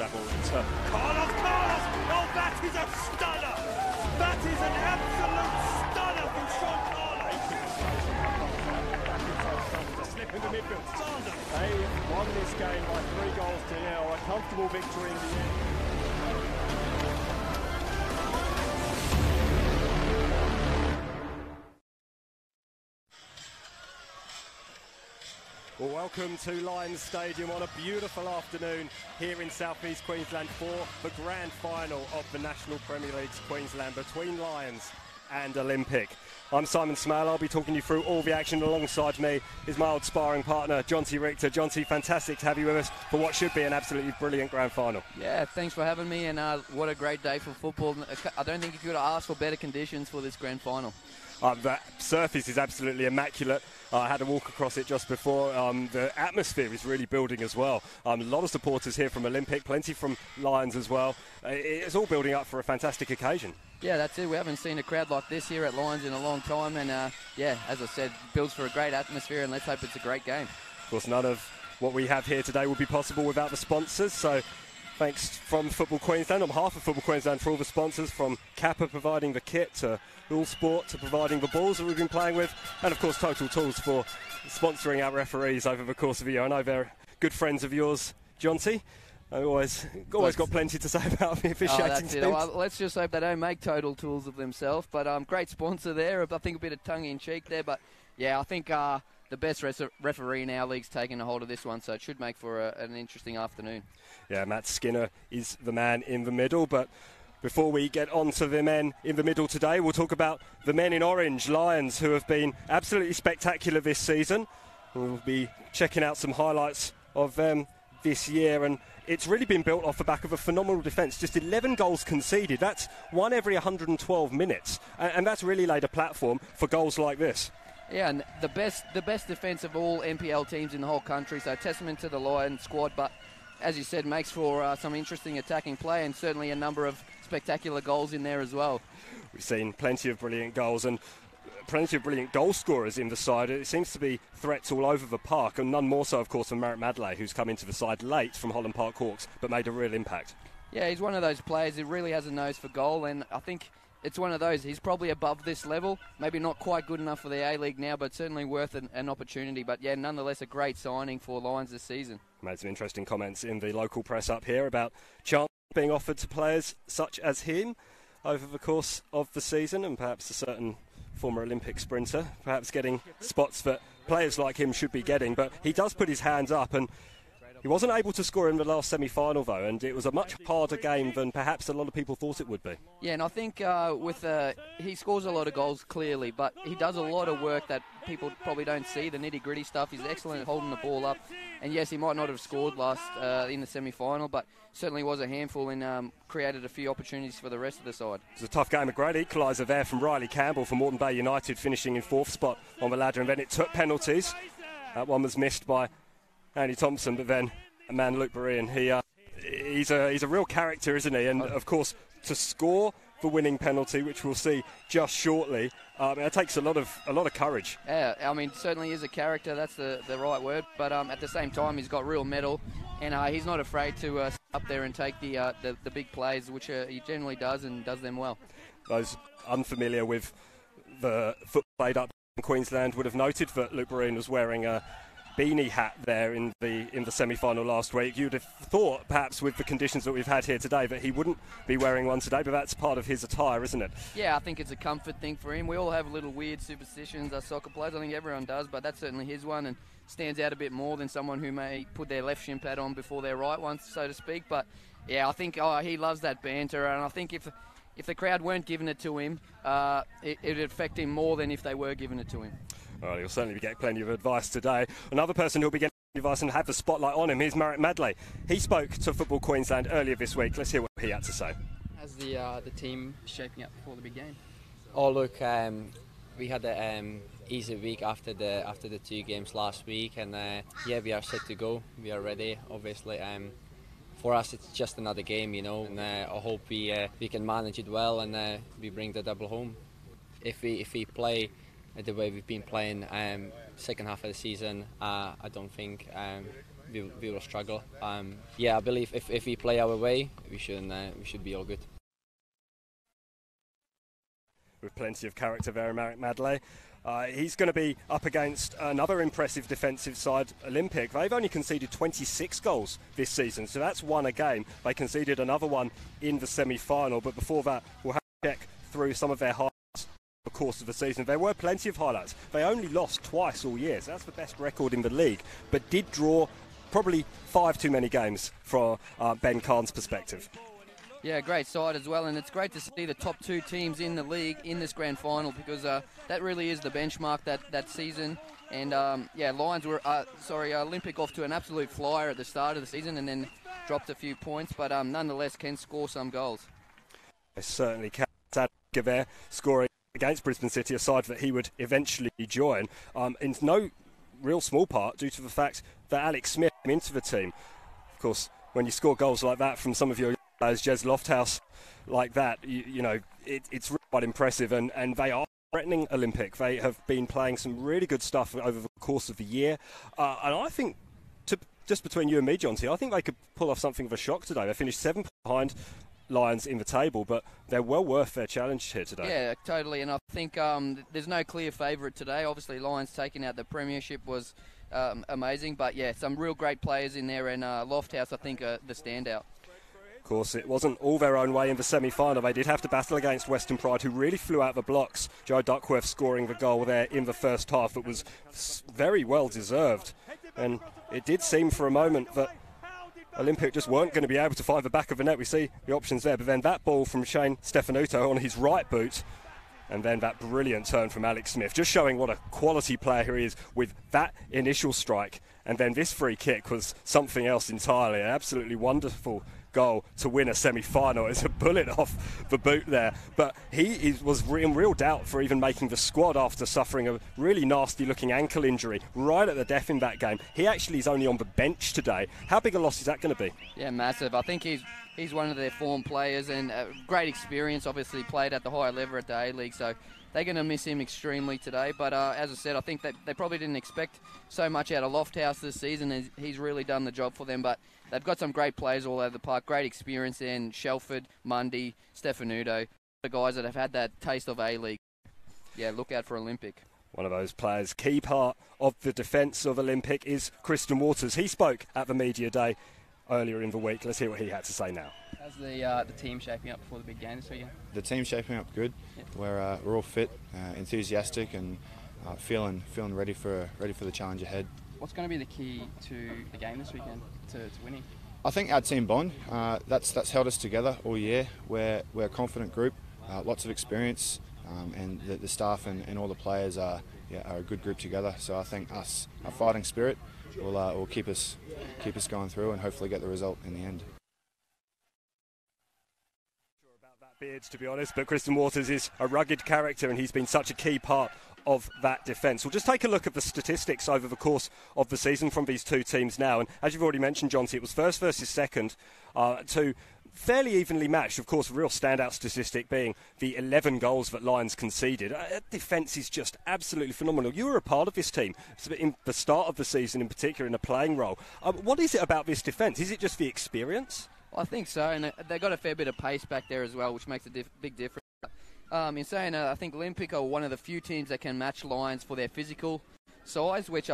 that ball into Carlos! Oh, that is a stunner! That is an absolute stunner from Sean Carlos! a slip in the midfield. Sander. They won this game by 3-0. A comfortable victory in the end. Well, welcome to Lions Stadium on a beautiful afternoon here in South East Queensland for the grand final of the National Premier League's Queensland between Lions and Olympic. I'm Simon Smale. I'll be talking you through all the action. Alongside me is my old sparring partner, Jonty Richter. Jonty, fantastic to have you with us for what should be an absolutely brilliant grand final. Yeah, thanks for having me, and what a great day for football. I don't think you could ask for better conditions for this grand final. The surface is absolutely immaculate. I had a walk across it just before. The atmosphere is really building as well. A lot of supporters here from Olympic, plenty from Lions as well. It's all building up for a fantastic occasion. Yeah, that's it. We haven't seen a crowd like this here at Lions in a long time, and yeah, as I said, builds for a great atmosphere, and let's hope it's a great game. Of course, none of what we have here today would be possible without the sponsors, so thanks from Football Queensland, on behalf of Football Queensland, for all the sponsors, from Kappa providing the kit to All Sport to providing the balls that we've been playing with, and of course Total Tools for sponsoring our referees over the course of the year. I know they're good friends of yours, Jonty. I've always got plenty to say about the officiating teams. Well, let's just hope they don't make Total Tools of themselves, but great sponsor there. I think a bit of tongue-in-cheek there, but yeah, I think the best referee in our league's taken a hold of this one, so it should make for an interesting afternoon. Yeah, Matt Skinner is the man in the middle, but before we get on to the men in the middle today, we'll talk about the men in orange, Lions, who have been absolutely spectacular this season. We'll be checking out some highlights of them this year, and it's really been built off the back of a phenomenal defence. Just 11 goals conceded. That's one every 112 minutes, and that's really laid a platform for goals like this. Yeah, and the best defence of all NPL teams in the whole country, so testament to the Lions squad, but as you said, makes for some interesting attacking play and certainly a number of spectacular goals in there as well. We've seen plenty of brilliant goals and plenty of brilliant goal scorers in the side. It seems to be threats all over the park, and none more so, of course, than Merritt Madley, who's come into the side late from Holland Park Hawks, but made a real impact. Yeah, he's one of those players who really has a nose for goal, and I think it's one of those. He's probably above this level, maybe not quite good enough for the A-League now, but certainly worth an opportunity. But yeah, nonetheless, a great signing for Lions this season. Made some interesting comments in the local press up here about chance being offered to players such as him over the course of the season, and perhaps a certain former Olympic sprinter perhaps getting spots that players like him should be getting. But he does put his hands up, and he wasn't able to score in the last semi-final, though, and it was a much harder game than perhaps a lot of people thought it would be. Yeah, and I think he scores a lot of goals, clearly, but he does a lot of work that people probably don't see, the nitty-gritty stuff. He's excellent at holding the ball up, and yes, he might not have scored last in the semi-final, but certainly was a handful and created a few opportunities for the rest of the side. It was a tough game, a great equaliser there from Riley Campbell for Moreton Bay United, finishing in 4th spot on the ladder, and then it took penalties. That one was missed by Andy Thompson, but then a man, Luke Berean, he's a real character, isn't he? And of course, to score the winning penalty, which we'll see just shortly, it takes a lot of courage. Yeah, I mean, certainly is a character. That's the right word. But at the same time, he's got real mettle, and he's not afraid to sit up there and take the big plays, which he generally does and does them well. Those unfamiliar with the foot played up in Queensland would have noted that Luke Berean was wearing a beanie hat there in the semi-final last week. You'd have thought, perhaps with the conditions that we've had here today, that he wouldn't be wearing one today, but that's part of his attire, isn't it? Yeah, I think it's a comfort thing for him. We all have little weird superstitions as soccer players. I think everyone does, but that's certainly his one, and stands out a bit more than someone who may put their left shin pad on before their right one, so to speak. But yeah, I think he loves that banter, and I think if the crowd weren't giving it to him, it would affect him more than if they were giving it to him. Well, he'll certainly be getting plenty of advice today. Another person who'll be getting advice and have the spotlight on him is Merritt Madley. He spoke to Football Queensland earlier this week. Let's hear what he had to say. How's the team shaping up before the big game? Oh, look, we had an easy week after the 2 games last week, and yeah, we are set to go. We are ready, obviously. For us, it's just another game, you know, and I hope we can manage it well and we bring the double home. If we play the way we've been playing second half of the season, I don't think we will struggle. Yeah, I believe if we play our way, we should be all good. With plenty of character there, Marek Madley. He's going to be up against another impressive defensive side, Olympic. They've only conceded 26 goals this season, so that's one a game. They conceded another one in the semi-final, but before that, we'll have to check through some of their highlights over the course of the season. There were plenty of highlights. They only lost twice all year, so that's the best record in the league, but did draw probably 5 too many games from Ben Kahn's perspective. Yeah, great side as well, and it's great to see the top 2 teams in the league in this grand final, because that really is the benchmark that season. And Lions were Olympic off to an absolute flyer at the start of the season, and then dropped a few points, but nonetheless can score some goals. They certainly can. Sadka there scoring against Brisbane City, a side that he would eventually join, in no real small part due to the fact that Alex Smith came into the team. Of course, when you score goals like that from some of your as Jez Lofthouse like that, it's really quite impressive, and they are threatening Olympic. They have been playing some really good stuff over the course of the year, and I think, just between you and me, Jonty, I think they could pull off something of a shock today. They finished 7 behind Lions in the table, but they're well worth their challenge here today. Yeah, totally, and I think there's no clear favourite today. Obviously, Lions taking out the premiership was amazing, but yeah, some real great players in there, and Lofthouse, I think, are the standout. Of course, it wasn't all their own way in the semi-final. They did have to battle against Western Pride, who really flew out the blocks. Joe Duckworth scoring the goal there in the first half. It was very well deserved, and it did seem for a moment that Olympic just weren't going to be able to find the back of the net. We see the options there, but then that ball from Shane Stefanuto on his right boot, and then that brilliant turn from Alex Smith, just showing what a quality player he is with that initial strike. And then this free kick was something else entirely, an absolutely wonderful goal to win a semi-final. It's a bullet off the boot there, but he was in real doubt for even making the squad after suffering a really nasty looking ankle injury right at the death in that game. He actually is only on the bench today. How big a loss is that going to be? Yeah, massive. I think he's one of their form players, and great experience, obviously played at the higher level at the A-League, so they're going to miss him extremely today. But as I said, I think that they probably didn't expect so much out of Lofthouse this season, and he's really done the job for them. But they've got some great players all over the park, great experience in Shelford, Mundy, Stefanuto, the guys that have had that taste of A-League. Yeah, look out for Olympic. One of those players, key part of the defence of Olympic, is Christian Waters. He spoke at the media day earlier in the week. Let's hear what he had to say now. How's the team shaping up before the big game this weekend? The team's shaping up good. Yeah. We're all fit, enthusiastic, and feeling ready for the challenge ahead. What's going to be the key to the game this weekend to winning? I think our team bond. That's held us together all year. We're a confident group, lots of experience, and the staff and all the players are a good group together. So I think our fighting spirit will keep us going through and hopefully get the result in the end. Beards, to be honest, but Christian Waters is a rugged character, and he's been such a key part of that defence. We'll just take a look at the statistics over the course of the season from these two teams now, and as you've already mentioned, Jonty, it was first versus second, to fairly evenly matched. Of course, a real standout statistic being the 11 goals that Lions conceded. Defence is just absolutely phenomenal. You were a part of this team in the start of the season, in particular in a playing role. What is it about this defence? Is it just the experience? I think so, and they got a fair bit of pace back there as well, which makes a big difference. In saying I think Olympic are one of the few teams that can match Lions for their physical size, which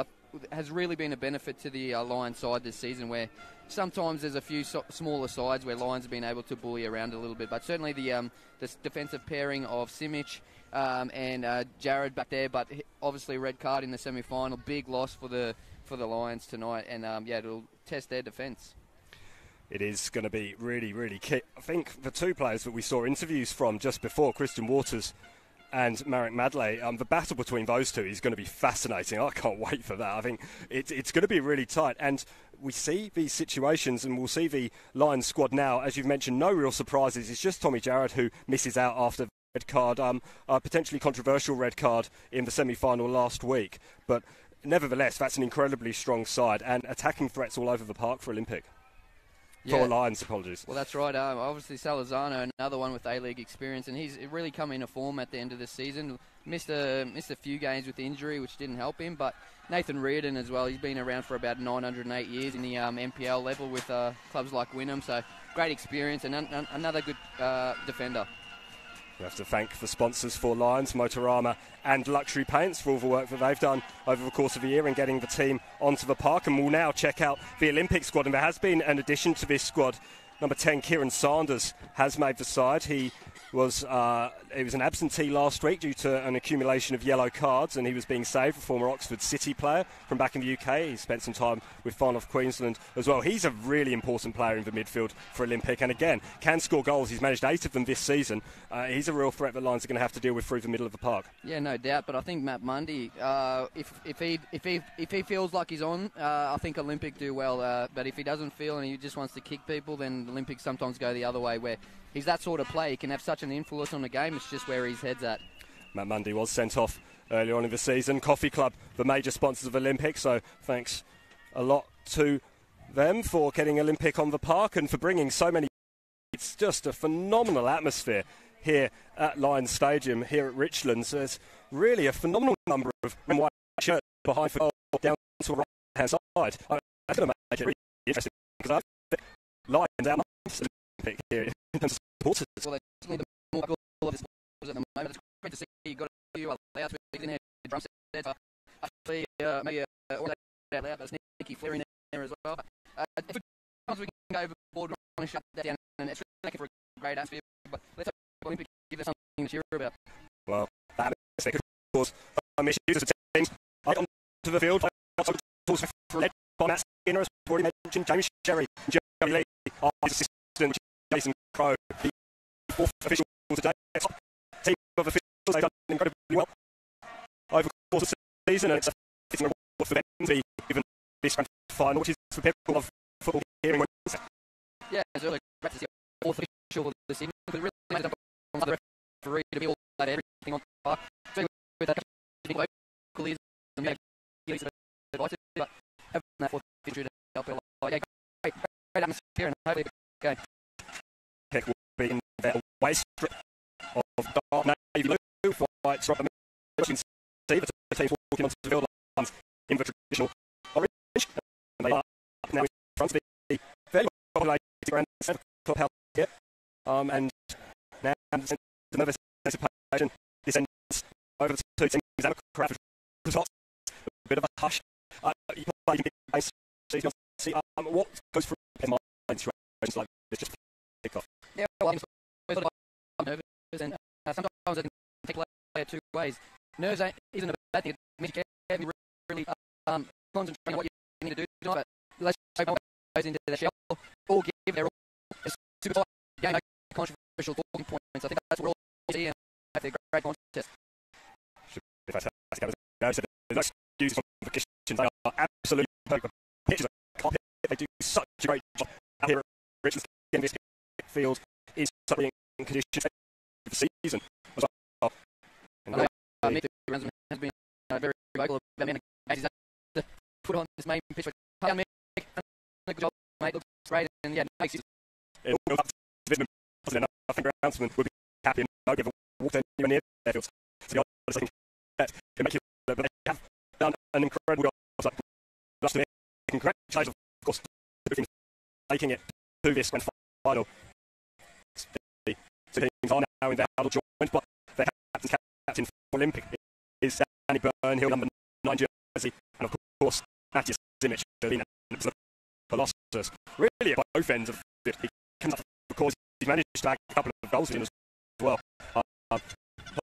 has really been a benefit to the Lions side this season, where sometimes there's a few smaller sides where Lions have been able to bully around a little bit. But certainly the defensive pairing of Simic and Jared back there, but obviously red card in the semi-final, big loss for the Lions tonight, and it'll test their defence. It is going to be really, really key. I think the two players that we saw interviews from just before, Christian Waters and Marek Madley, the battle between those two is going to be fascinating. I can't wait for that. I think it's going to be really tight. And we see these situations, and we'll see the Lions squad now. As you've mentioned, no real surprises. It's just Tommy Jarrett who misses out after the red card, a potentially controversial red card in the semi-final last week. But nevertheless, that's an incredibly strong side, and attacking threats all over the park for Olympic. For Lions, apologies. Well, that's right. Obviously, Salazano, another one with A-League experience, and he's really come into form at the end of the season. Missed a few games with injury, which didn't help him. But Nathan Reardon as well. He's been around for about 908 years in the NPL level with clubs like Wynnum. So great experience and another good defender. We have to thank the sponsors for Lions, Motorama and Luxury Paints for all the work that they've done over the course of the year in getting the team onto the park. And we'll now check out the Olympic squad. And there has been an addition to this squad. Number 10, Kieran Sanders, has made the side. He was an absentee last week due to an accumulation of yellow cards, and he was being saved, a former Oxford City player from back in the UK. He spent some time with Farnworth Queensland as well. He's a really important player in the midfield for Olympic, and again, can score goals. He's managed 8 of them this season. He's a real threat that Lions are going to have to deal with through the middle of the park. Yeah, no doubt, but I think Matt Mundy, if he feels like he's on, I think Olympic do well, but if he doesn't feel and he just wants to kick people, then Olympic sometimes go the other way, where he's that sort of player. He can have such an influence on the game. It's just where his head's at. Matt Mundy was sent off earlier on in the season. Coffee Club, the major sponsors of Olympic, so thanks a lot to them for getting Olympic on the park and for bringing so many. It's just a phenomenal atmosphere here at Lions Stadium, here at Richlands. There's really a phenomenal number of white shirts behind the goal down to the right-hand side. That's going to make it really interesting because I think Lions out Olympic here in terms of supporters. Well, they just need more goal of this at the moment. It's great to see you've got a few layouts with in here, drum sets. Actually, maybe all that layout, but sneaky flair in there as well. If we can go overboard and shut that down, and it's really making for a great atmosphere. But let's hope Olympic give us something to cheer about. Well, that could cause some issues as teams. I got onto the field. Led by Matt Skinner, as already mentioned, James Sherry, Jerry Lee, our assistant Jason Crow, the fourth official today. Team of officials, they've done incredibly well over the course of the season, and it's a fitting reward for them to be given this grand final, which is for people of football here in Windsor. Yeah, it's really great to see a fourth official this evening, because it really made it up on the referee to be all that everything on the park. Especially with that locally and advice, but having that fourth official to help it, yeah, great atmosphere, and hopefully okay. Heck will be in their away strip of dark navy blue, white stripe. You can see the team walking onto the field lines in the traditional orange, and they are up now in front of the fairly populated Grand Centre Clubhouse here, and now the nervous anticipation descends over the two teams and a crowd of shots. A bit of a hush. You play big games, so see what goes through their minds like this, just kick off. Yeah, well, I'm nervous, and sometimes I can take play two ways. Nerves isn't a bad thing. It means you can really concentrate on what you need to do tonight. But let's hope no goes into the shell or give their all. It's super tight game, no controversial talking points. I think that's what we're all seeing. Hopefully, a great contest. Should be fantastic. There's no excuse for the kitchens. They are absolutely perfect. Pitches are carpet. They do such a great job out here at Richlands. Getting this field is something in conditions for the season as well. Nick Ransom has been very vocal about the games to put on this main pitch. Good job, mate. Looks great, and yeah, makes it. It will up to Vidman. I think Groundsman would be happy and not give a walk anywhere near their fields. So I think that can make you. But they have done an incredible job. Like, congratulations, of course, to making it to this grand final. The two teams are now in their huddle joint, but their captain for Olympic is Danny Byrne, number 9 jersey, and of course, Matthias Simic, the Colossus. Really at both ends of it. He comes up, of course, he's managed to bag a couple of goals in as well.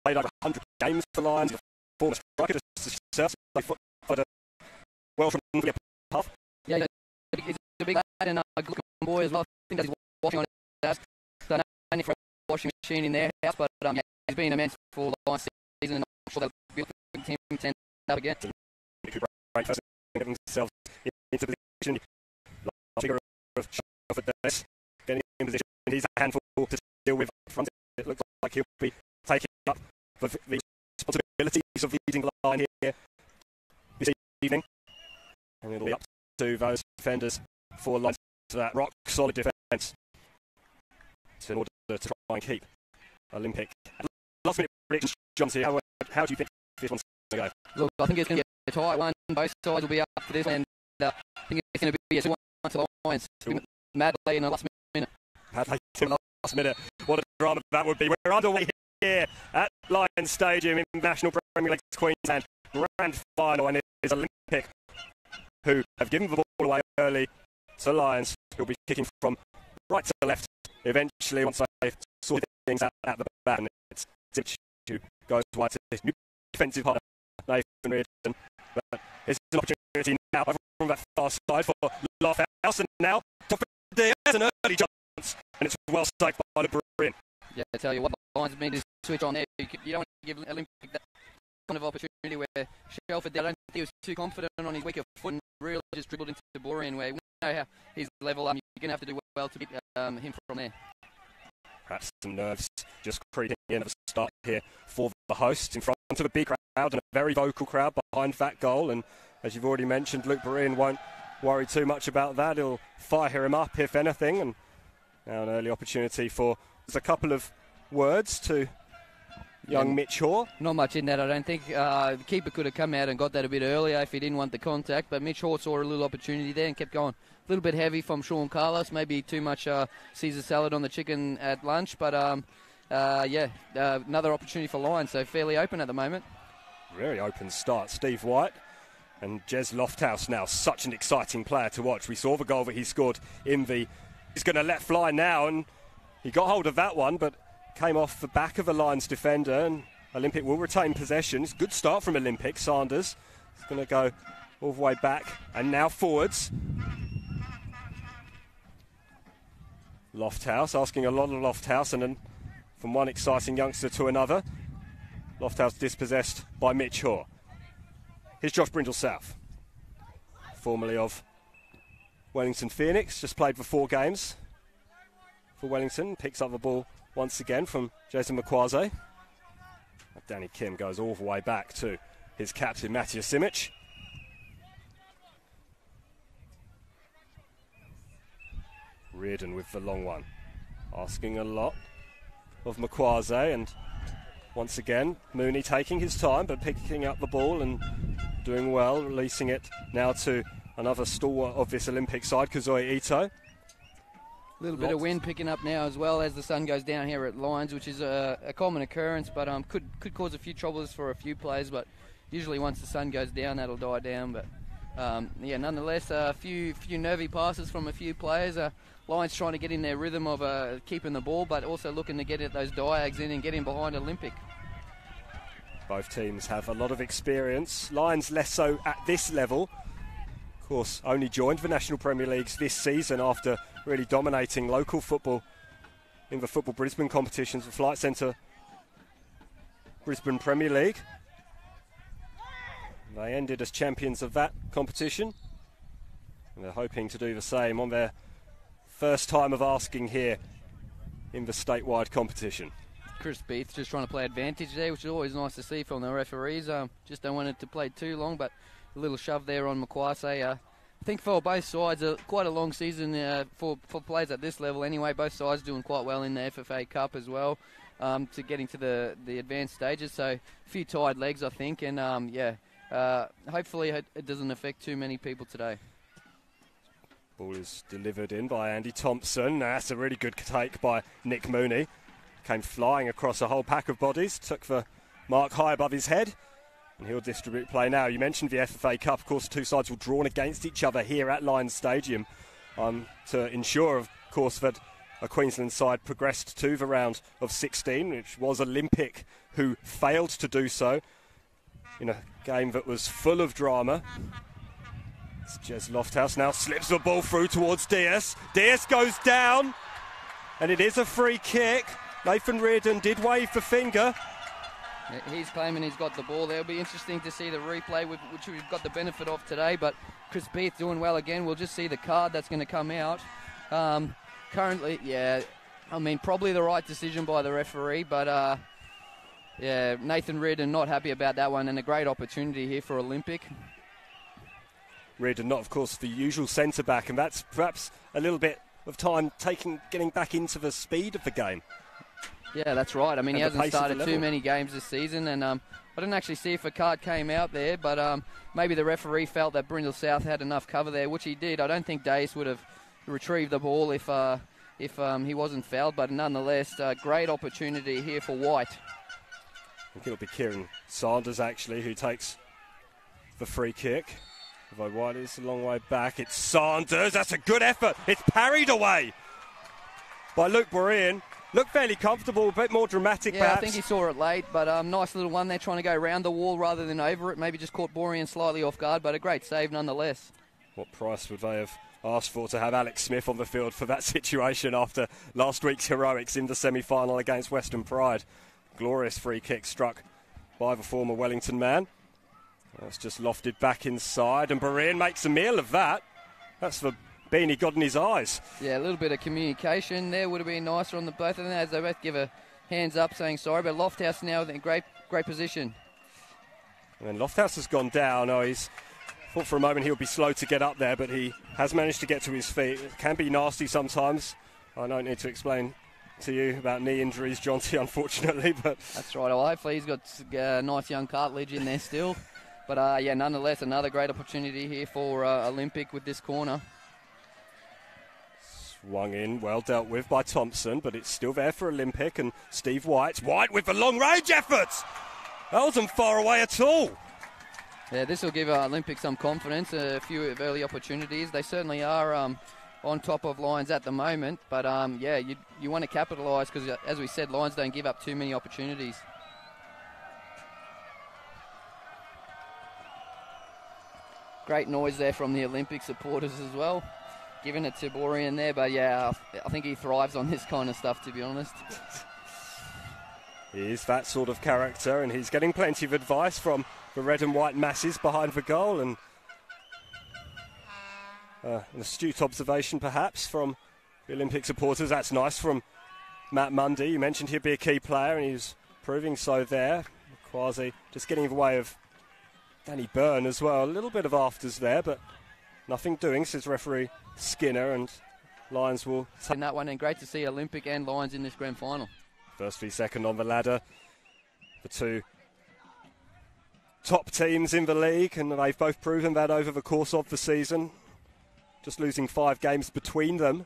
Played over 100 games for Lions, the former striker, just himself, well from the path. Yeah, he's a big lad and a good looking boy as well. I think that he's washing on his house. So not only for a washing machine in their house, but yeah, he's been immense for the last season, and I'm sure they'll be a good team to end up again. Great first getting themselves into position. Last figure of Shufford Davis getting in position. He's a handful to deal with up front. It looks like he'll be taking up the responsibilities of leading the line here this evening. And it'll be up to those defenders for Lions to that rock solid defence in order to try and keep Olympic. Last minute predictions, John, here. How do you think this one's going to go? Look, I think it's going to be a tight one. Both sides will be up for this, and I think it's going to be a 2-1 to the Lions. Madley in the last minute. Madley in the last minute. What a drama that would be. We're underway here at Lions Stadium in National Premier League Queensland. Grand final, and it is Olympic who have given the ball away early to Lions, who'll be kicking from right to left eventually once they've sorted things out at the back. And it's Zimich who goes wide to this new defensive partner, Nathan Reardon. But it's an opportunity now over from that far side for Lofthouse, and now top of Diaz, an early chance, and it's well saved by the Bruin. Yeah, I tell you what, the Lions need to switch on there. You don't want to give Olympic that kind of opportunity where Shelford, I don't think he was too confident on his weaker foot and really just dribbled into Borian, where we know how his level, you're going to have to do well to beat him from there. Perhaps some nerves just creeping in at the start here for the hosts in front of a big crowd and a very vocal crowd behind that goal. And as you've already mentioned, Luke Borian won't worry too much about that. He'll fire him up if anything. And now an early opportunity for there's a couple of words to young Mitch Hoare. Not much in that, I don't think. The keeper could have come out and got that a bit earlier if he didn't want the contact, but Mitch Hoare saw a little opportunity there and kept going. A little bit heavy from Sean Carlos, maybe too much Caesar salad on the chicken at lunch, but another opportunity for Lions, so fairly open at the moment. Very open start. Steve White and Jez Lofthouse now, such an exciting player to watch. We saw the goal that he scored in the... He's going to let fly now, and he got hold of that one, but came off the back of a Lions defender, and Olympic will retain possession. It's a good start from Olympic. Sanders is going to go all the way back, and now forwards. Lofthouse, asking a lot of Lofthouse, and then from one exciting youngster to another. Lofthouse dispossessed by Mitch Hoare. Here's Josh Brindle South, formerly of Wellington Phoenix, just played for 4 games for Wellington, picks up the ball once again from Jason McQuarze. Danny Kim goes all the way back to his captain, Matthias Simic. Reardon with the long one, asking a lot of McQuarze, and once again Mooney taking his time but picking up the ball and doing well, releasing it now to another stalwart of this Olympic side, Kazuya Ito. A little bit of wind picking up now as well as the sun goes down here at Lions, which is a common occurrence, but could cause a few troubles for a few players, but usually once the sun goes down that'll die down. But nonetheless, a few nervy passes from a few players. Lions trying to get in their rhythm of keeping the ball, but also looking to get at those diags in and get in behind Olympic. Both teams have a lot of experience. Lions less so at this level. Of course, only joined the National Premier Leagues this season after really dominating local football in the Football Brisbane competitions, the Flight Centre Brisbane Premier League. They ended as champions of that competition, and they're hoping to do the same on their first time of asking here in the statewide competition. Chris Beath just trying to play advantage there, which is always nice to see from the referees. Just don't want it to play too long, but a little shove there on McQuarse. I think for both sides, quite a long season for players at this level anyway. Both sides doing quite well in the FFA Cup as well, to getting to the advanced stages. So a few tired legs, I think, and hopefully it doesn't affect too many people today. Ball is delivered in by Andy Thompson. That's a really good take by Nick Mooney. Came flying across a whole pack of bodies, took the mark high above his head, and he'll distribute play now. You mentioned the FFA Cup. Of course, 2 sides will drawn against each other here at Lions Stadium to ensure, of course, that a Queensland side progressed to the round of 16, which was Olympic, who failed to do so in a game that was full of drama. It's Jez Lofthouse now slips the ball through towards Diaz. Diaz goes down, and it is a free kick. Nathan Reardon did wave the finger. He's claiming he's got the ball there. It'll be interesting to see the replay, which we've got the benefit of today. But Chris Beath doing well again. We'll just see the card that's going to come out. Currently, probably the right decision by the referee. But, Nathan Reardon not happy about that one, and a great opportunity here for Olympic. Reardon not, of course, the usual centre-back, and that's perhaps a little bit of time getting back into the speed of the game. Yeah, that's right. I mean, he hasn't started too level. many games this season, and I didn't actually see if a card came out there, but maybe the referee felt that Brindle South had enough cover there, which he did. I don't think Dace would have retrieved the ball if he wasn't fouled, but nonetheless, great opportunity here for White. I think it'll be Kieran Sanders, actually, who takes the free kick. Although White is a long way back. It's Sanders. That's a good effort. It's parried away by Luke Borean. Looked fairly comfortable, a bit more dramatic, perhaps. I think he saw it late, but nice little one there, trying to go around the wall rather than over it. Maybe just caught Borean slightly off guard, but a great save nonetheless. What price would they have asked for to have Alex Smith on the field for that situation after last week's heroics in the semi-final against Western Pride? Glorious free kick struck by the former Wellington man. That's just lofted back inside, and Borean makes a meal of that. That's the bean he got in his eyes. Yeah, a little bit of communication there would have been nicer on the both of them as they both give a hands up saying sorry, but Lofthouse now in great position. And Lofthouse has gone down. He's thought for a moment he'll be slow to get up there, but he has managed to get to his feet. It can be nasty sometimes. I don't need to explain to you about knee injuries, Jonty, unfortunately. But that's right. Well, hopefully he's got a nice young cartilage in there still. But nonetheless, another great opportunity here for Olympic with this corner. Swung in, well dealt with by Thompson, but it's still there for Olympic and Steve White. White with the long-range efforts! That wasn't far away at all. Yeah, this will give Olympic some confidence, a few early opportunities. They certainly are on top of Lions at the moment, but you want to capitalise because, as we said, Lions don't give up too many opportunities. Great noise there from the Olympic supporters as well. Giving it to Borean there, but I think he thrives on this kind of stuff, to be honest. He is that sort of character, and he's getting plenty of advice from the red and white masses behind the goal, and an astute observation perhaps from the Olympic supporters. That's nice from Matt Mundy. You mentioned he'd be a key player, and he's proving so there. Quasi just getting in the way of Danny Byrne as well. A little bit of afters there, but nothing doing, says referee Skinner, and Lions will in that one. And great to see Olympic and Lions in this grand final. First v second on the ladder, the two top teams in the league, and they've both proven that over the course of the season. Just losing 5 games between them.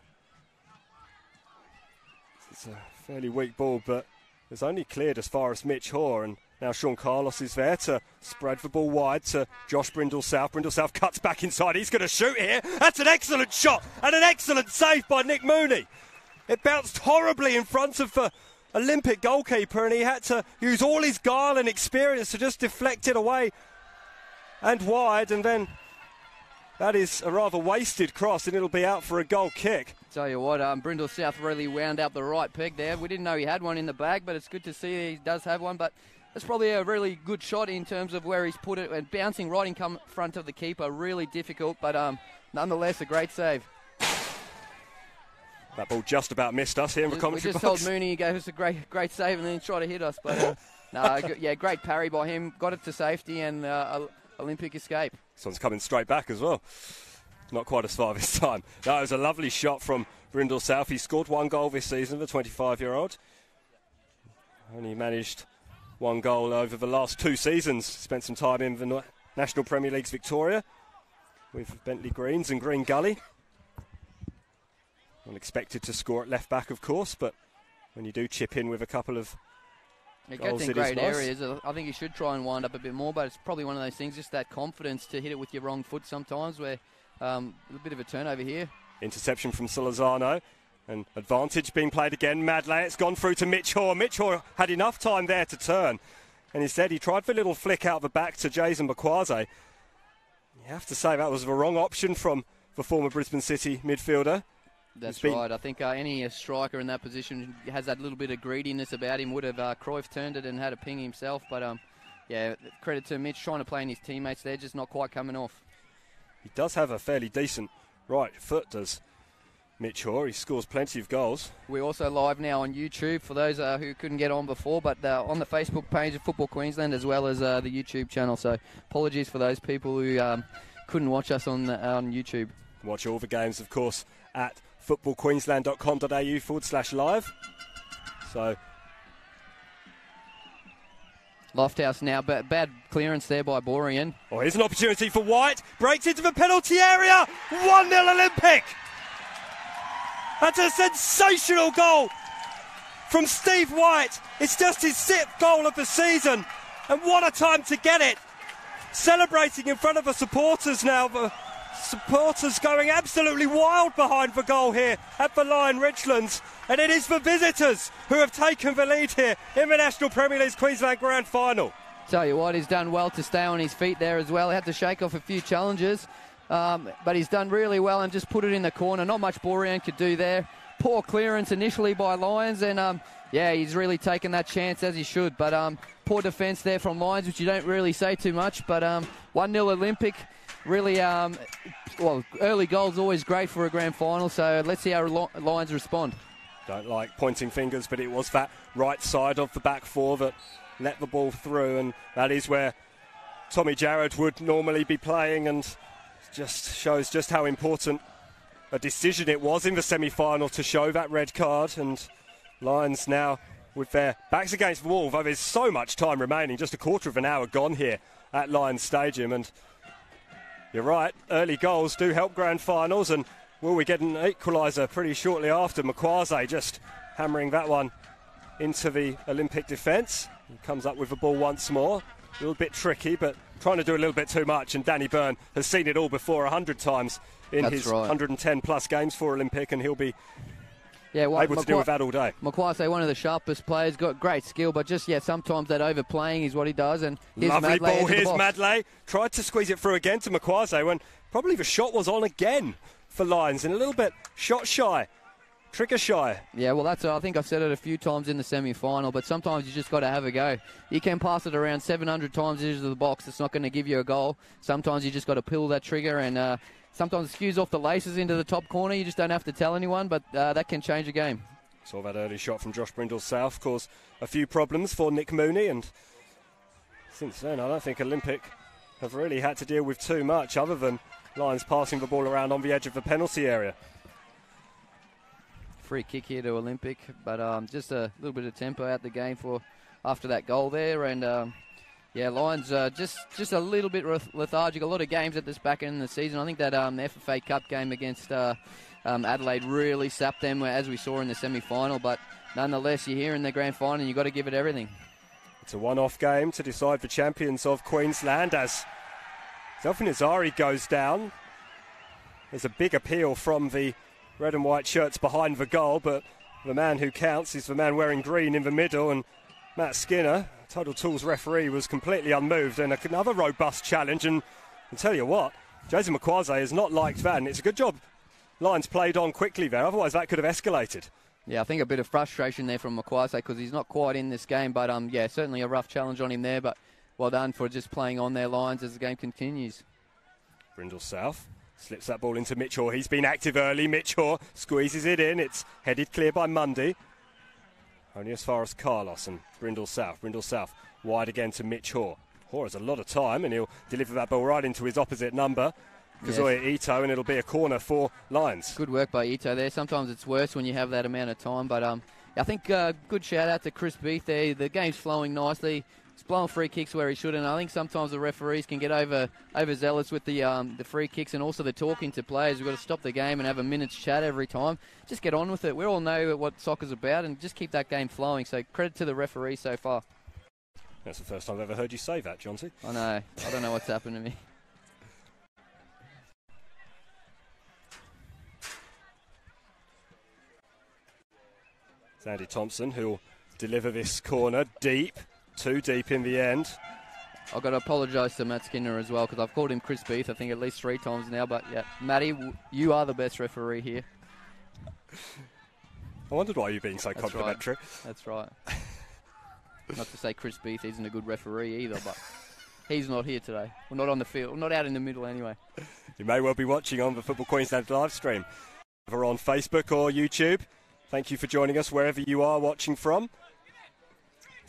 It's a fairly weak ball, but it's only cleared as far as Mitch Hoare, and now Sean Carlos is there to spread the ball wide to Josh Brindle South. Brindle South cuts back inside. He's going to shoot here. That's an excellent shot and an excellent save by Nick Mooney. It bounced horribly in front of the Olympic goalkeeper, and he had to use all his guile and experience to just deflect it away and wide, and then that is a rather wasted cross, and it'll be out for a goal kick. Tell you what, Brindle South really wound up the right peg there. We didn't know he had one in the bag, but it's good to see he does have one. But it's probably a really good shot in terms of where he's put it, and bouncing right in front of the keeper, really difficult, but nonetheless a great save. That ball just about missed us here in the commentary box. We just told Mooney he gave us a great save and then tried to hit us, but great parry by him, got it to safety, and Olympic escape. This one's coming straight back as well. Not quite as far this time. That was a lovely shot from Brindle South. He scored 1 goal this season, the 25-year-old. Only managed 1 goal over the last 2 seasons. Spent some time in the National Premier League's Victoria with Bentley Greens and Green Gully. Unexpected to score at left back, of course, but when you do chip in with a couple of goals, in it great is nice. areas. I think he should try and wind up a bit more, but it's probably one of those things, just that confidence to hit it with your wrong foot sometimes, where a bit of a turnover here. Interception from Solazano, and advantage being played again. Madley, it's gone through to Mitch Hoare. Mitch Hoare had enough time there to turn, and instead he tried for a little flick out the back to Jason Bakwaze. You have to say that was the wrong option from the former Brisbane City midfielder. That's right. I think any striker in that position has that little bit of greediness about him. Would have Cruyff turned it and had a ping himself. But, credit to Mitch trying to play in his teammates there, just not quite coming off. He does have a fairly decent right foot, does Mitch Hoare. He scores plenty of goals. We're also live now on YouTube for those who couldn't get on before, but on the Facebook page of Football Queensland as well as the YouTube channel. So apologies for those people who couldn't watch us on YouTube. Watch all the games, of course, at footballqueensland.com.au/live. So Lofthouse now, but bad clearance there by Borean. Oh, here's an opportunity for White. Breaks into the penalty area. 1-0 Olympic. That's a sensational goal from Steve White. It's just his 6th goal of the season. And what a time to get it. Celebrating in front of the supporters now. The supporters going absolutely wild behind the goal here at the Lion Richlands. And it is the visitors who have taken the lead here in the National Premier League's Queensland Grand Final. Tell you what, he's done well to stay on his feet there as well. He had to shake off a few challenges, but he's done really well and just put it in the corner. Not much Borean could do there. Poor clearance initially by Lions, and yeah, he's really taken that chance as he should. But poor defence there from Lions, which you don't really say too much. But 1-0 Olympic. Really, well, early goals always great for a grand final, so let's see how Lions respond. Don't like pointing fingers, but it was that right side of the back four that let the ball through, and that is where Tommy Jarrod would normally be playing, and just shows just how important a decision it was in the semi-final to show that red card. And Lions now with their backs against the wall, though there's so much time remaining, just a quarter of an hour gone here at Lions Stadium. And you're right, early goals do help grand finals, and will we get an equaliser pretty shortly after? Makwase just hammering that one into the Olympic defence. He comes up with the ball once more. A little bit tricky, but trying to do a little bit too much, and Danny Byrne has seen it all before 100 times in his 110 plus games for Olympic, and he'll be able to deal with that all day. Makwase, one of the sharpest players, got great skill, but just, sometimes that overplaying is what he does. And lovely ball, here's Madley. Tried to squeeze it through again to Makwase when probably the shot was on again for Lions, and a little bit shot shy. Trigger shy. Yeah, well, I think I've said it a few times in the semi-final, but sometimes you just got to have a go. You can pass it around 700 times into the box. It's not going to give you a goal. Sometimes you just got to pull that trigger, and sometimes it skews off the laces into the top corner. You just don't have to tell anyone, but that can change a game. Saw that early shot from Josh Brindle-South cause a few problems for Nick Mooney, and since then I don't think Olympic have really had to deal with too much other than Lions passing the ball around on the edge of the penalty area. Free kick here to Olympic, but just a little bit of tempo out the game for after that goal there, and Lions just a little bit lethargic. A lot of games at this back end of the season. I think that FFA Cup game against Adelaide really sapped them, as we saw in the semi-final, but nonetheless, you're here in the grand final and you've got to give it everything. It's a one-off game to decide the champions of Queensland as Zelfin Azari goes down. There's a big appeal from the red and white shirts behind the goal, but the man who counts is the man wearing green in the middle, and Matt Skinner, Total Tools referee, was completely unmoved, and another robust challenge, and I'll tell you what, Jason Makwase has not liked that, and it's a good job Lions played on quickly there, otherwise that could have escalated. Yeah, I think a bit of frustration there from Makwase because he's not quite in this game, but certainly a rough challenge on him there, but well done for just playing on their lines as the game continues. Brindle-South slips that ball into Mitchell. He's been active early. Mitchell squeezes it in. It's headed clear by Mundy. Only as far as Carlos and Brindle-South. Brindle-South wide again to Mitchell. Hoare has a lot of time, and he'll deliver that ball right into his opposite number, Kazuya Ito, and it'll be a corner for Lions. Good work by Ito there. Sometimes it's worse when you have that amount of time, but I think good shout out to Chris Beath there. The game's flowing nicely. He's blowing free kicks where he shouldn't. I think sometimes the referees can get overzealous with the free kicks and also the talking to players. We've got to stop the game and have a minute's chat every time. Just get on with it. We all know what soccer's about and just keep that game flowing. So credit to the referee so far. That's the first time I've ever heard you say that, Johnsy. I know. I don't know what's happened to me. It's Andy Thompson who'll deliver this corner deep. Too deep in the end. I've got to apologise to Matt Skinner as well because I've called him Chris Beath I think at least 3 times now. But yeah, Matty, you are the best referee here. I wondered why you're being so complimentary. That's right. Not to say Chris Beath isn't a good referee either, but he's not here today. We're not on the field. We're not out in the middle anyway. You may well be watching on the Football Queensland live stream. Over on Facebook or YouTube. Thank you for joining us wherever you are watching from.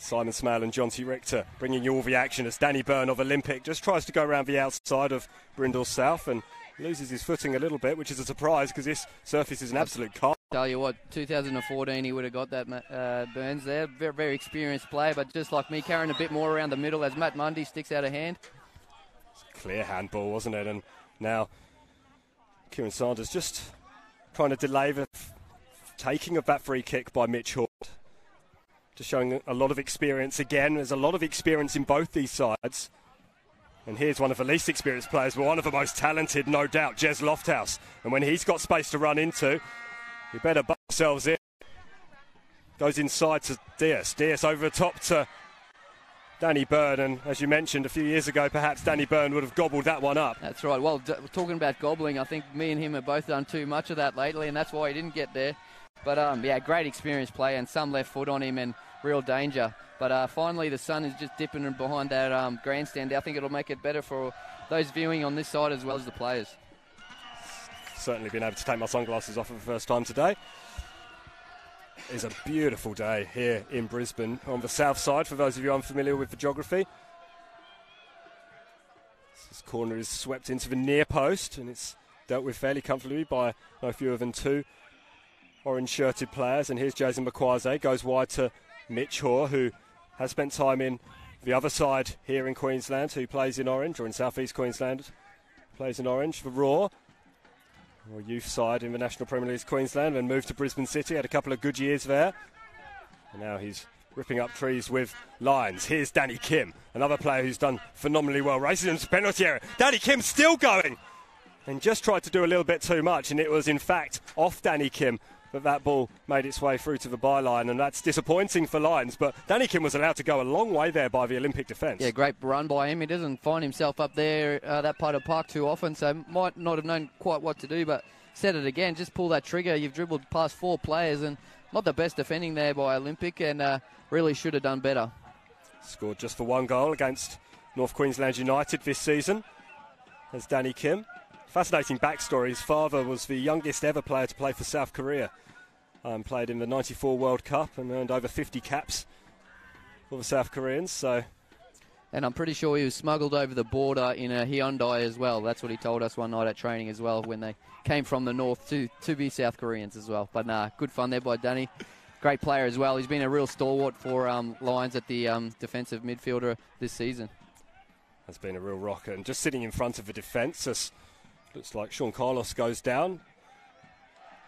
Simon Smale and John T. Richter bringing you all the action as Danny Byrne of Olympic just tries to go around the outside of Brindle-South and loses his footing a little bit, which is a surprise because this surface is an absolute car. Tell you what, 2014 he would have got that, Burns there. Very, very experienced player, but just like me, carrying a bit more around the middle as Matt Mundy sticks out a hand. Clear handball, wasn't it? And now Kieran Sanders just trying to delay the taking of that free kick by Mitch Hort. Just showing a lot of experience again. There's a lot of experience in both these sides. And here's one of the least experienced players, but one of the most talented, no doubt, Jez Lofthouse. And when he's got space to run into, we better butt ourselves in. Goes inside to Diaz. Diaz over the top to Danny Byrne. And as you mentioned a few years ago, perhaps Danny Byrne would have gobbled that one up. That's right. Well, talking about gobbling, I think me and him have both done too much of that lately, and that's why he didn't get there. But, yeah, great experienced play and some left foot on him and real danger. But finally the sun is just dipping behind that grandstand. I think it'll make it better for those viewing on this side as well as the players. Certainly been able to take my sunglasses off for the first time today. It's a beautiful day here in Brisbane on the south side, for those of you unfamiliar with the geography. This corner is swept into the near post, and it's dealt with fairly comfortably by no fewer than two orange-shirted players. And here's Jason Makwaze, goes wide to Mitch Hoare, who has spent time in the other side here in Queensland, who plays in orange, or in South East Queensland, plays in orange for Raw. Or youth side in the National Premier League Queensland, and moved to Brisbane City, had a couple of good years there. And now he's ripping up trees with Lions. Here's Danny Kim, another player who's done phenomenally well, racing into the penalty area. Danny Kim still going, and just tried to do a little bit too much, and it was in fact off Danny Kim that ball made its way through to the byline, and that's disappointing for Lions. But Danny Kim was allowed to go a long way there by the Olympic defence. Yeah, great run by him. He doesn't find himself up there, that part of the park, too often, so might not have known quite what to do, but said it again, just pull that trigger. You've dribbled past four players, and not the best defending there by Olympic, and really should have done better. Scored just for one goal against North Queensland United this season as Danny Kim. Fascinating backstory. His father was the youngest ever player to play for South Korea. Played in the 94 World Cup and earned over 50 caps for the South Koreans. And I'm pretty sure he was smuggled over the border in a Hyundai as well. That's what he told us one night at training as well, when they came from the north to be South Koreans as well. But good fun there by Danny. Great player as well. He's been a real stalwart for Lions at the defensive midfielder this season. Has been a real rocker. And just sitting in front of the defence, looks like Sean Carlos goes down.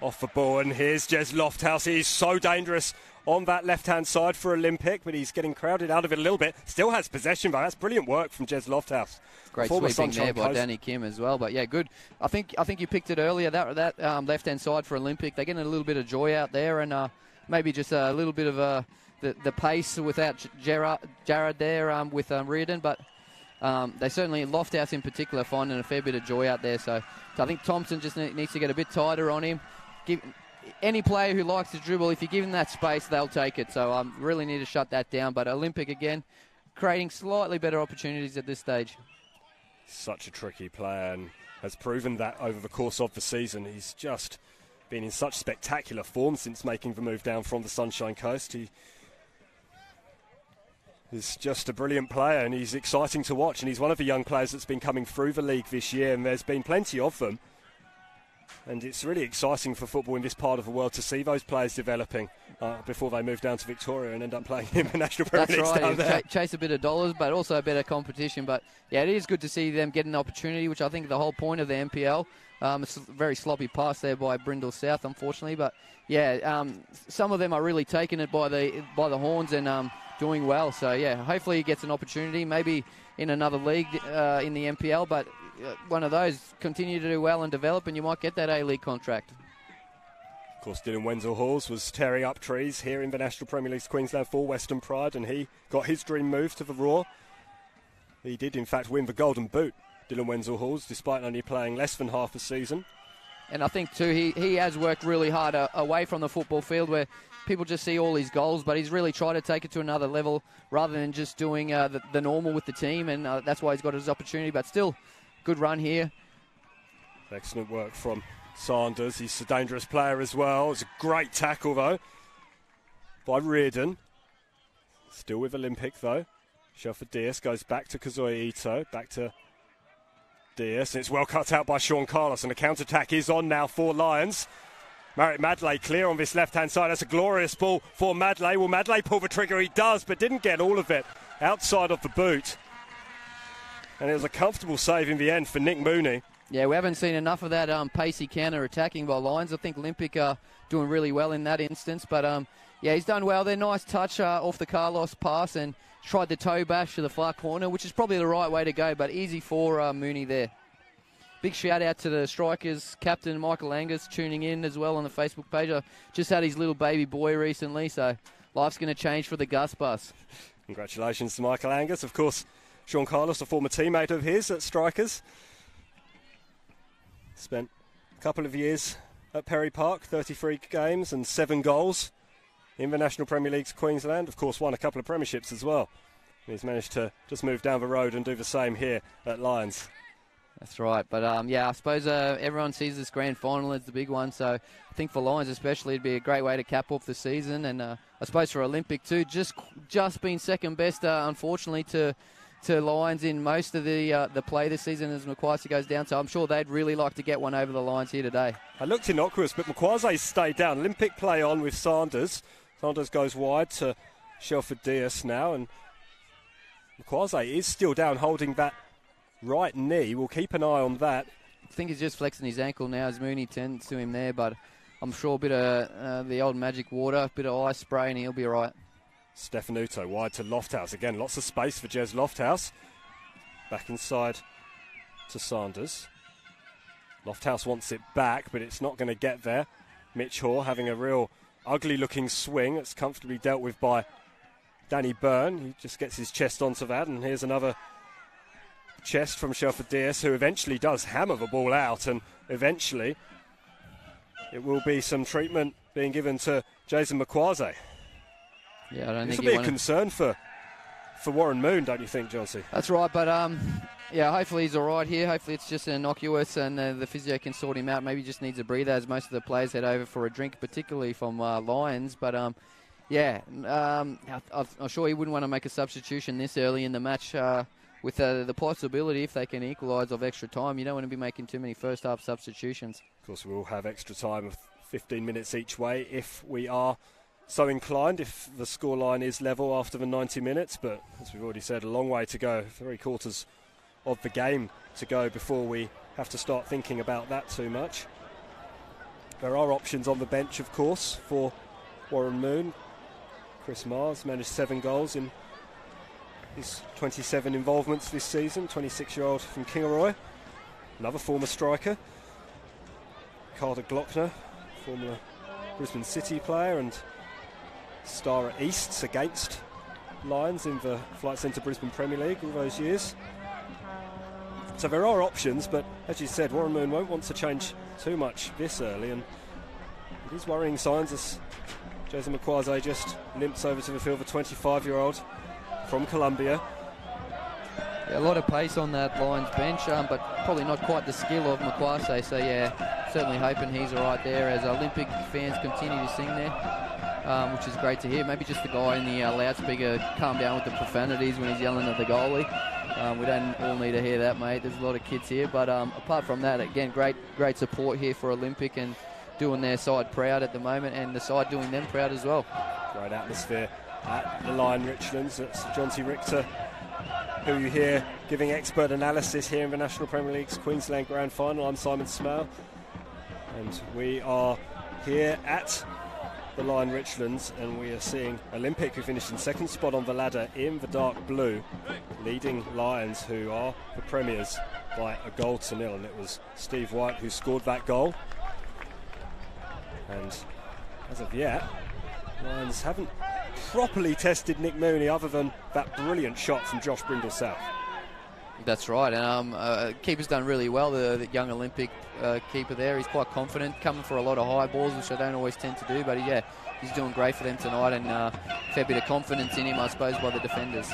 Off the ball, and here's Jez Lofthouse. He's so dangerous on that left-hand side for Olympic, but he's getting crowded out of it a little bit. Still has possession, but that's brilliant work from Jez Lofthouse. Great sweeping there by Danny Kim as well. But yeah, good. I think you picked it earlier. That left-hand side for Olympic, they're getting a little bit of joy out there, and maybe just a little bit of the pace without Jared there with Reardon, but. They certainly, Lofthouse in particular, finding a fair bit of joy out there. So I think Thompson just needs to get a bit tighter on him. Any player who likes to dribble, if you give them that space, they'll take it. So really need to shut that down. But Olympic, again, creating slightly better opportunities at this stage. Such a tricky player, and has proven that over the course of the season. He's just been in such spectacular form since making the move down from the Sunshine Coast. He's just a brilliant player, and he's exciting to watch, and he's one of the young players that's been coming through the league this year, and there's been plenty of them. And it's really exciting for football in this part of the world to see those players developing before they move down to Victoria and end up playing in the National Premier League down there. Chase a bit of dollars, but also a better competition. But yeah, it is good to see them get an opportunity, which I think the whole point of the NPL. It's a very sloppy pass there by Brindle South, unfortunately. But yeah, some of them are really taking it by the horns and doing well. So yeah, hopefully he gets an opportunity, maybe in another league in the NPL. But one of those, continue to do well and develop, and you might get that A-League contract. Of course, Dylan Wenzel-Halls was tearing up trees here in the National Premier League Queensland for Western Pride, and he got his dream move to the Raw. He did, in fact, win the Golden Boot, Dylan Wenzel-Halls, despite only playing less than half a season. And I think, too, he has worked really hard away from the football field, where people just see all his goals, but he's really tried to take it to another level rather than just doing the normal with the team, and that's why he's got his opportunity. But still, good run here. Excellent work from Sanders. He's a dangerous player as well. It's a great tackle, though, by Reardon. Still with Olympic, though. Shelford Diaz goes back to Kazuya Ito. Back to Diaz. And it's well cut out by Sean Carlos. And the counter-attack is on now for Lions. Marek Madley clear on this left-hand side. That's a glorious ball for Madley. Will Madley pull the trigger? He does, but didn't get all of it outside of the boot. And it was a comfortable save in the end for Nick Mooney. Yeah, we haven't seen enough of that pacey counter-attacking by Lions. I think Olympic are doing really well in that instance. But, yeah, he's done well there. Nice touch off the Carlos pass and tried the toe bash to the far corner, which is probably the right way to go, but easy for Mooney there. Big shout-out to the Strikers captain, Michael Angus, tuning in as well on the Facebook page. I just had his little baby boy recently, so life's going to change for the Gus Bus. Congratulations to Michael Angus. Of course, Sean Carlos, a former teammate of his at Strikers. Spent a couple of years at Perry Park, 33 games and 7 goals in the National Premier League's Queensland. Of course, won a couple of premierships as well. He's managed to just move down the road and do the same here at Lions. That's right. But, yeah, I suppose everyone sees this grand final as the big one. So I think for Lions especially, it'd be a great way to cap off the season. And I suppose for Olympic too, just been second best, unfortunately, to Lions in most of the play this season as Makwasi goes down. So I'm sure they'd really like to get one over the Lions here today. I looked innocuous, but Makwasi stayed down. Olympic play on with Sanders. Sanders goes wide to Shelford Diaz now. And Makwasi is still down holding that right knee. We'll keep an eye on that. I think he's just flexing his ankle now as Mooney tends to him there, but I'm sure a bit of the old magic water, a bit of ice spray, and he'll be all right. Stefanuto wide to Lofthouse. Again, lots of space for Jez Lofthouse. Back inside to Sanders. Lofthouse wants it back, but it's not going to get there. Mitch Hoare having a real ugly-looking swing. It's comfortably dealt with by Danny Byrne. He just gets his chest onto that, and here's another chest from Shelford Diaz, who eventually does hammer the ball out, and eventually it will be some treatment being given to Jason Makwasi. Yeah, I don't this think will be a concern for Warren Moon, don't you think, Johnsy? That's right, but yeah, hopefully he's all right here. Hopefully it's just innocuous and the physio can sort him out. Maybe he just needs a breather as most of the players head over for a drink, particularly from Lions. But yeah, I'm sure he wouldn't want to make a substitution this early in the match. With the possibility, if they can equalise of extra time, you don't want to be making too many first-half substitutions. Of course, we'll have extra time of 15 minutes each way if we are so inclined, if the scoreline is level after the 90 minutes. But as we've already said, a long way to go, 3/4 of the game to go before we have to start thinking about that too much. There are options on the bench, of course, for Warren Moon. Chris Mars managed 7 goals in his 27 involvements this season, 26-year-old from Kingaroy, another former striker. Carter Glockner, former Brisbane City player and star at Easts against Lions in the Flight Centre Brisbane Premier League all those years. So there are options, but as you said, Warren Moon won't want to change too much this early, and it is worrying signs as Jason Makwasi just limps over to the field, the 25-year-old from Colombia. Yeah, a lot of pace on that Lions bench, but probably not quite the skill of Makwasi. So yeah, certainly hoping he's all right there as Olympic fans continue to sing there, which is great to hear. Maybe just the guy in the loudspeaker calm down with the profanities when he's yelling at the goalie. We don't all need to hear that, mate. There's a lot of kids here, but apart from that, again, great support here for Olympic and doing their side proud at the moment, and the side doing them proud as well. Great atmosphere at the Lion Richlands. That's Jonty Richter, who you hear giving expert analysis here in the National Premier League's Queensland Grand Final. I'm Simon Smale, and we are here at the Lion Richlands, and we are seeing Olympic, who finished in second spot on the ladder in the dark blue, leading Lions, who are the premiers, by a 1-0, and it was Steve White who scored that goal. And as of yet, Lions haven't properly tested Nick Mooney other than that brilliant shot from Josh Brindle South. That's right, and keeper's done really well, the young Olympic keeper there. He's quite confident, coming for a lot of high balls, which I don't always tend to do, but yeah, he's doing great for them tonight, and a fair bit of confidence in him, I suppose, by the defenders.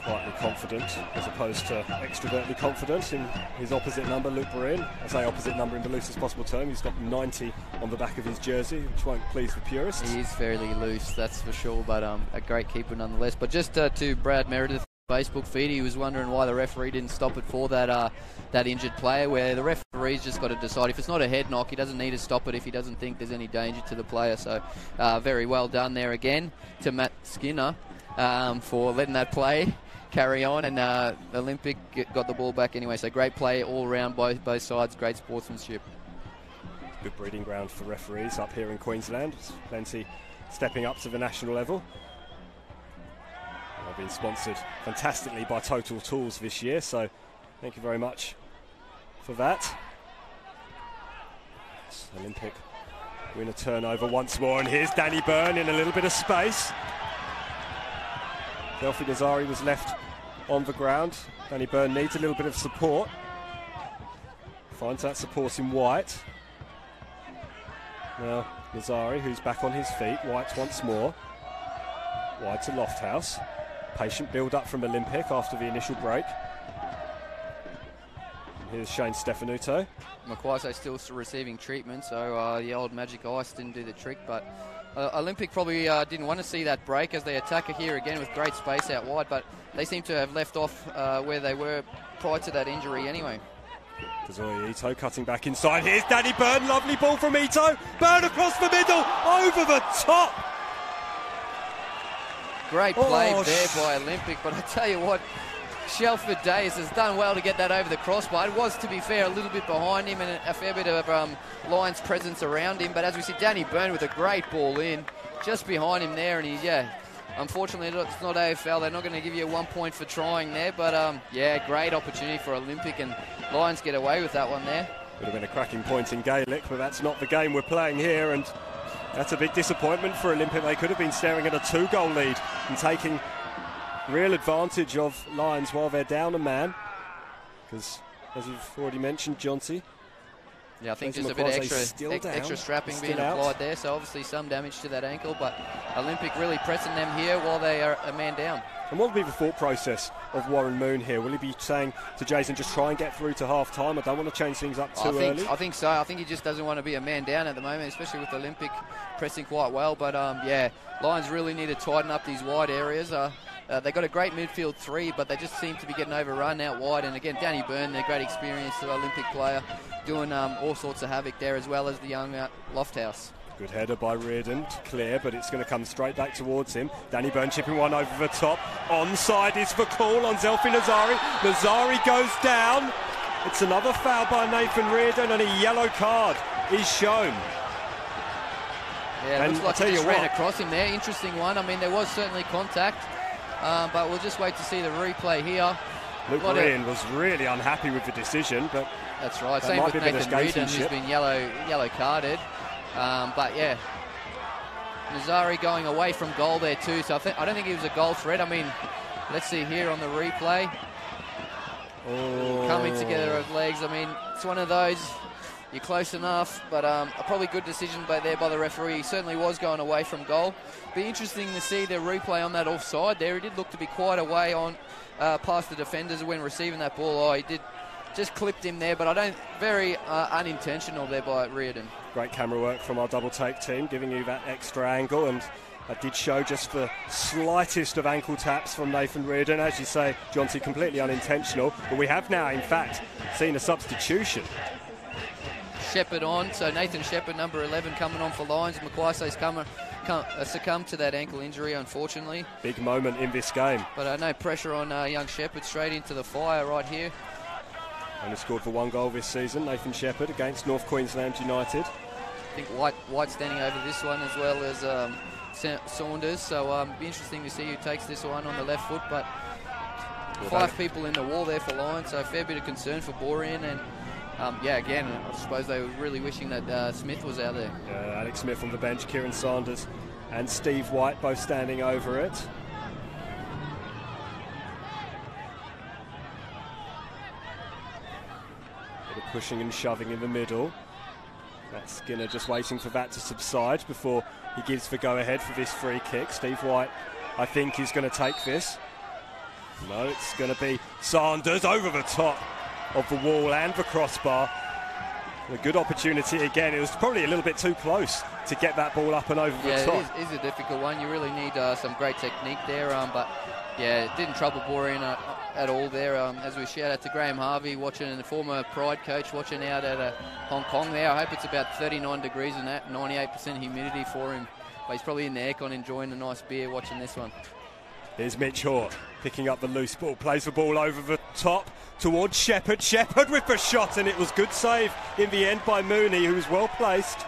Quietly confident, as opposed to extrovertly confident in his opposite number, Luke Breen. I say opposite number in the loosest possible term. He's got 90 on the back of his jersey, which won't please the purists. He is fairly loose, that's for sure, but a great keeper nonetheless. But just to Brad Meredith, Facebook feed, he was wondering why the referee didn't stop it for that injured player, where the referee's just got to decide. If it's not a head knock, he doesn't need to stop it if he doesn't think there's any danger to the player. So very well done there again to Matt Skinner for letting that play carry on, and Olympic got the ball back anyway. So great play all around both sides, great sportsmanship. Good breeding ground for referees up here in Queensland. Plenty stepping up to the national level. They've been sponsored fantastically by Total Tools this year, so thank you very much for that. Olympic win a turnover once more, and here's Danny Byrne in a little bit of space. Delphi Nazari was left on the ground. Danny Byrne needs a little bit of support. Finds that support in White. Now Nazari, who's back on his feet. White once more. White to Lofthouse. Patient build-up from Olympic after the initial break. And here's Shane Stefanuto. Makwase still receiving treatment, so the old magic ice didn't do the trick, but Olympic probably didn't want to see that break as they attack here again with great space out wide, but they seem to have left off where they were prior to that injury anyway. Kazuya Ito cutting back inside. Here's Danny Byrne, lovely ball from Ito. Byrne across the middle, over the top. Great play there by Olympic, but I tell you what, Shelford Days has done well to get that over the crossbar. It was, to be fair, a little bit behind him and a fair bit of Lions presence around him, but as we see, Danny Byrne with a great ball in, just behind him there, and unfortunately it's not AFL. They're not going to give you 1 point for trying there, but great opportunity for Olympic, and Lions get away with that one there. Would have been a cracking point in Gaelic, but that's not the game we're playing here, and that's a big disappointment for Olympic. They could have been staring at a 2-goal lead and taking real advantage of Lions while they're down a man, because as you've already mentioned, Johnsy. Yeah, I think just a bit of extra strapping being applied there, so obviously some damage to that ankle, but Olympic really pressing them here while they are a man down. And what will be the thought process of Warren Moon here? Will he be saying to Jason, just try and get through to half-time? I don't want to change things up too early. I think so. I think he just doesn't want to be a man down at the moment, especially with Olympic pressing quite well. But, Lions really need to tighten up these wide areas. They got a great midfield three, but they just seem to be getting overrun out wide. And, again, Danny Byrne, their great experienced Olympic player, doing all sorts of havoc there, as well as the young Lofthouse. Good header by Reardon to clear, but it's going to come straight back towards him. Danny Byrne chipping one over the top. Onside is the call on Zelfi Nazari. Nazari goes down. It's another foul by Nathan Reardon, and a yellow card is shown. Yeah, it looks like he just ran across him there. Interesting one. I mean, there was certainly contact, but we'll just wait to see the replay here. Luke Green was really unhappy with the decision, but that's right. Same with Nathan Reardon, who's been yellow carded. Nazari going away from goal there too, so I don't think he was a goal threat. I mean, let's see here on the replay. Coming together of legs. I mean, it's one of those, you're close enough, but a probably good decision by the referee. He certainly was going away from goal. Be interesting to see the replay on that offside there. He did look to be quite away on past the defenders when receiving that ball. He did just clipped him there, but very unintentional there by Reardon. Great camera work from our double take team, giving you that extra angle, and that did show just the slightest of ankle taps from Nathan Reardon. As you say, Johnsy, completely unintentional, but we have now, in fact, seen a substitution. Shepherd on, so Nathan Shepherd, number 11, coming on for Lions. Makwase's succumbed to that ankle injury, unfortunately. Big moment in this game. But no pressure on young Shepherd, straight into the fire right here. Only scored for 1 goal this season, Nathan Shepherd, against North Queensland United. I think White standing over this one, as well as Saunders, so be interesting to see who takes this one on the left foot, but 5 people in the wall there for Lions, so a fair bit of concern for Borean, and again, I suppose they were really wishing that Smith was out there. Alex Smith on the bench, Kieran Saunders and Steve White both standing over it. Bit of pushing and shoving in the middle. That's Skinner just waiting for that to subside before he gives the go-ahead for this free kick. Steve White, I think, is going to take this. No, it's going to be Saunders over the top of the wall and the crossbar. A good opportunity again. It was probably a little bit too close to get that ball up and over the top. Yeah, it is a difficult one. You really need some great technique there. But yeah, it didn't trouble Borean at all there. As we shout out to Graham Harvey, watching, and the former Pride coach, watching out at Hong Kong there. I hope it's about 39 degrees and that, 98% humidity for him. But he's probably in the aircon enjoying a nice beer watching this one. Here's Mitch Hoare picking up the loose ball, plays the ball over the top towards Shepherd. Shepherd with the shot, and it was good save in the end by Mooney, who was well placed.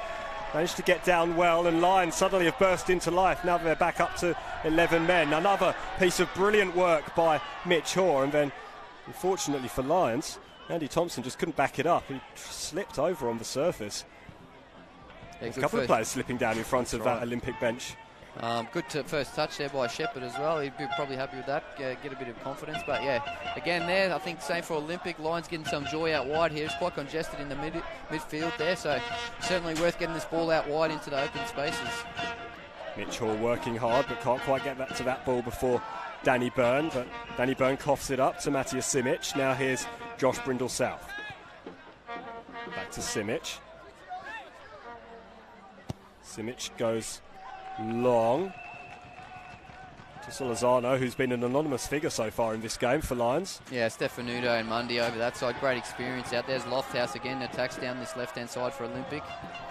Managed to get down well, and Lions suddenly have burst into life. Now they're back up to 11 men. Another piece of brilliant work by Mitch Hoare, and then, unfortunately for Lions, Andy Thompson just couldn't back it up. He slipped over on the surface. Yeah, a couple of players slipping down in front of that Olympic bench. Good first touch there by Shepherd as well. He'd be probably happy with that, get a bit of confidence. But yeah, again there, I think same for Olympic. Lions getting some joy out wide here. It's quite congested in the midfield there, so certainly worth getting this ball out wide into the open spaces. Mitch Hoare working hard, but can't quite get to that ball before Danny Byrne. But Danny Byrne coughs it up to Matthias Simic. Now here's Josh Brindle-South. Back to Simic. Simic goes long to Solazano, who's been an anonymous figure so far in this game for Lions. Yeah, Stefanuto and Mundy over that side. Great experience out there. There's Lofthouse again, attacks down this left-hand side for Olympic.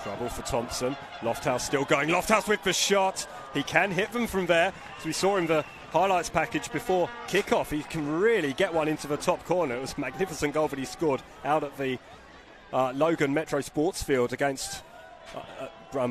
Trouble for Thompson. Lofthouse still going. Lofthouse with the shot. He can hit them from there. As we saw in the highlights package before kickoff, he can really get one into the top corner. It was a magnificent goal that he scored out at the Logan Metro Sports Field against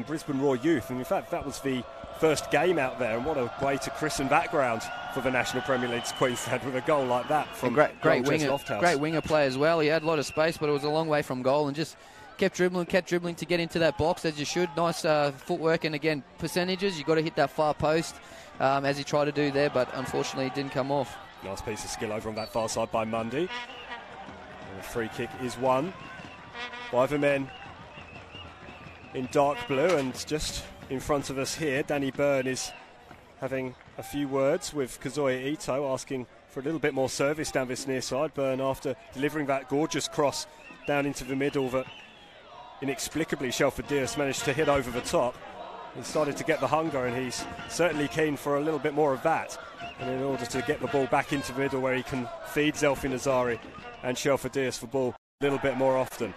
Brisbane Roar Youth, and in fact that was the first game out there, and what a way to christen that ground for the National Premier League's Queensland with a goal like that from great winger, Lofthouse. Great winger play as well. He had a lot of space, but it was a long way from goal, and just kept dribbling to get into that box as you should. Nice footwork, and again percentages, you've got to hit that far post as he tried to do there, but unfortunately it didn't come off. Nice piece of skill over on that far side by Mundy. And the free kick is won by the men in dark blue, and just in front of us here, Danny Byrne is having a few words with Kazuya Ito, asking for a little bit more service down this near side. Byrne, after delivering that gorgeous cross down into the middle that inexplicably Shelford Dias managed to hit over the top, he started to get the hunger, and he's certainly keen for a little bit more of that, and in order to get the ball back into the middle where he can feed Zelfin Azari and Shelford Dias the ball a little bit more often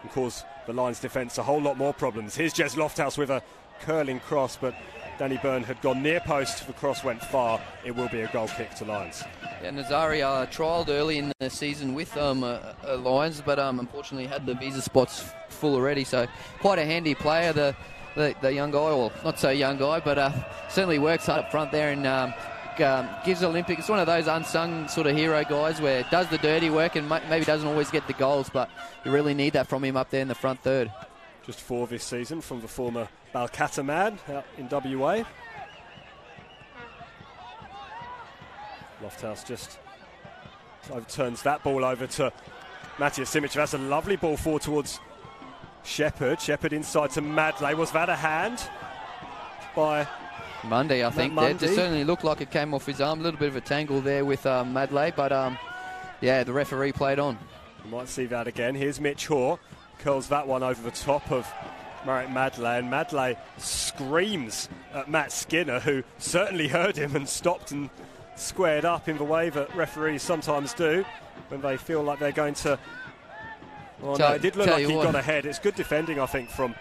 and cause the Lions' defence a whole lot more problems. Here's Jez Lofthouse with a curling cross, but Danny Byrne had gone near post. The cross went far. It will be a goal kick to Lions. Yeah, Nazari trialled early in the season with Lions, but unfortunately had the visa spots full already. So quite a handy player, the young guy, or not so young guy, but certainly works hard up front there and gives Olympic. It's one of those unsung sort of hero guys where does the dirty work and maybe doesn't always get the goals, but you really need that from him up there in the front third. Just 4 this season from the former Balcatta man out in WA. Lofthouse just overturns that ball over to Matthias Simic. That's a lovely ball forward towards Shepherd. Shepherd inside to Madley. Was that a hand by Mundy, I think? It certainly looked like it came off his arm. A little bit of a tangle there with Madley, but yeah, the referee played on. You might see that again. Here's Mitch Hoare. Curls that one over the top of Marek Madley, and Madley screams at Matt Skinner, who certainly heard him and stopped and squared up in the way that referees sometimes do when they feel like they're going to... Well, no, it did look like he got ahead. It's good defending, I think, from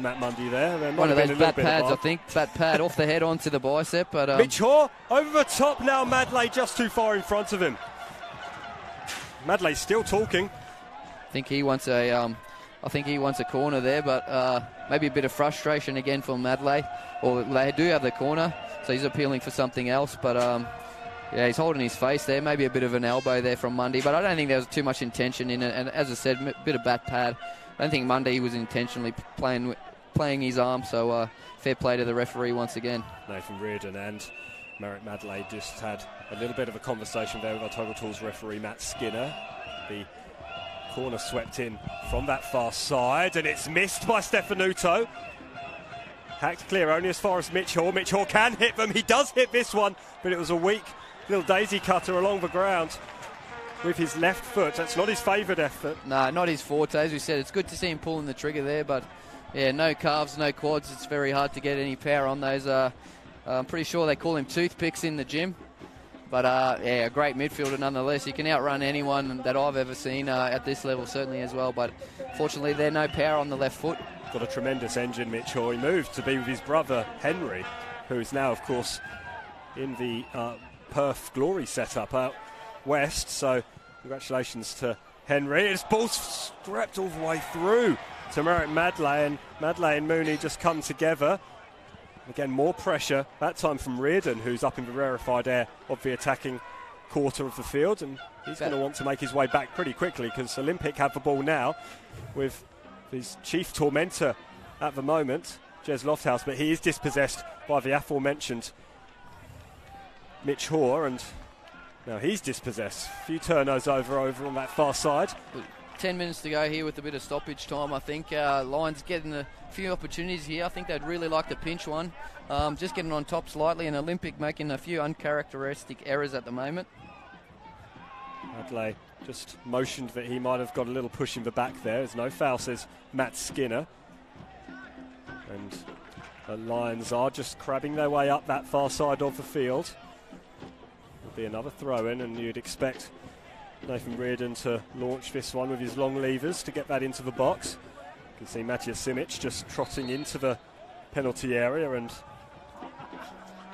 Matt Mundy there. One of those bat pads, I think. Bat pad off the head onto the bicep. But Mitch Hoare over the top now. Madley just too far in front of him. Madley's still talking. I think he wants a corner there, but maybe a bit of frustration again from Madley. Or they do have the corner, so he's appealing for something else. But yeah, he's holding his face there. Maybe a bit of an elbow there from Mundy, but I don't think there was too much intention in it. And as I said, a bit of bat pad. I don't think Mundy was intentionally playing his arm, so fair play to the referee once again. Nathan Reardon and Marek Madley just had a little bit of a conversation there with our Total Tools referee Matt Skinner. The corner swept in from that far side, and it's missed by Stefanuto. Hacked clear only as far as Mitch Hoare. Mitch Hoare can hit them. He does hit this one, but it was a weak little daisy cutter along the ground. with his left foot. That's not his favoured effort. No, not his forte. As we said, it's good to see him pulling the trigger there, but yeah, no calves, no quads. It's very hard to get any power on those. I'm pretty sure they call him toothpicks in the gym. But yeah, a great midfielder nonetheless. He can outrun anyone that I've ever seen at this level, certainly as well. But fortunately, there's no power on the left foot. Got a tremendous engine, Mitch Hoare. He moved to be with his brother Henry, who is now, of course, in the Perth Glory setup out west. So congratulations to Henry. His ball's swept all the way through to Merrick Madley, and Madley and Mooney just come together. Again, more pressure, that time from Reardon, who's up in the rarefied air of the attacking quarter of the field, and he's going to want to make his way back pretty quickly because Olympic have the ball now with his chief tormentor at the moment, Jez Lofthouse, but he is dispossessed by the aforementioned Mitch Hoare, and now he's dispossessed. A few turnovers over on that far side. 10 minutes to go here with a bit of stoppage time. I think Lions getting a few opportunities here. I think they'd really like to pinch one. Just getting on top slightly, and Olympic making a few uncharacteristic errors at the moment. Adley just motioned that he might have got a little push in the back there. There's no foul, says Matt Skinner. And the Lions are just crabbing their way up that far side of the field. Will be another throw-in, and you'd expect Nathan Reardon to launch this one with his long levers to get that into the box. You can see Matthias Simic just trotting into the penalty area, and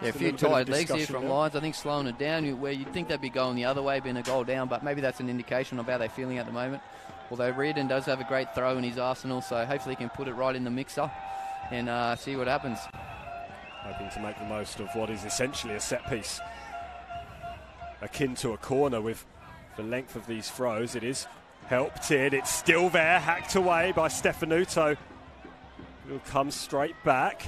yeah, a few tired legs here from Lions. I think slowing it down where you'd think they'd be going the other way, being a goal down, but maybe that's an indication of how they're feeling at the moment. Although Reardon does have a great throw in his arsenal, so hopefully he can put it right in the mixer and see what happens. Hoping to make the most of what is essentially a set piece akin to a corner with the length of these throws. It is helped in. It's still there, hacked away by Stefanuto. It'll come straight back.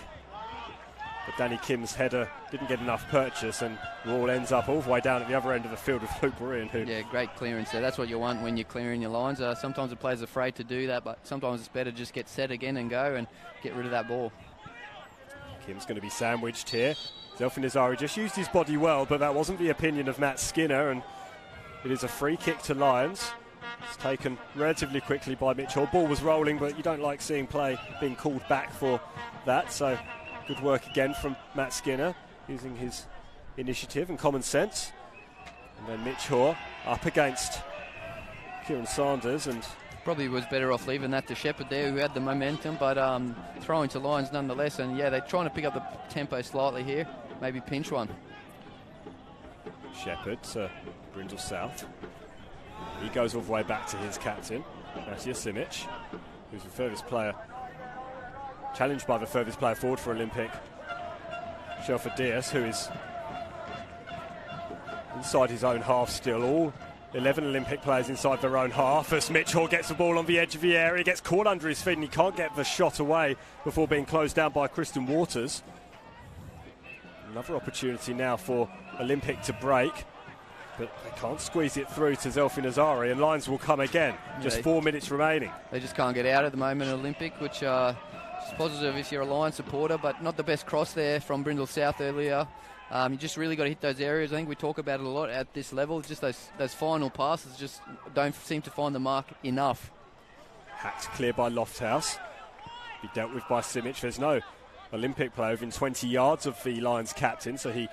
But Danny Kim's header didn't get enough purchase, and the ball ends up all the way down at the other end of the field with Luke Warrior. Yeah, great clearance there. That's what you want when you're clearing your lines. Sometimes the player's afraid to do that, but sometimes it's better just get set again and go and get rid of that ball. Kim's going to be sandwiched here. Zelfin Azari just used his body well, but that wasn't the opinion of Matt Skinner, and it is a free kick to Lions. It's taken relatively quickly by Mitchell. Ball was rolling, but you don't like seeing play being called back for that. So good work again from Matt Skinner, using his initiative and common sense. And then Mitch Hoare up against Kieran Sanders, and probably was better off leaving that to Shepherd there, who had the momentum, but throwing to Lions nonetheless. And yeah, they're trying to pick up the tempo slightly here, maybe pinch one. Shepherd to Brindle South. He goes all the way back to his captain, Matthias Simic, who's the furthest player, challenged by the furthest player forward for Olympic, Shelford Diaz, who is inside his own half still. All 11 Olympic players inside their own half as Mitchell gets the ball on the edge of the area, gets caught under his feet, and he can't get the shot away before being closed down by Kristen Waters. Another opportunity now for Olympic to break, but they can't squeeze it through to Zelfin Azari, and Lions will come again. Just 4 minutes remaining. They just can't get out at the moment, Olympic, which is positive if you're a Lions supporter, but not the best cross there from Brindle South earlier. You just really got to hit those areas. I think we talk about it a lot at this level. Just those final passes just don't seem to find the mark enough. Hacked clear by Lofthouse. Be dealt with by Simic. There's no Olympic player within 20 yards of the Lions captain, so he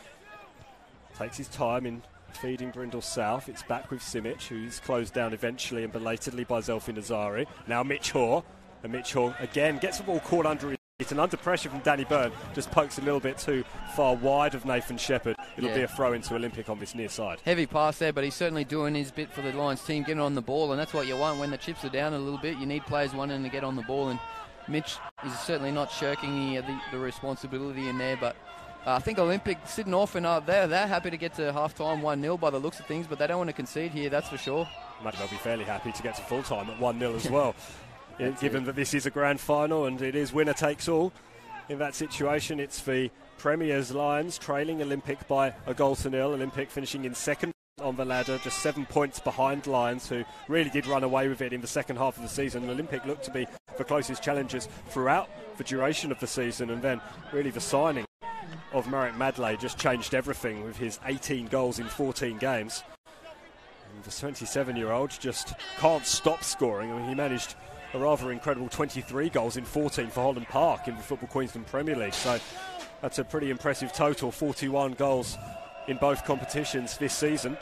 takes his time in feeding Brindle South. It's back with Simic, who's closed down eventually and belatedly by Zelfin Azari. Now Mitch Hoare, and Mitch Hoare again gets the ball caught under his feet, and under pressure from Danny Byrne, just pokes a little bit too far wide of Nathan Shepherd. It'll be a throw into Olympic on this near side. Heavy pass there, but he's certainly doing his bit for the Lions team, getting on the ball, and that's what you want when the chips are down a little bit. You need players wanting to get on the ball, and Mitch is certainly not shirking the responsibility in there, but I think Olympic sitting off, and they're happy to get to half-time 1-0 by the looks of things, but they don't want to concede here, that's for sure. Might well be fairly happy to get to full-time at 1-0 as well, given that this is a grand final and it is winner takes all. In that situation, it's the Premier's Lions trailing Olympic by a goal to nil. Olympic finishing in second on the ladder, just 7 points behind Lions, who really did run away with it in the second half of the season. Olympic looked to be the closest challengers throughout the duration of the season, and then really the signing of Merrick Madley just changed everything with his 18 goals in 14 games. And The 27-year-old just can't stop scoring. I mean, he managed a rather incredible 23 goals in 14 for Holland Park in the Football Queensland Premier League. So that's a pretty impressive total, 41 goals in both competitions this season.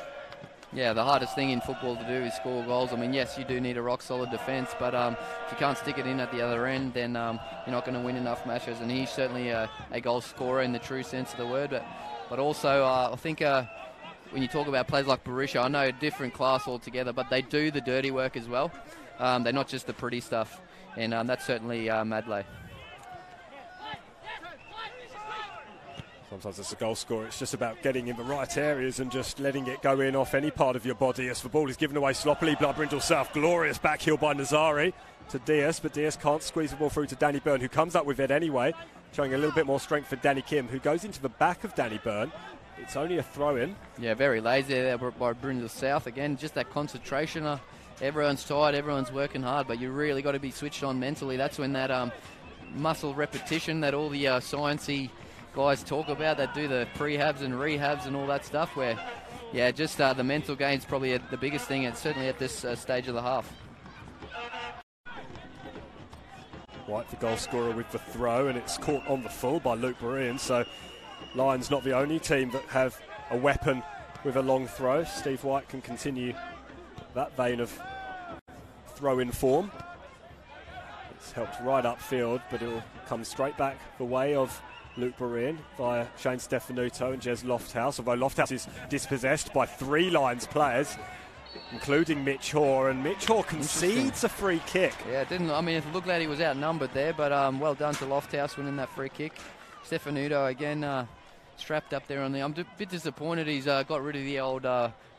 Yeah, the hardest thing in football to do is score goals. I mean, yes, you do need a rock-solid defence, but if you can't stick it in at the other end, then you're not going to win enough matches. And he's certainly a goal scorer in the true sense of the word. But also, I think when you talk about players like Barisha, I know a different class altogether, but they do the dirty work as well. They're not just the pretty stuff, and that's certainly Madley. Sometimes as a goal scorer, it's just about getting in the right areas and just letting it go in off any part of your body. As the ball is given away sloppily, Brindle South, glorious back heel by Nazari to Diaz, but Diaz can't squeeze the ball through to Danny Byrne, who comes up with it anyway, showing a little bit more strength for Danny Kim, who goes into the back of Danny Byrne. It's only a throw-in. Yeah, very lazy there by Brindle South. Again, just that concentration. Everyone's tired, everyone's working hard, but you really got to be switched on mentally. That's when that muscle repetition that all the sciencey guys talk about, that do the prehabs and rehabs and all that stuff, where, yeah, just the mental game's probably the biggest thing, and certainly at this stage of the half. White, the goal scorer with the throw, and it's caught on the full by Luke Berean. So Lions not the only team that have a weapon with a long throw. Steve White can continue that vein of throw-in form. It's helped right upfield, but it will come straight back the way of Luke Berean via Shane Stefanuto and Jez Lofthouse, although Lofthouse is dispossessed by 3 Lions players, including Mitch Hoare, and Mitch Hoare concedes a free kick. Yeah, it didn't. I mean, it looked like he was outnumbered there, but well done to Lofthouse winning that free kick. Stefanuto again strapped up there on the. I'm a bit disappointed he's got rid of the old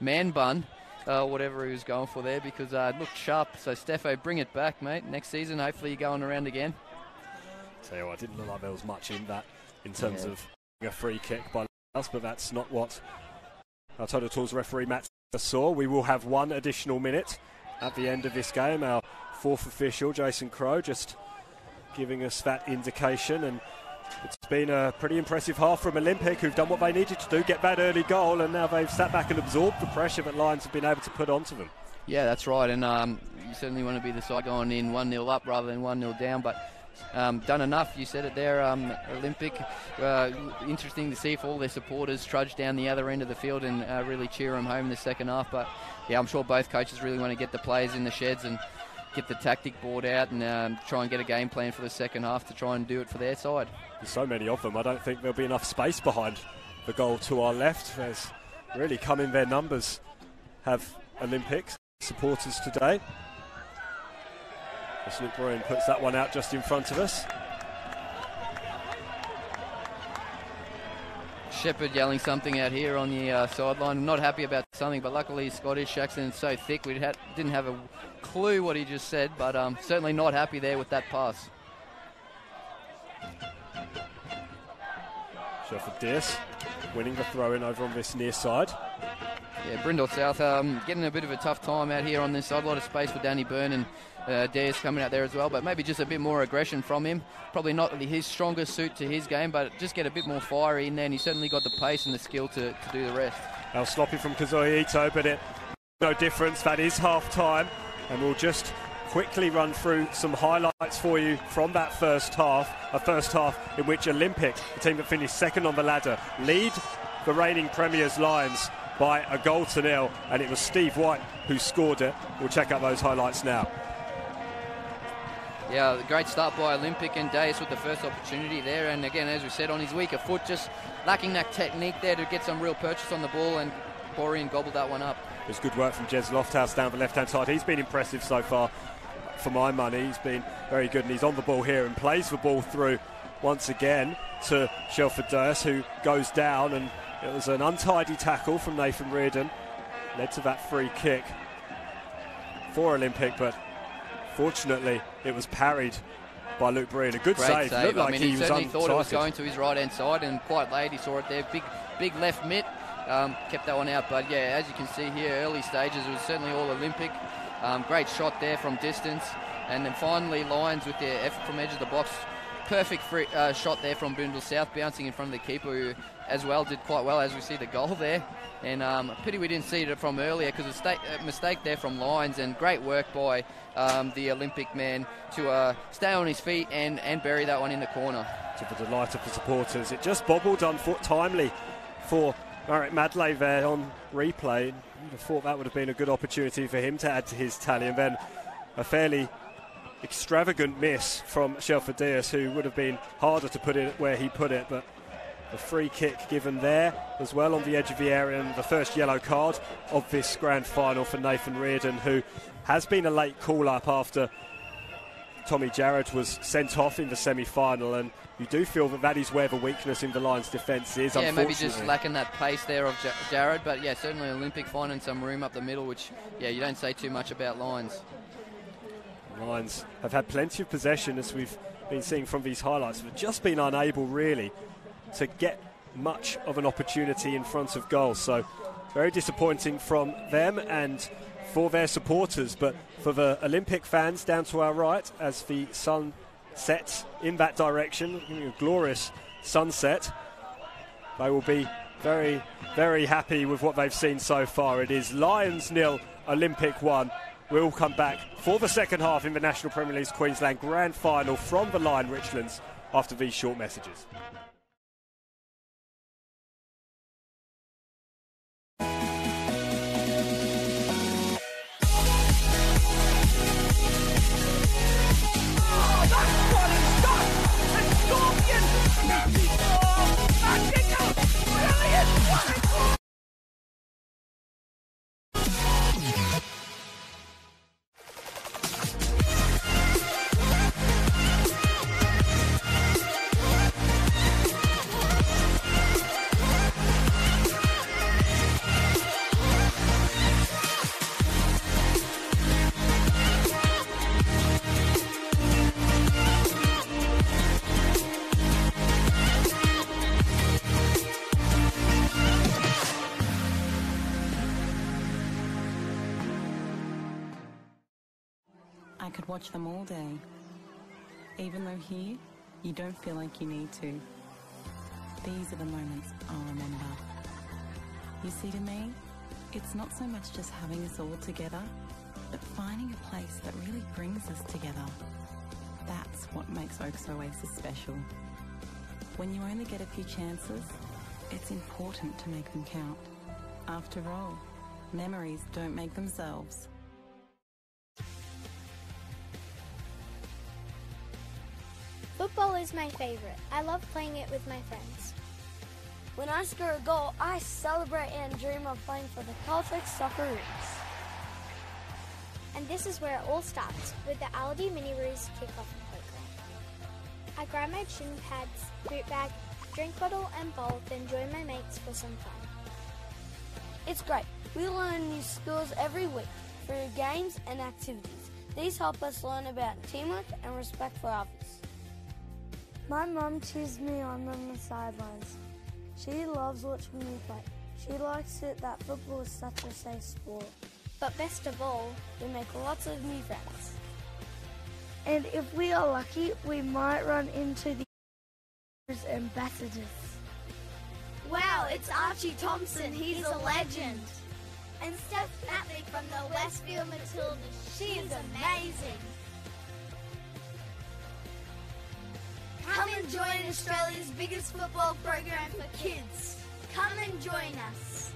man bun, whatever he was going for there, because it looked sharp. So Stefo, bring it back, mate. Next season, hopefully you're going around again. Tell you what, I didn't look like there was much in that in terms of a free kick by us, but that's not what our Total Tools referee Matt saw. We will have 1 additional minute at the end of this game. Our 4th official, Jason Crowe, just giving us that indication, and it's been a pretty impressive half from Olympic, who've done what they needed to do, get that early goal, and now they've sat back and absorbed the pressure that Lions have been able to put onto them. Yeah, that's right, and you certainly want to be the side going in 1-0 up rather than 1-0 down, but done enough. You said it there, Olympic. Interesting to see if all their supporters trudge down the other end of the field and really cheer them home in the second half. But yeah, I'm sure both coaches really want to get the players in the sheds and get the tactic board out and try and get a game plan for the second half to try and do it for their side. There's so many of them, I don't think there'll be enough space behind the goal to our left. There's really come in their numbers, have Olympics supporters today. As Luke Berean puts that one out just in front of us. Shepherd yelling something out here on the sideline. Not happy about something, but luckily he's Scottish. Shaxton's so thick we didn't have a clue what he just said, but certainly not happy there with that pass. Shelford Diaz winning the throw-in over on this near side. Yeah, Brindle South getting a bit of a tough time out here on this side. A lot of space for Danny Byrne and Diaz coming out there as well, but maybe just a bit more aggression from him. Probably not his strongest suit to his game, but just get a bit more fiery in there, and he's certainly got the pace and the skill to do the rest. Now sloppy from Kazuya Ito, but no difference. That is half-time, and we'll just quickly run through some highlights for you from that first half. A first half in which Olympic, the team that finished second on the ladder, lead the reigning Premiers Lions by a 1-0, and it was Steve White who scored it. We'll check out those highlights now. Yeah, great start by Olympic, and Diaz with the first opportunity there, and again, as we said, on his weaker foot, just lacking that technique there to get some real purchase on the ball, and Berean gobbled that one up. It was good work from Jez Lofthouse down the left-hand side. He's been impressive so far for my money. He's been very good, and he's on the ball here and plays the ball through once again to Shelford Diaz, who goes down, and it was an untidy tackle from Nathan Reardon, led to that free kick for Olympic, but fortunately it was parried by Luke Berean. A good save. Looked like he was certainly thought it was going to his right-hand side, and quite late he saw it there. Big left mitt, kept that one out. But yeah, as you can see here, early stages, it was certainly all Olympic. Great shot there from distance, and then finally Lions with their effort from edge of the box perfect shot there from Boondall South, bouncing in front of the keeper, who as well did quite well, as we see the goal there. And pity we didn't see it from earlier, because a mistake there from Lyons, and great work by the Olympic man to stay on his feet and bury that one in the corner. To the delight of the supporters. It just bobbled timely for Marek Madley there on replay. You'd have thought that would have been a good opportunity for him to add to his tally, and then a fairly extravagant miss from Shelford Diaz, who would have been harder to put it where he put it, but the free kick given there as well on the edge of the area, and the first yellow card of this grand final for Nathan Reardon, who has been a late call-up after Tommy Jarrod was sent off in the semi-final, and you do feel that is where the weakness in the Lions' defence is, yeah, maybe just lacking that pace there of Jarrod, but yeah, certainly Olympic finding some room up the middle, which, yeah, you don't say too much about Lions. Lions have had plenty of possession, as we've been seeing from these highlights, but just been unable really to get much of an opportunity in front of goal. So very disappointing from them and for their supporters, but for the Olympic fans down to our right, as the sun sets in that direction, a glorious sunset, they will be very, very happy with what they've seen so far. It is Lions 0, Olympic 1. We'll come back for the second half in the National Premier League's Queensland Grand Final from the Lion Richlands after these short messages. I could watch them all day, even though here, you don't feel like you need to. These are the moments I'll remember. You see, to me, it's not so much just having us all together, but finding a place that really brings us together. That's what makes Oaks Oasis special. When you only get a few chances, it's important to make them count. After all, memories don't make themselves. Football is my favorite. I love playing it with my friends. When I score a goal, I celebrate and dream of playing for the Caltex Socceroos. And this is where it all starts, with the Aldi Mini Roos kickoff program. I grab my shin pads, boot bag, drink bottle and bowl, then join my mates for some fun. It's great. We learn new skills every week through games and activities. These help us learn about teamwork and respect for others. My mum cheers me on the sidelines. She loves watching me play. She likes it that football is such a safe sport. But best of all, we make lots of new friends. And if we are lucky, we might run into the ambassadors. Wow, it's Archie Thompson. He's a legend. And Steph Matlick from the Westfield Matildas. She is amazing. Come and join Australia's biggest football program for kids. Come and join us.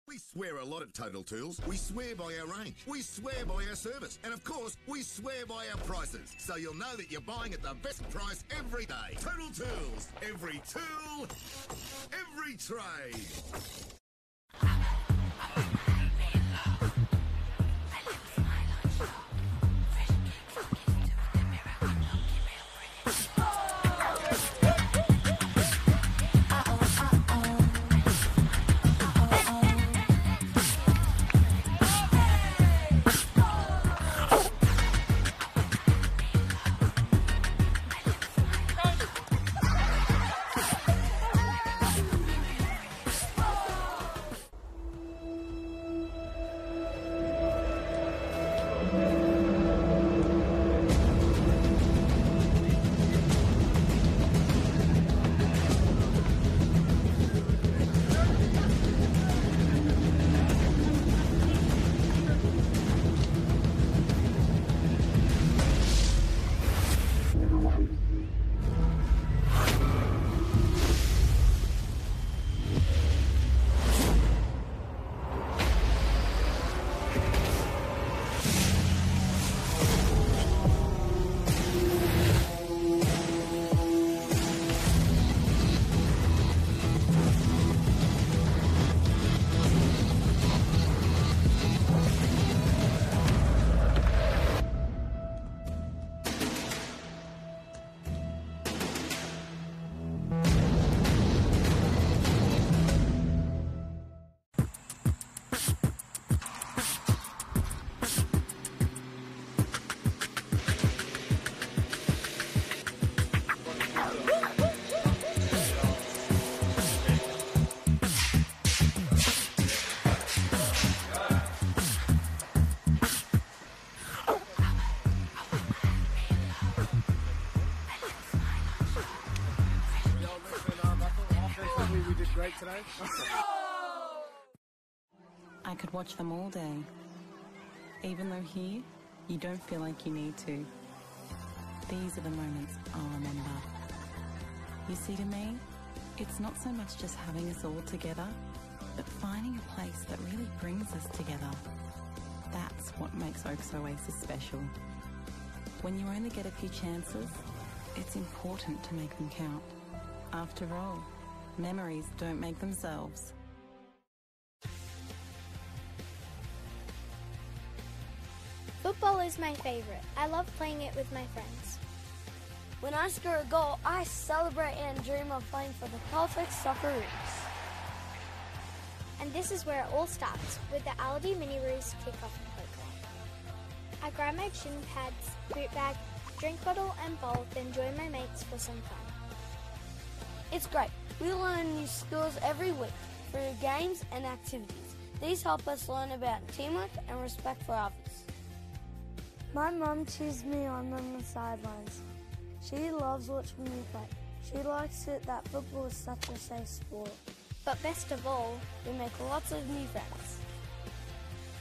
We swear a lot at Total Tools. We swear by our range. We swear by our service. And of course, we swear by our prices. So you'll know that you're buying at the best price every day. Total Tools. Every tool, every trade. great today. I could watch them all day. Even though here, you don't feel like you need to. These are the moments I'll remember. You see, to me, it's not so much just having us all together, but finding a place that really brings us together. That's what makes Oaks Oasis special. When you only get a few chances, it's important to make them count. After all, memories don't make themselves. Football is my favourite. I love playing it with my friends. When I score a goal, I celebrate and dream of playing for the perfect Socceroos. And this is where it all starts, with the Aldi Mini-Roos kick-off program. I grab my shin pads, boot bag, drink bottle and bowl, then join my mates for some fun. It's great. We learn new skills every week through games and activities. These help us learn about teamwork and respect for others. My mum cheers me on the sidelines. She loves watching me play. She likes it that football is such a safe sport. But best of all, we make lots of new friends.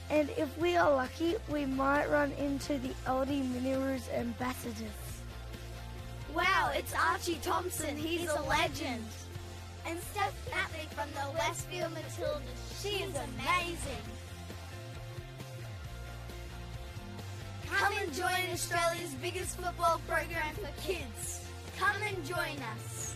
And if we are lucky, we might run into the Aldi Mini-Roos ambassadors. Wow, it's Archie Thompson. He's a legend. And Steph Matlick from the Westfield Matildas. She is amazing. Come and join Australia's biggest football program for kids. Come and join us.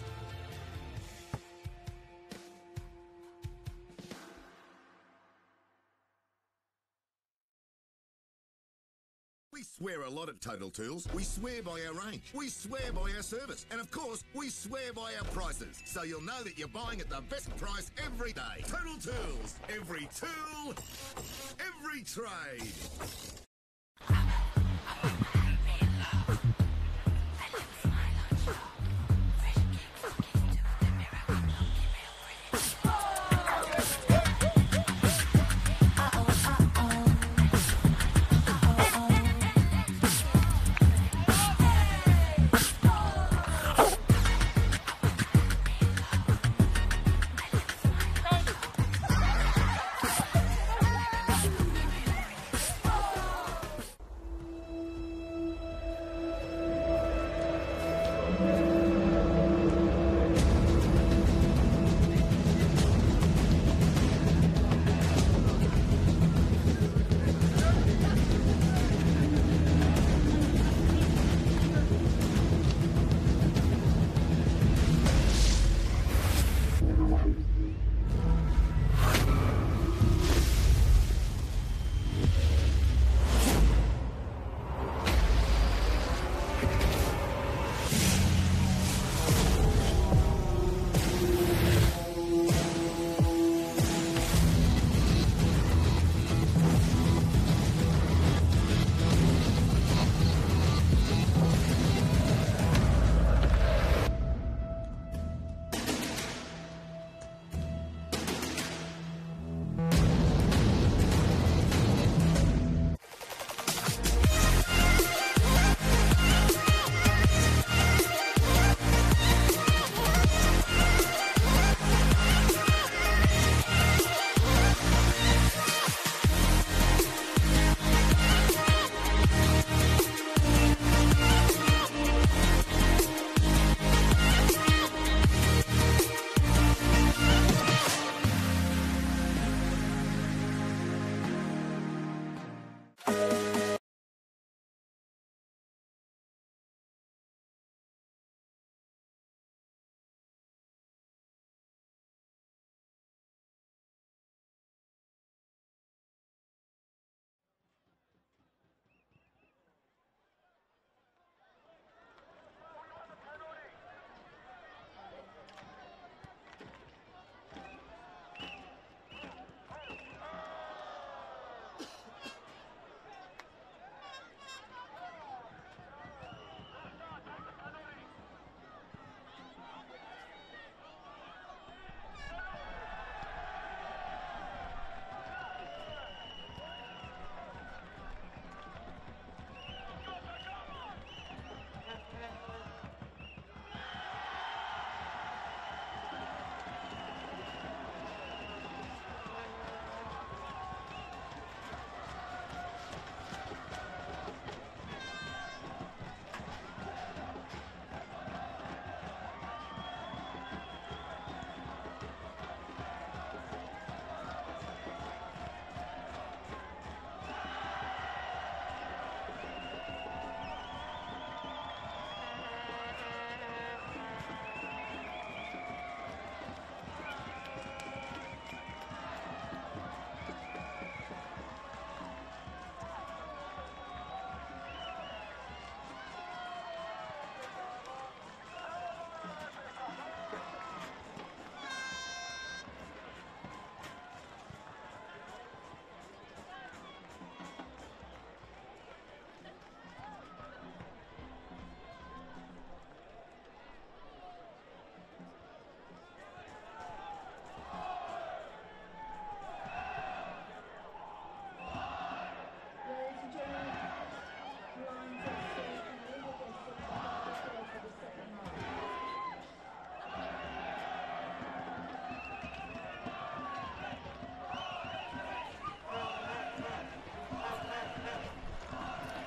We swear a lot at Total Tools. We swear by our range. We swear by our service. And of course, we swear by our prices. So you'll know that you're buying at the best price every day. Total Tools. Every tool, every trade.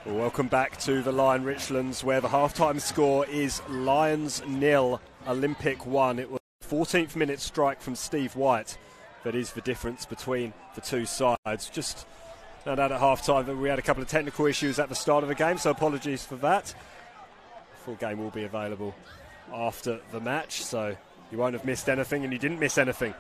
Well, welcome back to the Lion Richlands, where the half-time score is Lions 0, Olympic 1. It was a 14th minute strike from Steve White that is the difference between the two sides. Just found out at half-time that we had a couple of technical issues at the start of the game, so apologies for that. Full game will be available after the match, so you won't have missed anything, and you didn't miss anything.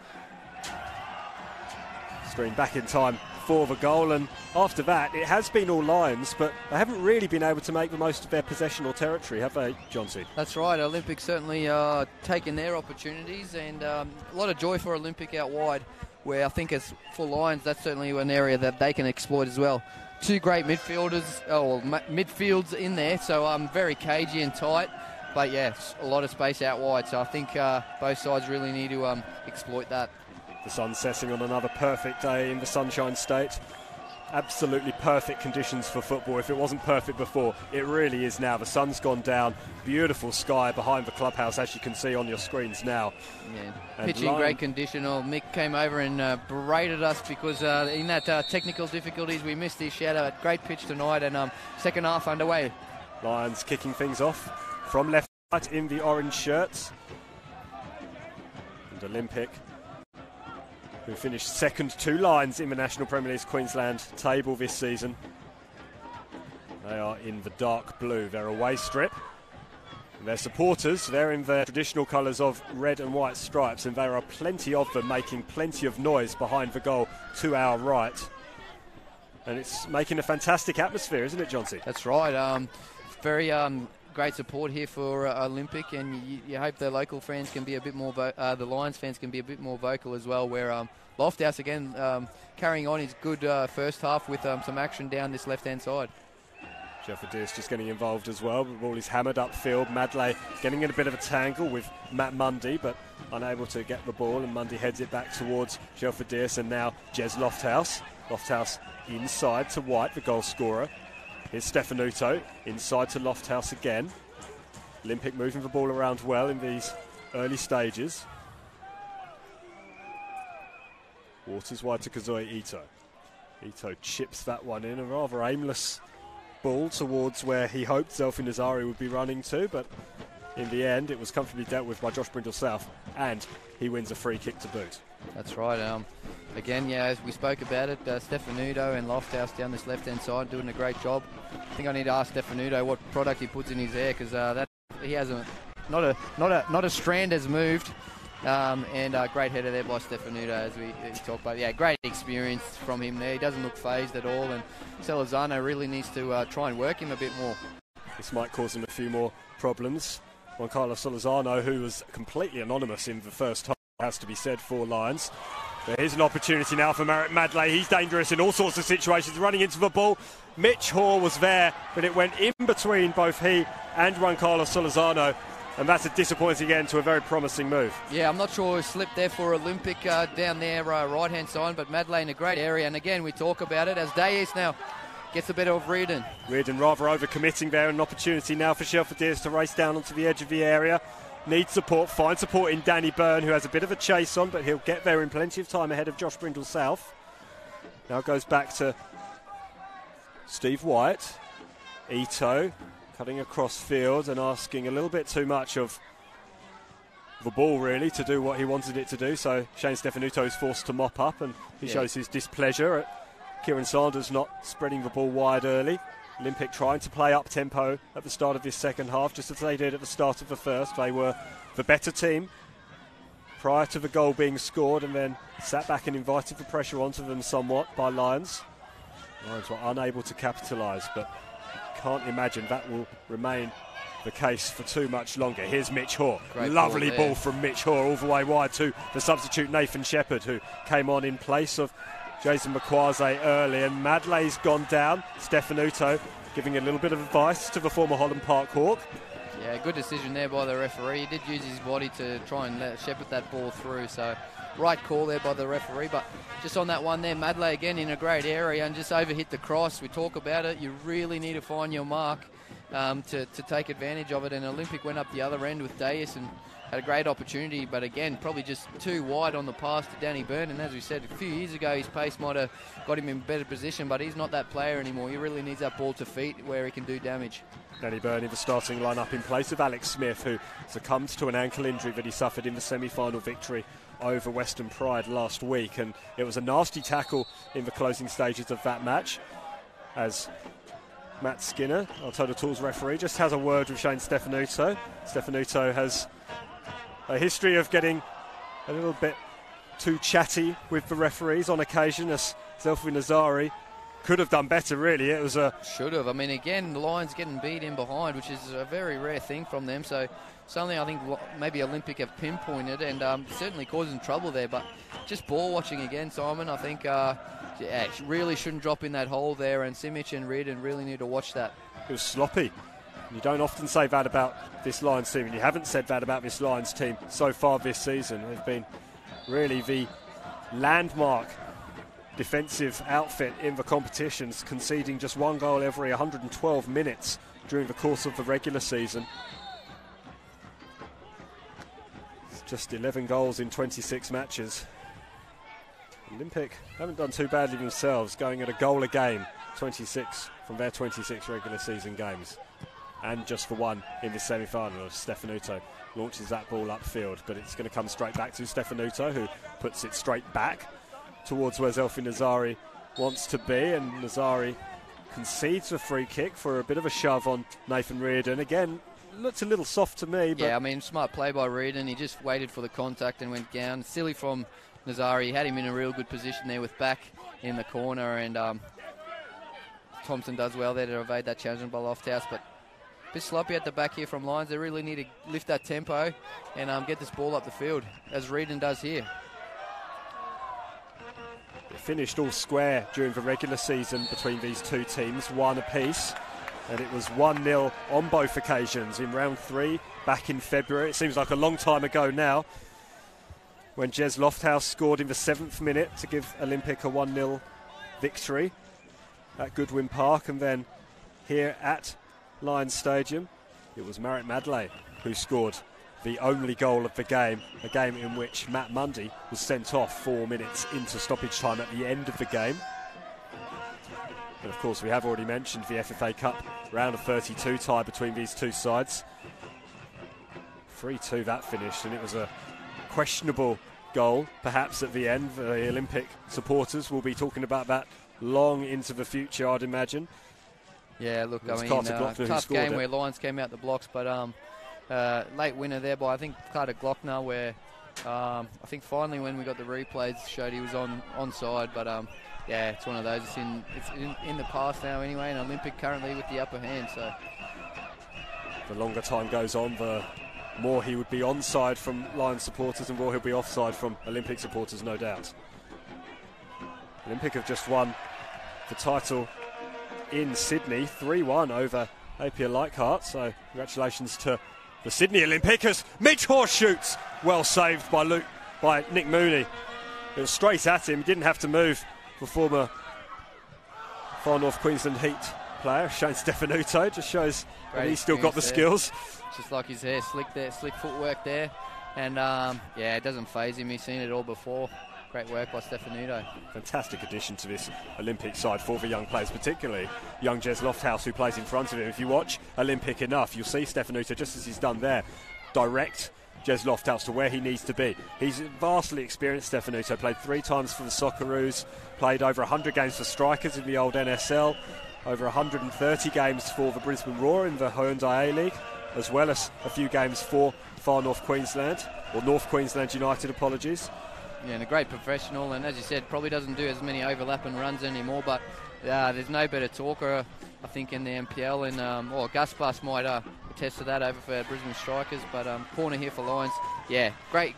Stream back in time for the goal, and after that it has been all Lions, but they haven't really been able to make the most of their possession or territory, have they, Johnsy? That's right. Olympic certainly taking their opportunities, and a lot of joy for Olympic out wide, where I think as for Lions that's certainly an area that they can exploit as well. Two great midfields in there, so very cagey and tight, but yeah, a lot of space out wide, so I think both sides really need to exploit that. The sun setting on another perfect day in the Sunshine State. Absolutely perfect conditions for football. If it wasn't perfect before, it really is now. The sun's gone down. Beautiful sky behind the clubhouse, as you can see on your screens now. Yeah, pitching great condition. Mick came over and berated us because in that technical difficulties we missed his shadow. A great pitch tonight, and second half underway. Lions kicking things off from left to right in the orange shirts. And Olympic, who finished second to Lions in the National Premier League's Queensland table this season. They are in the dark blue, their away strip. And their supporters, they're in their traditional colours of red and white stripes, and there are plenty of them making plenty of noise behind the goal to our right. And it's making a fantastic atmosphere, isn't it, Johnsy? That's right. Very great support here for Olympic, and you hope the local fans can be a bit more, the Lions fans can be a bit more vocal as well, where Lofthouse again carrying on his good first half with some action down this left-hand side. Jefferdis just getting involved as well. The ball is hammered upfield. Madley getting in a bit of a tangle with Matt Mundy, but unable to get the ball, and Mundy heads it back towards Jefferdis, and now Jez Lofthouse. Lofthouse inside to White, the goal scorer. Here's Stefanuto inside to Lofthouse again. Olympic moving the ball around well in these early stages. Waters wide to Kazuya Ito. Ito chips that one in, a rather aimless ball towards where he hoped Zelfi Nazari would be running to, but in the end it was comfortably dealt with by Josh Brindle South, and he wins a free kick to boot. That's right. Again, yeah, as we spoke about it, Stefanuto and Lofthouse down this left-hand side doing a great job. I think I need to ask Stefanuto what product he puts in his hair, because that he has not a strand has moved. And a great header there by Stefanuto, as we talk about. Yeah, great experience from him there. He doesn't look phased at all, and Salazano really needs to try and work him a bit more. This might cause him a few more problems. Juan Carlos Salazano, who was completely anonymous in the first half, has to be said, for Lions. There is an opportunity now for Merritt Madley. He's dangerous in all sorts of situations, running into the ball. Mitch Hoare was there, but it went in between both he and Juan Carlos Salazano, and that's a disappointing end to a very promising move. Yeah, I'm not sure who slipped there for Olympic down there right-hand side, but Madley in a great area, and again we talk about it as Dayes now gets the better of Reardon. Reardon rather overcommitting there, an opportunity now for Shelford to race down onto the edge of the area. Needs support, finds support in Danny Byrne, who has a bit of a chase on, but he'll get there in plenty of time ahead of Josh Brindle South. Now goes back to Steve White. Ito cutting across field and asking a little bit too much of the ball, really, to do what he wanted it to do. So Shane Stefanuto is forced to mop up, and he shows his displeasure at Kieran Sanders not spreading the ball wide early. Olympic trying to play up tempo at the start of this second half, just as they did at the start of the first. They were the better team prior to the goal being scored, and then sat back and invited the pressure onto them somewhat by Lions. Lions were unable to capitalise, but can't imagine that will remain the case for too much longer. Here's Mitch Hoare. Lovely ball from Mitch Hoare all the way wide to the substitute Nathan Shepherd, who came on in place of Jason McQuarze early, and Madley's gone down. Stefanuto giving a little bit of advice to the former Holland Park Hawk. Yeah, good decision there by the referee. He did use his body to try and shepherd that ball through, so right call there by the referee. But just on that one there, Madley again in a great area and just overhit the cross. We talk about it. You really need to find your mark to take advantage of it, and Olympic went up the other end with Dayes and had a great opportunity, but again, probably just too wide on the pass to Danny Byrne. And as we said, a few years ago, his pace might have got him in better position, but he's not that player anymore. He really needs that ball to feet where he can do damage. Danny Byrne in the starting lineup in place of Alex Smith, who succumbed to an ankle injury that he suffered in the semi-final victory over Western Pride last week. And it was a nasty tackle in the closing stages of that match, as Matt Skinner, our Total Tools referee, just has a word with Shane Stefanuto. Stefanuto has a history of getting a little bit too chatty with the referees on occasion, as Zelfi Nazari could have done better, really. It was a... Should have. I mean, again, the Lions getting beat in behind, which is a very rare thing from them. So something I think maybe Olympic have pinpointed and certainly causing trouble there. But just ball watching again, Simon, I think really shouldn't drop in that hole there. And Simic and Reardon really need to watch that. It was sloppy. You don't often say that about this Lions team, and you haven't said that about this Lions team so far this season. They've been really the landmark defensive outfit in the competitions, conceding just one goal every 112 minutes during the course of the regular season. It's just 11 goals in 26 matches. Olympic haven't done too badly themselves, going at a goal a game, 26 from their 26 regular season games, and just for one in the semi-final. Of Stefanuto launches that ball upfield, but it's going to come straight back to Stefanuto, who puts it straight back towards where Zelfi Nazari wants to be, and Nazari concedes a free kick for a bit of a shove on Nathan Reardon. Again, looked a little soft to me. But yeah, I mean, smart play by Reardon. He just waited for the contact and went down. Silly from Nazari. He had him in a real good position there with back in the corner, and Thompson does well there to evade that challenge by Lofthouse, but a bit sloppy at the back here from Lions. They really need to lift that tempo and get this ball up the field, as Reardon does here. They finished all square during the regular season between these two teams, one apiece, and it was 1-0 on both occasions in round 3 back in February. It seems like a long time ago now, when Jez Lofthouse scored in the 7th minute to give Olympic a 1-0 victory at Goodwin Park. And then here at Lions Stadium, it was Marit Madley who scored the only goal of the game, a game in which Matt Mundy was sent off 4 minutes into stoppage time at the end of the game. And of course, we have already mentioned the FFA Cup round of 32 tie between these two sides. 3-2 that finished, and it was a questionable goal perhaps at the end. The Olympic supporters will be talking about that long into the future, I'd imagine. Yeah, look, I mean, tough game where Lions came out the blocks, but late winner there by, I think, Carter Glockner, where I think finally when we got the replays showed he was onside, but yeah, it's one of those. It's in the past now anyway, and Olympic currently with the upper hand. So the longer time goes on, the more he would be onside from Lions supporters and more he'll be offside from Olympic supporters, no doubt. Olympic have just won the title in Sydney, 3-1 over APL Leichhardt, so congratulations to the Sydney Olympic as Mitchell shoots. Well saved by Nick Mooney. It was straight at him, didn't have to move. The former Far North Queensland Heat player, Shane Stefanuto, just shows that he's still got the skills. Just like his hair, slick footwork there. And yeah, it doesn't faze him, he's seen it all before. Great work by Stefanuto. Fantastic addition to this Olympic side for the young players, particularly young Jez Lofthouse, who plays in front of him. If you watch Olympic enough, you'll see Stefanuto, just as he's done there, direct Jez Lofthouse to where he needs to be. He's vastly experienced, Stefanuto. Played 3 times for the Socceroos, played over 100 games for Strikers in the old NSL, over 130 games for the Brisbane Roar in the Hyundai A-League, as well as a few games for Far North Queensland, or North Queensland United, apologies. Yeah, and a great professional, and as you said, probably doesn't do as many overlapping runs anymore, but there's no better talker, I think, in the NPL, and Gus Bus might attest to that over for Brisbane Strikers, but corner here for Lions. Yeah, great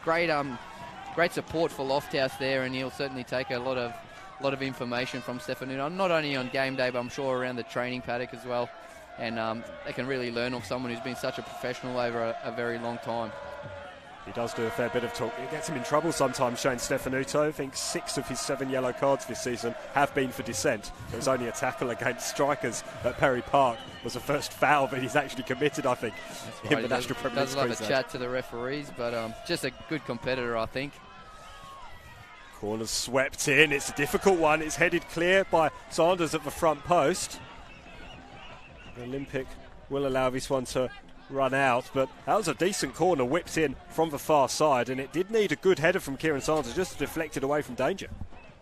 support for Lofthouse there, and he'll certainly take a lot of information from Stefanuto, not only on game day, but I'm sure around the training paddock as well, and they can really learn off someone who's been such a professional over a very long time. He does do a fair bit of talk. It gets him in trouble sometimes, Shane Stefanuto. I think 6 of his 7 yellow cards this season have been for dissent. There was only a tackle against strikers at Perry Park. Was the first foul that he's actually committed, I think, in the National Premier League. Does love a chat to the referees, but just a good competitor, I think. Corner's swept in. It's a difficult one. It's headed clear by Sanders at the front post. The Olympic will allow this one to run out, but that was a decent corner whipped in from the far side, and it did need a good header from Kieran Sanders just to deflect it away from danger.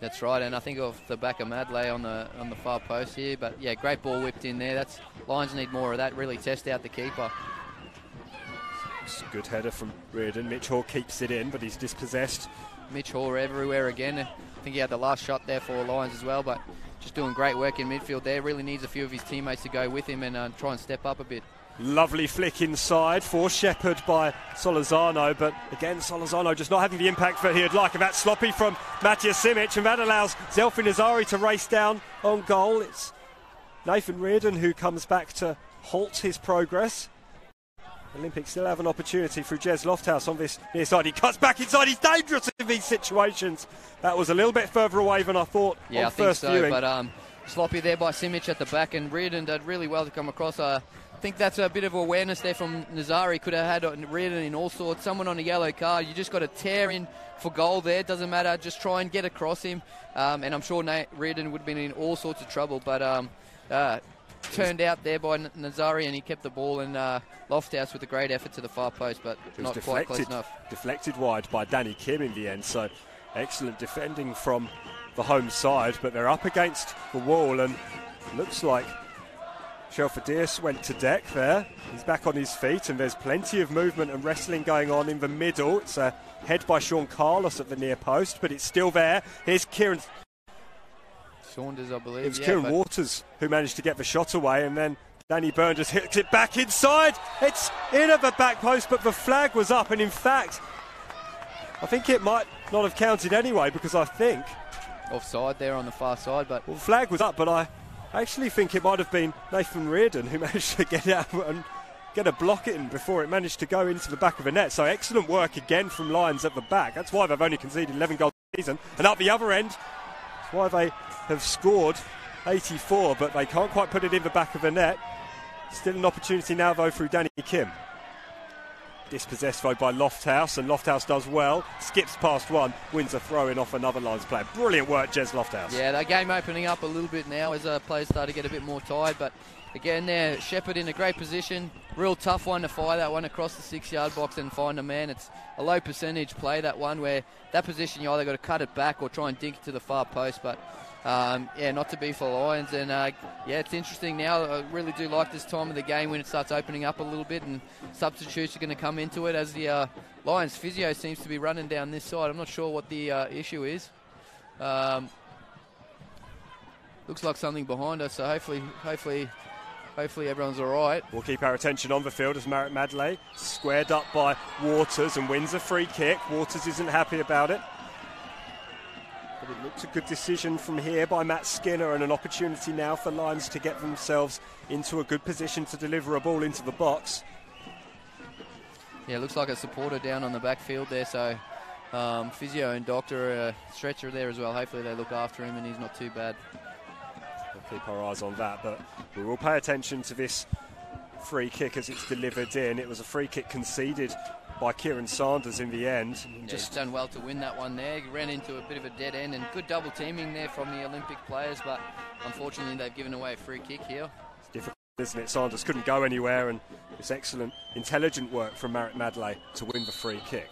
That's right, and I think off the back of Madley on the far post here, but yeah, great ball whipped in there. Lions need more of that, really test out the keeper. It's a good header from Reardon. Mitch Hall keeps it in, but he's dispossessed. Mitch Hall everywhere again. I think he had the last shot there for Lions as well, but just doing great work in midfield there. Really needs a few of his teammates to go with him and try and step up a bit. Lovely flick inside for Shepherd by Solorzano, but again Solorzano just not having the impact that he'd like, and that's sloppy from Matthias Simic, and that allows Zelfi Nazari to race down on goal. It's Nathan Reardon who comes back to halt his progress. Olympics still have an opportunity through Jez Lofthouse on this near side. He cuts back inside. He's dangerous in these situations. That was a little bit further away than I thought on I first think so, viewing. But sloppy there by Simic at the back, and Reardon did really well to come across. I think that's a bit of awareness there from Nazari. Could have had Reardon in all sorts. Someone on a yellow card. You just got to tear in for goal there. Doesn't matter. Just try and get across him. And I'm sure Reardon would have been in all sorts of trouble. But turned out there by Nazari, and he kept the ball, and Lofthouse with a great effort to the far post, but not quite close enough. Deflected wide by Danny Kim in the end. So excellent defending from the home side, but they're up against the wall, and it looks like Shelford went to deck there. He's back on his feet, and there's plenty of movement and wrestling going on in the middle. It's a head by Sean Carlos at the near post, but it's still there. Here's Kieran Saunders, I believe. It was Kieran Waters who managed to get the shot away, and then Danny Byrne just hits it back inside. It's in at the back post, but the flag was up, and in fact, I think it might not have counted anyway, because I think offside there on the far side, but the flag was up, but I actually think it might have been Nathan Reardon who managed to get out and get a block in before it managed to go into the back of the net. So excellent work again from Lions at the back. That's why they've only conceded 11 goals this season. And up the other end, that's why they have scored 84, but they can't quite put it in the back of the net. Still an opportunity now, though, through Danny Kim. Dispossessed, though, by Lofthouse, and Lofthouse does well. Skips past one, wins a throw-in off another Lions player. Brilliant work, Jez Lofthouse. Yeah, the game opening up a little bit now as players start to get a bit more tired, but again there, Shepherd in a great position. Real tough one to fire that one across the 6-yard box and find a man. It's a low percentage play, that one, where that position you either got to cut it back or try and dink it to the far post, but not to be for Lions. And it's interesting now. I really do like this time of the game when it starts opening up a little bit, and substitutes are going to come into it as the Lions physio seems to be running down this side. I'm not sure what the issue is. Looks like something behind us, so hopefully everyone's all right. We'll keep our attention on the field as Marek Madley squared up by Waters and wins a free kick. Waters isn't happy about it, but it looks a good decision from here by Matt Skinner, and an opportunity now for Lions to get themselves into a good position to deliver a ball into the box. Yeah, it looks like a supporter down on the backfield there, so physio and doctor, stretcher there as well. Hopefully they look after him and he's not too bad. We'll keep our eyes on that, but we will pay attention to this free kick as it's delivered in. It was a free kick conceded by Kieran Sanders in the end. Just done well to win that one there. He ran into a bit of a dead end, and good double teaming there from the Olympic players, but unfortunately they've given away a free kick here. It's difficult, isn't it? Sanders couldn't go anywhere, and it's excellent, intelligent work from Marek Madley to win the free kick.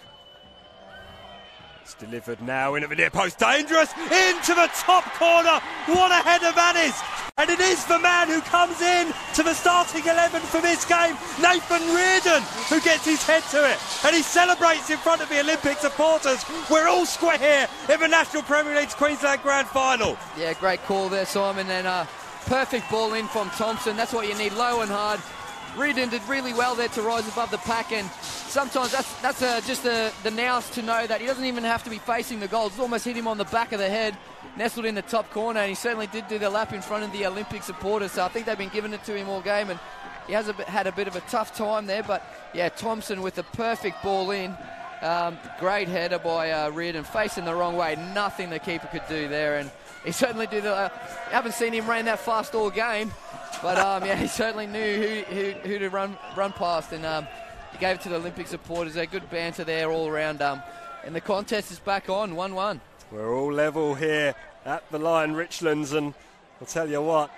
It's delivered now in at the near post, dangerous, into the top corner. What a header that is! And it is the man who comes in to the starting 11 for this game, Nathan Reardon, who gets his head to it. And he celebrates in front of the Olympic supporters. We're all square here in the National Premier League's Queensland Grand Final. Yeah, great call there, Simon. And perfect ball in from Thompson. That's what you need, low and hard. Reardon did really well there to rise above the pack, and sometimes that's just the nous to know that he doesn't even have to be facing the goal. It's almost hit him on the back of the head, nestled in the top corner, and he certainly did do the lap in front of the Olympic supporters, so I think they've been giving it to him all game, and he has had a bit of a tough time there, but yeah, Thompson with the perfect ball in, Great header by Reardon, facing the wrong way. Nothing the keeper could do there, and he certainly did. Haven't seen him run that fast all game, but he certainly knew who to run past, and he gave it to the Olympic supporters. A good banter there all around, and the contest is back on 1-1. We're all level here at the Lion Richlands, and I'll tell you what,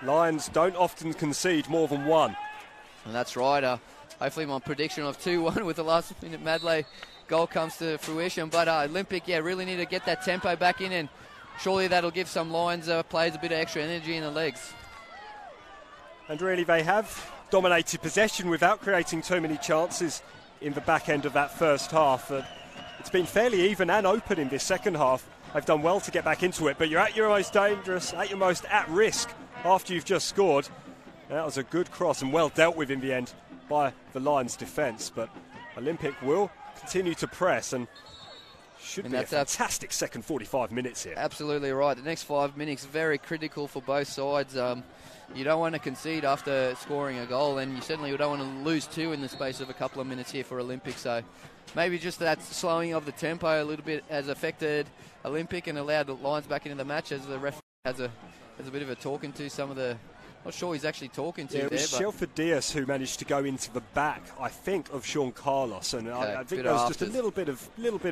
Lions don't often concede more than one. And that's right. Hopefully my prediction of 2-1 with the last minute Madley goal comes to fruition. But Olympic, really need to get that tempo back in, and surely that'll give some Lions players a bit of extra energy in the legs. And really they have dominated possession without creating too many chances in the back end of that first half. It's been fairly even and open in this second half. They've done well to get back into it, but you're at your most dangerous, at your most at risk after you've just scored. That was a good cross and well dealt with in the end by the Lions' defence, but Olympic will continue to press and should be a fantastic second 45 minutes here. Absolutely right. The next 5 minutes very critical for both sides. You don't want to concede after scoring a goal, and you certainly don't want to lose two in the space of a couple of minutes here for Olympic. So maybe just that slowing of the tempo a little bit has affected Olympic and allowed the Lions back into the match, as the referee has a bit of a talking to some of the... Not sure he's actually talking to it was Shelford Diaz who managed to go into the back, I think, of Sean Carlos, and I think there was just a little bit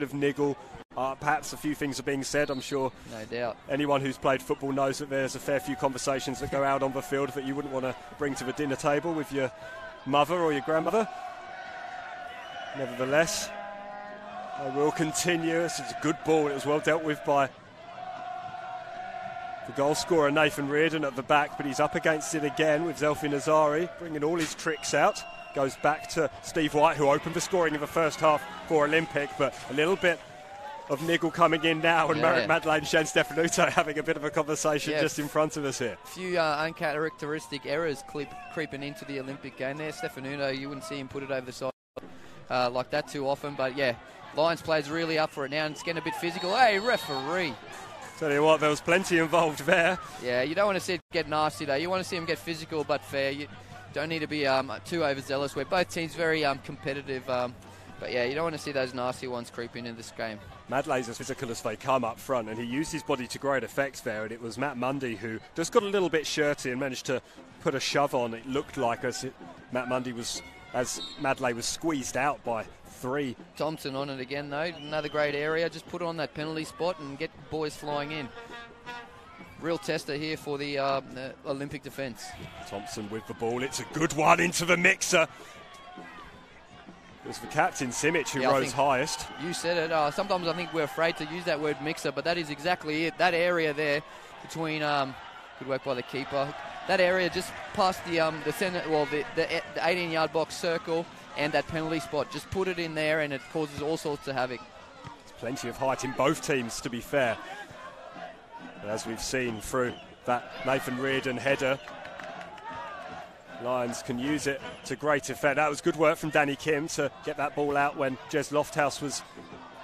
of niggle. Perhaps a few things are being said. I'm sure. No doubt. Anyone who's played football knows that there's a fair few conversations that go out on the field that you wouldn't want to bring to the dinner table with your mother or your grandmother. Nevertheless, I will continue. It's a good ball. It was well dealt with by the goal scorer Nathan Reardon at the back, but he's up against it again with Zelfi Nazari bringing all his tricks out. Goes back to Steve White, who opened the scoring in the first half for Olympic, but a little bit of niggle coming in now, and Merrick Madeleine and Shane Stefanuto having a bit of a conversation just in front of us here. A few uncharacteristic errors creeping into the Olympic game there. Stefanuto, you wouldn't see him put it over the side like that too often, but Lions players really up for it now, and it's getting a bit physical. Hey, referee! Tell you what, there was plenty involved there. Yeah, you don't want to see it get nasty though. You want to see them get physical but fair. You don't need to be too overzealous. We're both teams very competitive, but you don't want to see those nasty ones creep into this game. Madleigh's as physical as they come up front, and he used his body to great effect there, and it was Matt Mundy who just got a little bit shirty and managed to put a shove on. It looked like as Madleigh was squeezed out by three. Thompson on it again though, another great area. Just put on that penalty spot and get boys flying in. Real tester here for the Olympic defence. Thompson with the ball, it's a good one into the mixer. It was the captain Simic who rose highest. You said it. Sometimes I think we're afraid to use that word mixer, but that is exactly it. That area there between good work by the keeper. That area just past the center, the 18-yard box circle and that penalty spot. Just put it in there, and it causes all sorts of havoc. There's plenty of height in both teams, to be fair. But as we've seen through that Nathan Reardon header, Lions can use it to great effect. That was good work from Danny Kim to get that ball out when Jez Lofthouse was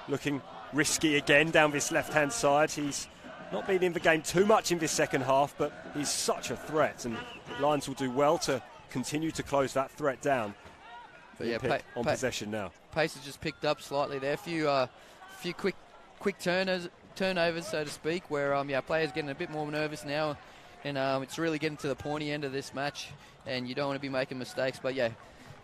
looking risky again down this left-hand side. He's not been in the game too much in this second half, but he's such a threat, and Lions will do well to continue to close that threat down. But on possession now. Pace has just picked up slightly there. A few quick turnovers, so to speak, where players getting a bit more nervous now, and it's really getting to the pointy end of this match, and you don't want to be making mistakes. But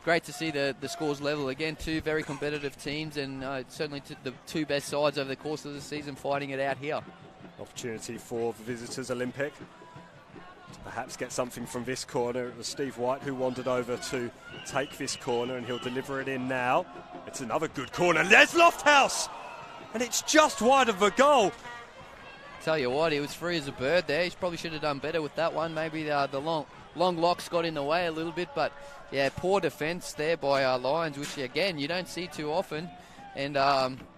great to see the scores level again. Two very competitive teams, and certainly the two best sides over the course of the season fighting it out here. Opportunity for the visitors, Olympic, to perhaps get something from this corner. It was Steve White who wandered over to take this corner, and he'll deliver it in now. It's another good corner. There's Lofthouse! And it's just wide of the goal. Tell you what, he was free as a bird there. He probably should have done better with that one. Maybe the long locks got in the way a little bit, but poor defence there by our Lions, which again you don't see too often. And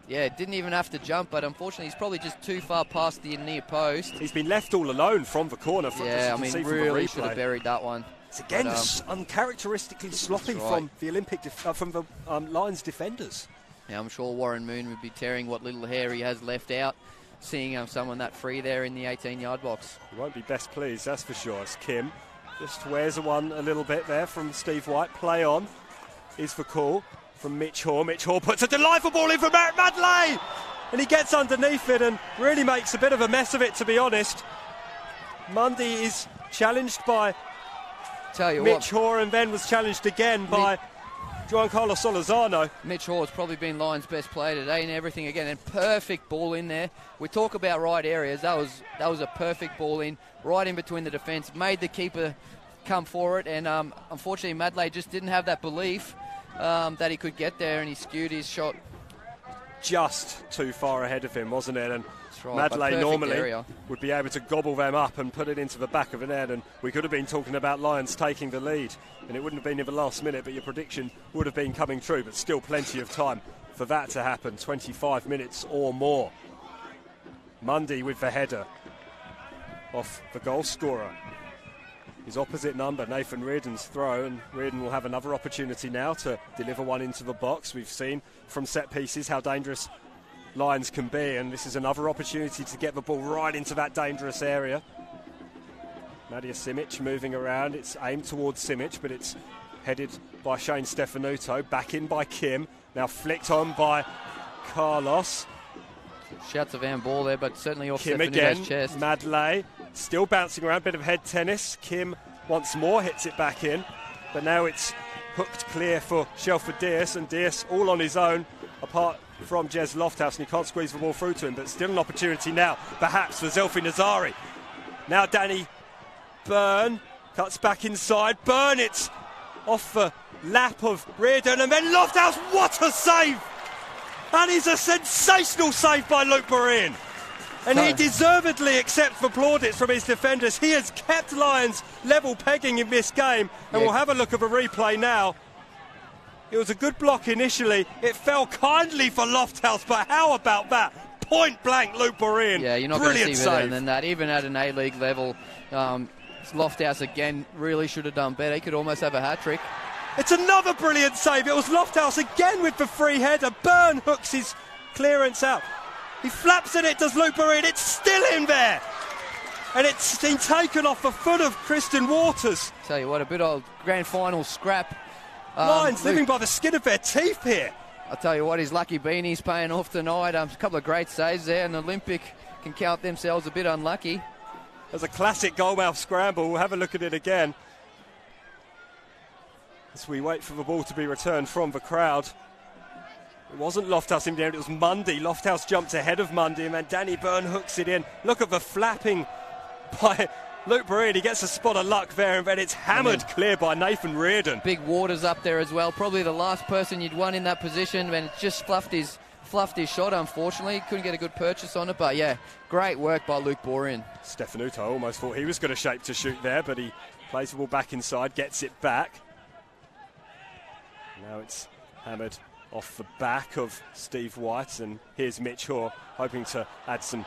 didn't even have to jump, but unfortunately he's probably just too far past the near post. He's been left all alone from the corner. Really should have buried that one. It's again uncharacteristically sloppy from the Olympic from the Lions defenders. Yeah, I'm sure Warren Moon would be tearing what little hair he has left out, seeing someone that free there in the 18-yard box. He won't be best pleased, that's for sure. It's Kim just wears one a little bit there from Steve White. Play on is the call from Mitch Hoare. Mitch Hoare puts a delightful ball in for Merritt Madley, and he gets underneath it and really makes a bit of a mess of it, to be honest. Mundy is challenged by Mitch Hoare, and then was challenged again by Juan Carlos Solorzano. Mitch Hoare's probably been Lions' best player today and everything again, and perfect ball in there. We talk about right areas. That was a perfect ball in, right in between the defence, made the keeper come for it, and unfortunately Madley just didn't have that belief that he could get there, and he skewed his shot. Just too far ahead of him, wasn't it? And right, Madley normally would be able to gobble them up and put it into the back of the net, and we could have been talking about Lions taking the lead, and it wouldn't have been in the last minute, but your prediction would have been coming true. But still plenty of time for that to happen, 25 minutes or more. Mundy with the header off the goal scorer. His opposite number, Nathan Reardon's throw, and Reardon will have another opportunity now to deliver one into the box. We've seen from set pieces how dangerous Lions can be, and this is another opportunity to get the ball right into that dangerous area. Nadia Simic moving around. It's aimed towards Simic, but it's headed by Shane Stefanuto. Back in by Kim. Now flicked on by Carlos. Shouts of handball there, but certainly off Kim Stefanuto's again. chest. Madley still bouncing around, bit of head tennis. Kim once more hits it back in, but now it's hooked clear for Shelford Dias, and Dias all on his own, apart from Jez Lofthouse, and he can't squeeze the ball through to him, but still an opportunity now, perhaps for Zelfi Nazari. Now Danny Byrne cuts back inside. Byrne, it's off the lap of Reardon, and then Lofthouse, what a save! And it's a sensational save by Luke Berean. And he deservedly accepts the plaudits from his defenders. He has kept Lions level pegging in this game, and we'll have a look at the replay now. It was a good block initially. It fell kindly for Lofthouse, but how about that? Point blank, Luke Berean. Yeah, you're not going to see better than that. Even at an A-League level, Lofthouse again really should have done better. He could almost have a hat-trick. It's another brilliant save. It was Lofthouse again with the free header. Byrne hooks his clearance out. He flaps at it, does Luke Berean. It's still in there. And it's been taken off the foot of Kristen Waters. Tell you what, a bit of grand final scrap. Lions living by the skin of their teeth here. I'll tell you what, his lucky beanie's paying off tonight. A couple of great saves there, and Olympic can count themselves a bit unlucky. There's a classic goalmouth scramble. We'll have a look at it again as we wait for the ball to be returned from the crowd. It wasn't Lofthouse in the end, it was Mundy. Lofthouse jumped ahead of Mundy, and then Danny Byrne hooks it in. Look at the flapping by Luke Berean. He gets a spot of luck there, and then it's hammered clear by Nathan Reardon. Big Waters up there as well. Probably the last person you'd want in that position, and it just fluffed his shot, unfortunately. Couldn't get a good purchase on it, but yeah, great work by Luke Berean. Stefanuto almost thought he was going to shape to shoot there, but he plays the ball back inside, gets it back. Now it's hammered off the back of Steve White, and here's Mitch Hoare hoping to add some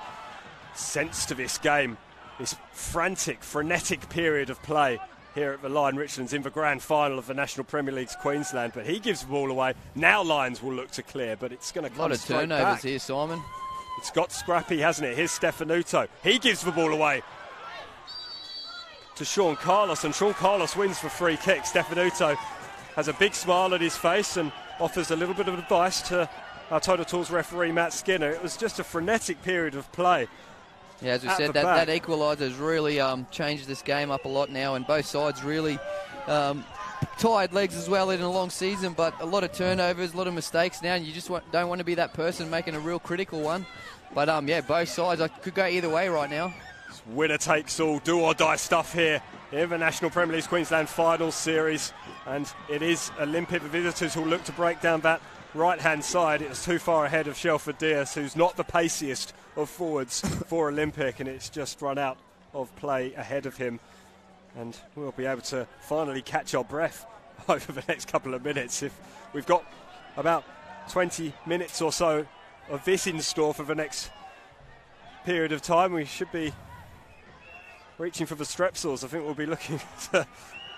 sense to this game, this frantic, frenetic period of play here at the Lion Richlands in the grand final of the National Premier League's Queensland. But he gives the ball away. Now Lions will look to clear, but it's going to come straight back. A lot of turnovers here, Simon. It's got scrappy, hasn't it? Here's Stefanuto. He gives the ball away to Sean Carlos, and Sean Carlos wins for free kick. Stefanuto has a big smile on his face and offers a little bit of advice to our Total Tools referee Matt Skinner. It was just a frenetic period of play. Yeah, as we said, that equaliser has really changed this game up a lot now, and both sides really tired legs as well in a long season, but a lot of turnovers, a lot of mistakes now, and you just don't want to be that person making a real critical one. But yeah, both sides could go either way right now. It's winner takes all, do or die stuff here in the National Premier League's Queensland Finals Series, and it is Olympic visitors who will look to break down that right-hand side. It was too far ahead of Shelford Dias, who's not the paciest of forwards for Olympic, and it's just run out of play ahead of him. And we'll be able to finally catch our breath over the next couple of minutes. If we've got about 20 minutes or so of this in store for the next period of time, we should be reaching for the Strepsils. I think we'll be looking to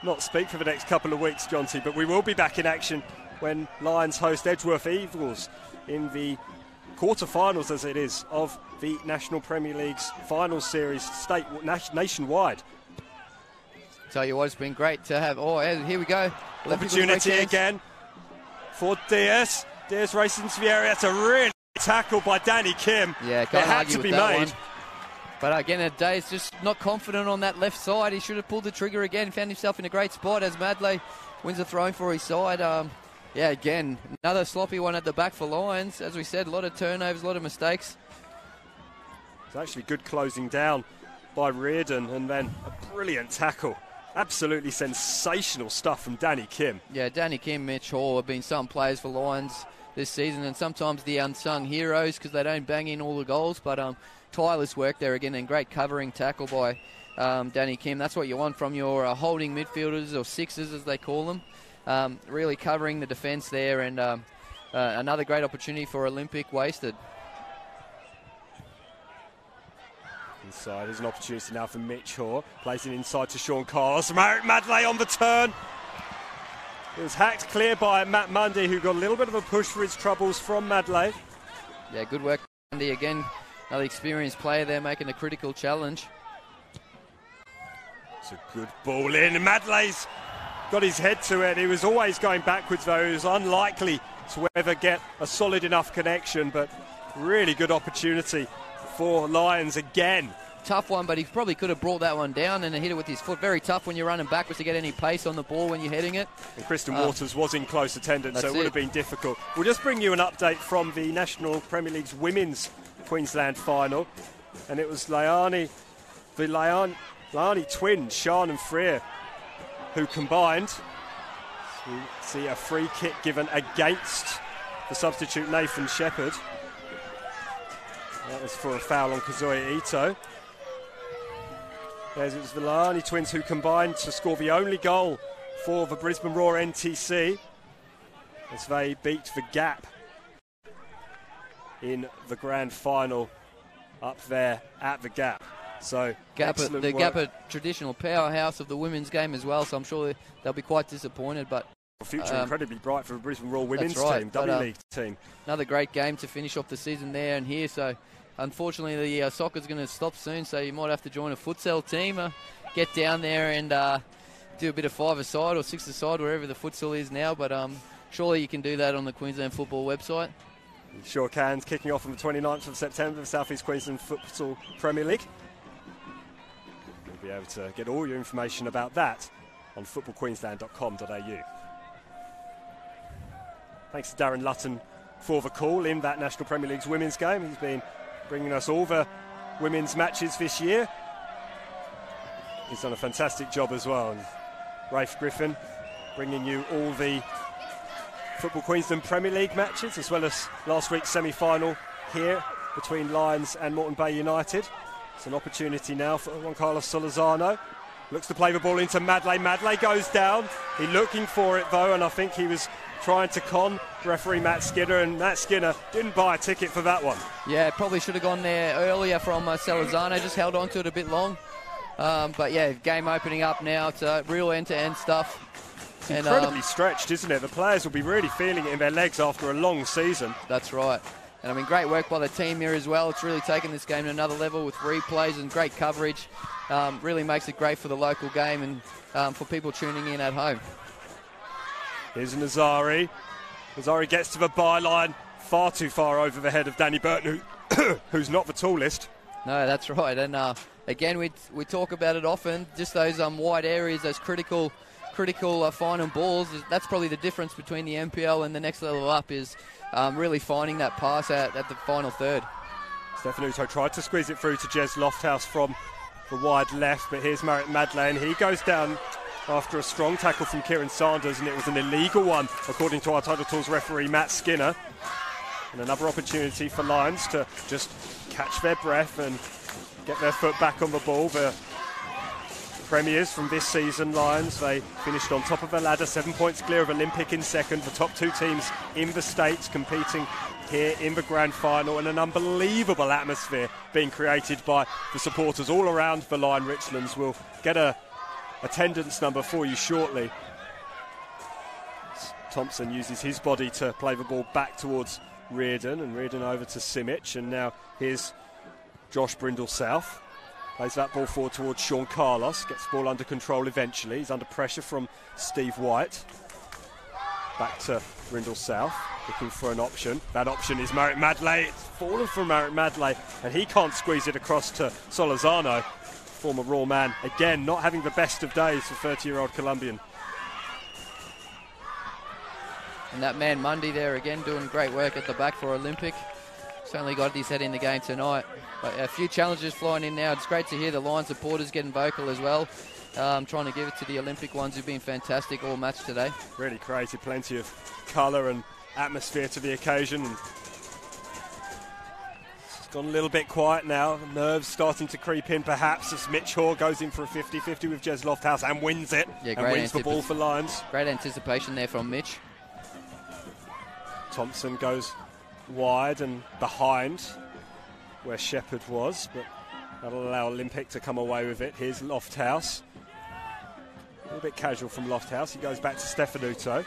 not speak for the next couple of weeks, Jonty, but we will be back in action when Lions host Edgeworth Eagles in the quarter-finals, as it is, of the National Premier League's Finals Series nationwide. Tell you what, it's been great to have. Oh, here we go. Opportunity again for Diaz. Diaz racing into the area. That's a really tackle by Danny Kim. Yeah, it had to be made. But again, Diaz just not confident on that left side. He should have pulled the trigger again. Found himself in a great spot as Madley wins a throw for his side. Yeah, again, another sloppy one at the back for Lions. As we said, a lot of turnovers, a lot of mistakes. It's actually good closing down by Reardon, and then a brilliant tackle. Absolutely sensational stuff from Danny Kim. Yeah, Danny Kim, Mitch Hall have been some players for Lions this season, and sometimes the unsung heroes because they don't bang in all the goals. But tireless work there again, and great covering tackle by Danny Kim. That's what you want from your holding midfielders, or sixes as they call them. Really covering the defence there, and another great opportunity for Olympic wasted. Inside, there's an opportunity now for Mitch Hoare. Plays it inside to Sean Carlos. Madley on the turn. It was hacked clear by Matt Mundy, who got a little bit of a push for his troubles from Madley. Yeah, good work, Mundy again. Another experienced player there making a critical challenge. It's a good ball in, and Madley's got his head to it. He was always going backwards, though. He was unlikely to ever get a solid enough connection, but really good opportunity for Lions again. Tough one, but he probably could have brought that one down and hit it with his foot. Very tough when you're running backwards to get any pace on the ball when you're heading it. And Kristen Waters was in close attendance, so it would have been difficult. We'll just bring you an update from the National Premier League's Women's Queensland final. And it was the Liani twins, Sian and Freer, who combined. So we see a free kick given against the substitute Nathan Shepherd. That was for a foul on Kazuya Ito. It was the Liani twins who combined to score the only goal for the Brisbane Roar NTC as they beat the Gap in the grand final up there at the Gap. So the Gap, a traditional powerhouse of the women's game as well, so I'm sure they'll be quite disappointed. But future incredibly bright for the Brisbane Roar women's team, W League team. Another great game to finish off the season there and here. So unfortunately, the soccer's going to stop soon, so you might have to join a futsal team, get down there and do a bit of five-a-side or six-a-side, wherever the futsal is now. But surely you can do that on the Queensland Football website. You sure can. Kicking off on the 29th of September, the South East Queensland Futsal Premier League. You'll be able to get all your information about that on footballqueensland.com.au. Thanks to Darren Lutton for the call in that National Premier League's women's game. He's been bringing us all the women's matches this year. He's done a fantastic job as well. And Rafe Griffin bringing you all the Football Queensland Premier League matches, as well as last week's semi-final here between Lions and Moreton Bay United. It's an opportunity now for Juan Carlos Solorzano. Looks to play the ball into Madley. Madley goes down. He's looking for it though, and I think he was trying to con referee Matt Skinner, and Matt Skinner didn't buy a ticket for that one. Yeah, probably should have gone there earlier from Solorzano, just held on to it a bit long. But yeah, game opening up now. It's real end-to-end stuff. It's incredibly stretched, isn't it? The players will be really feeling it in their legs after a long season. That's right. And I mean, great work by the team here as well. It's really taken this game to another level with replays and great coverage. Really makes it great for the local game and for people tuning in at home. Here's Nazari. Nazari gets to the byline, far too far over the head of Danny Burton, who's not the tallest. No, that's right. And again, we talk about it often, just those wide areas, those critical final balls. That's probably the difference between the NPL and the next level up, is really finding that pass at the final third. Stefanuto tried to squeeze it through to Jez Lofthouse from the wide left, but here's Merritt Madley, and he goes down after a strong tackle from Kieran Sanders, and it was an illegal one, according to our Title Tools referee, Matt Skinner. And another opportunity for Lions to just catch their breath and get their foot back on the ball. The premiers from this season, Lions, they finished on top of the ladder, 7 points clear of Olympic in second, the top two teams in the States competing here in the grand final, and an unbelievable atmosphere being created by the supporters all around the Lion Richlands. We'll get a attendance number for you shortly. Thompson uses his body to play the ball back towards Reardon, and Reardon over to Simic, and now here's Josh Brindle South. Plays that ball forward towards Sean Carlos, gets the ball under control eventually. He's under pressure from Steve White. Back to Brindle South, looking for an option. That option is Marek Madley. It's fallen from Marek Madley, and he can't squeeze it across to Solorzano. Former Raw man, again, not having the best of days for 30-year-old Colombian. And that man Mundy there again doing great work at the back for Olympic. Certainly got his head in the game tonight. But a few challenges flying in now. It's great to hear the Lions supporters getting vocal as well. Trying to give it to the Olympic ones who've been fantastic all match today. Really created plenty of colour and atmosphere to the occasion. It's gone a little bit quiet now. Nerves starting to creep in perhaps as Mitch Hoare goes in for a 50-50 with Jez Lofthouse and wins it. Yeah, and wins the ball for Lions. Great anticipation there from Mitch. Thompson goes wide and behind where Shepherd was, but that'll allow Olympic to come away with it. Here's Lofthouse. A little bit casual from Lofthouse. He goes back to Stefanuto.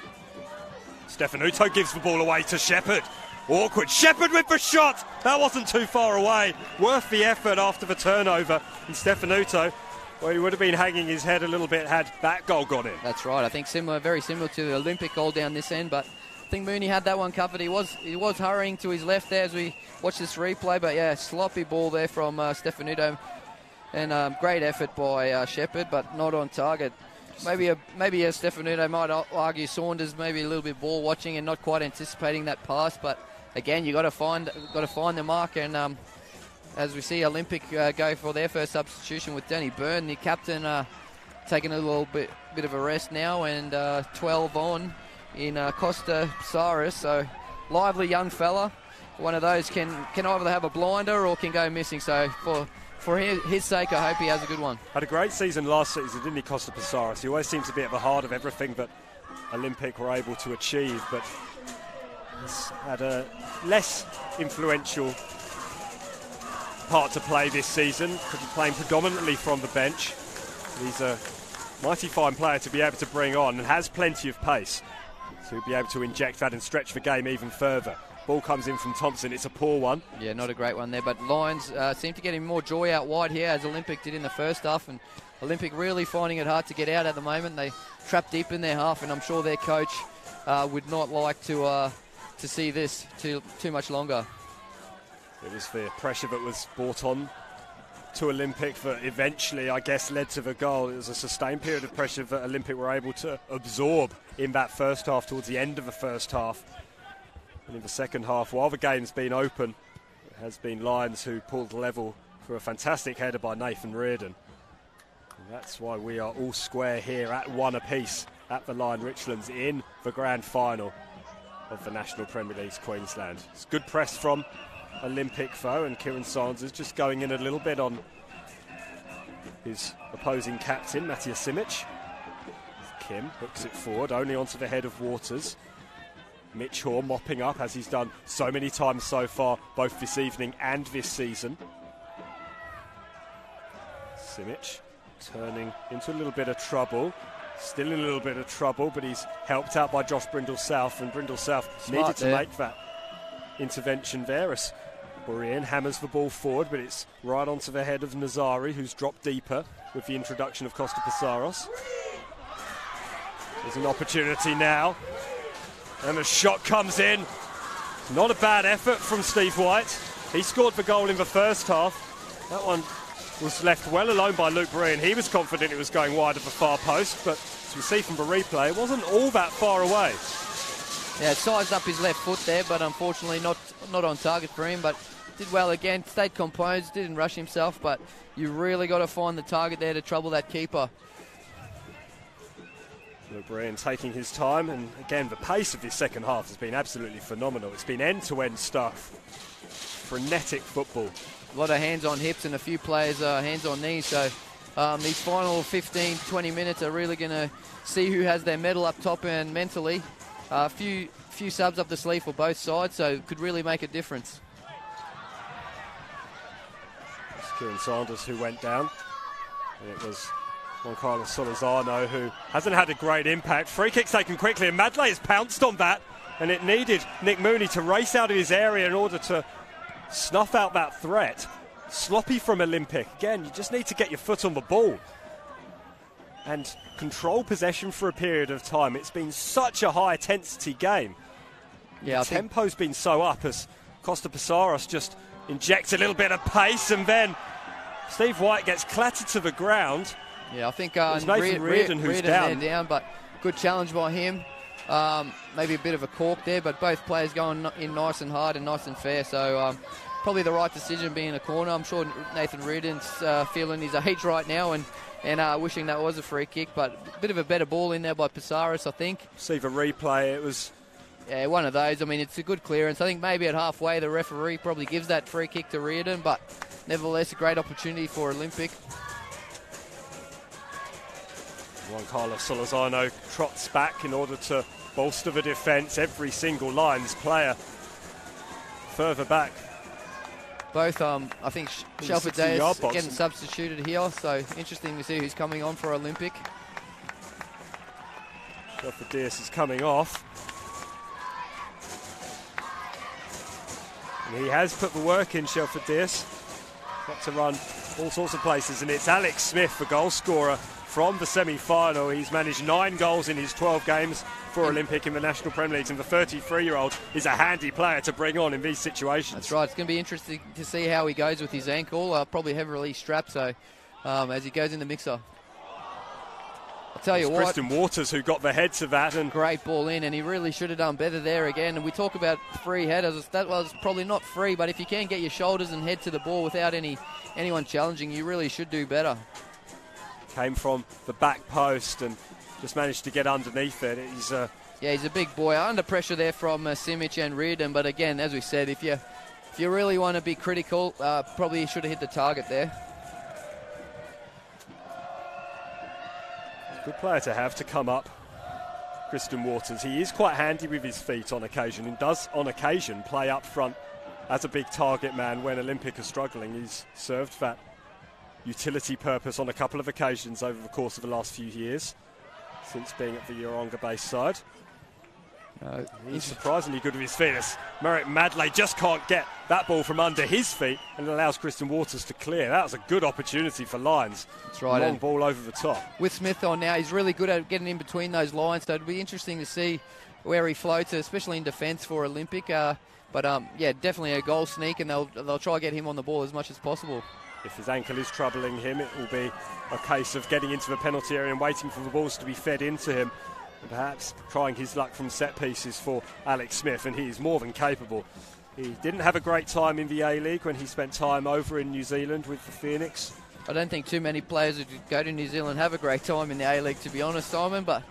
Stefanuto gives the ball away to Shepherd. Awkward. Shepherd with the shot. That wasn't too far away. Worth the effort after the turnover. And Stefanuto, well, he would have been hanging his head a little bit had that goal gone in. That's right. I think very similar to the Olympic goal down this end, but I think Mooney had that one covered. He was hurrying to his left there as we watch this replay, but yeah, sloppy ball there from Stefanuto. And great effort by Shepherd, but not on target. Maybe Stefanuto might argue Saunders maybe a little bit ball watching and not quite anticipating that pass. But again, you got to find the mark. And as we see Olympic go for their first substitution with Danny Byrne, the captain taking a little bit of a rest now, and 12 on in Costa Saris. So lively young fella. One of those can either have a blinder or can go missing. So for his sake, I hope he has a good one. Had a great season last season, didn't he, Costa Pasaris? He always seems to be at the heart of everything that Olympic were able to achieve, but he's had a less influential part to play this season, playing predominantly from the bench. He's a mighty fine player to be able to bring on and has plenty of pace to be able to inject that and stretch the game even further. Ball comes in from Thompson. It's a poor one. Yeah, not a great one there. But Lions seem to get him more joy out wide here, as Olympic did in the first half. And Olympic really finding it hard to get out at the moment. They trap deep in their half, and I'm sure their coach would not like to see this too much longer. It was the pressure that was brought on to Olympic that eventually, I guess, led to the goal. It was a sustained period of pressure that Olympic were able to absorb in that first half, towards the end of the first half. And in the second half, while the game's been open, it has been Lions who pulled level for a fantastic header by Nathan Reardon. And that's why we are all square here at one apiece at the Lion Richlands in the grand final of the National Premier League's Queensland. It's good press from Olympic though, and Kieran Saunders just going in a little bit on his opposing captain, Matija Simic. Kim hooks it forward, only onto the head of Waters. Mitch Hoare mopping up, as he's done so many times so far, both this evening and this season. Simic turning into a little bit of trouble. Still in a little bit of trouble, but he's helped out by Josh Brindle South, and Brindle South needed to make that intervention there as Borean hammers the ball forward, but it's right onto the head of Nazari, who's dropped deeper with the introduction of Costa Pasaros. There's an opportunity now, and the shot comes in. Not a bad effort from Steve White. He scored the goal in the first half. That one was left well alone by Luke Borean. He was confident it was going wide of the far post, but as we see from the replay, it wasn't all that far away. Yeah, sized up his left foot there, but unfortunately not on target for him. But did well again, stayed composed, didn't rush himself, but you really got to find the target there to trouble that keeper. Luke Borean taking his time, and again, the pace of this second half has been absolutely phenomenal. It's been end-to-end stuff. Frenetic football. A lot of hands on hips and a few players hands on knees, so these final 15-20 minutes are really going to see who has their medal up top and mentally. A few subs up the sleeve for both sides, so it could really make a difference. It's Kieran Saunders who went down. And it was Juan Carlos Solorzano who hasn't had a great impact. Free kick's taken quickly, and Madley has pounced on that, and it needed Nick Mooney to race out of his area in order to snuff out that threat. Sloppy from Olympic. Again, you just need to get your foot on the ball. and control possession for a period of time. It's been such a high-intensity game. Yeah, the tempo's been so up as Costa Passaros just injects a little bit of pace, and then Steve White gets clattered to the ground. Yeah, I think Nathan Reardon who's down, but good challenge by him. Maybe a bit of a cork there, but both players going in nice and hard and nice and fair. So probably the right decision being a corner. I'm sure Nathan Reardon's feeling his age right now and wishing that was a free kick, but a bit of a better ball in there by Passaros, I think. See the replay, it was... Yeah, one of those. I mean, it's a good clearance. I think maybe at halfway the referee probably gives that free kick to Reardon, but nevertheless a great opportunity for Olympic. Juan Carlos Solorzano trots back in order to bolster the defence. Every single Lions player further back. Both, I think, Shelford Diaz getting substituted here, so interesting to see who's coming on for Olympic. Shelford Diaz is coming off. And he has put the work in, Shelford Diaz. Got to run all sorts of places, and it's Alex Smith, the goal scorer from the semi-final. He's managed 9 goals in his 12 games for Olympic in the National Premier League, and the 33-year-old is a handy player to bring on in these situations. That's right. It's going to be interesting to see how he goes with his ankle. Probably heavily strapped, so as he goes in the mixer. I'll tell you what. Kristen Waters who got the head to that. And great ball in, and he really should have done better there again. And we talk about free headers. That was probably not free, but if you can get your shoulders and head to the ball without anyone challenging, you really should do better. Came from the back post and just managed to get underneath it. He's a big boy. Under pressure there from Simic and Reardon, but again, as we said, if you really want to be critical, probably should have hit the target there. Good player to have to come up, Kristen Waters. He is quite handy with his feet on occasion and does on occasion play up front as a big target man when Olympic are struggling. He's served that utility purpose on a couple of occasions over the course of the last few years since being at the Yeronga-based side. He's surprisingly good with his feet. Merrick Madley just can't get that ball from under his feet, and it allows Kristen Waters to clear. That was a good opportunity for Lions. That's right. Long ball over the top. With Smith on now, he's really good at getting in between those lines, so it'll be interesting to see where he floats, especially in defence for Olympic. But definitely a goal sneak, and they'll try to get him on the ball as much as possible. If his ankle is troubling him, it will be a case of getting into the penalty area and waiting for the balls to be fed into him. And perhaps trying his luck from set pieces for Alex Smith, and he is more than capable. He didn't have a great time in the A-League when he spent time over in New Zealand with the Phoenix. I don't think too many players who go to New Zealand have a great time in the A-League, to be honest, Simon, but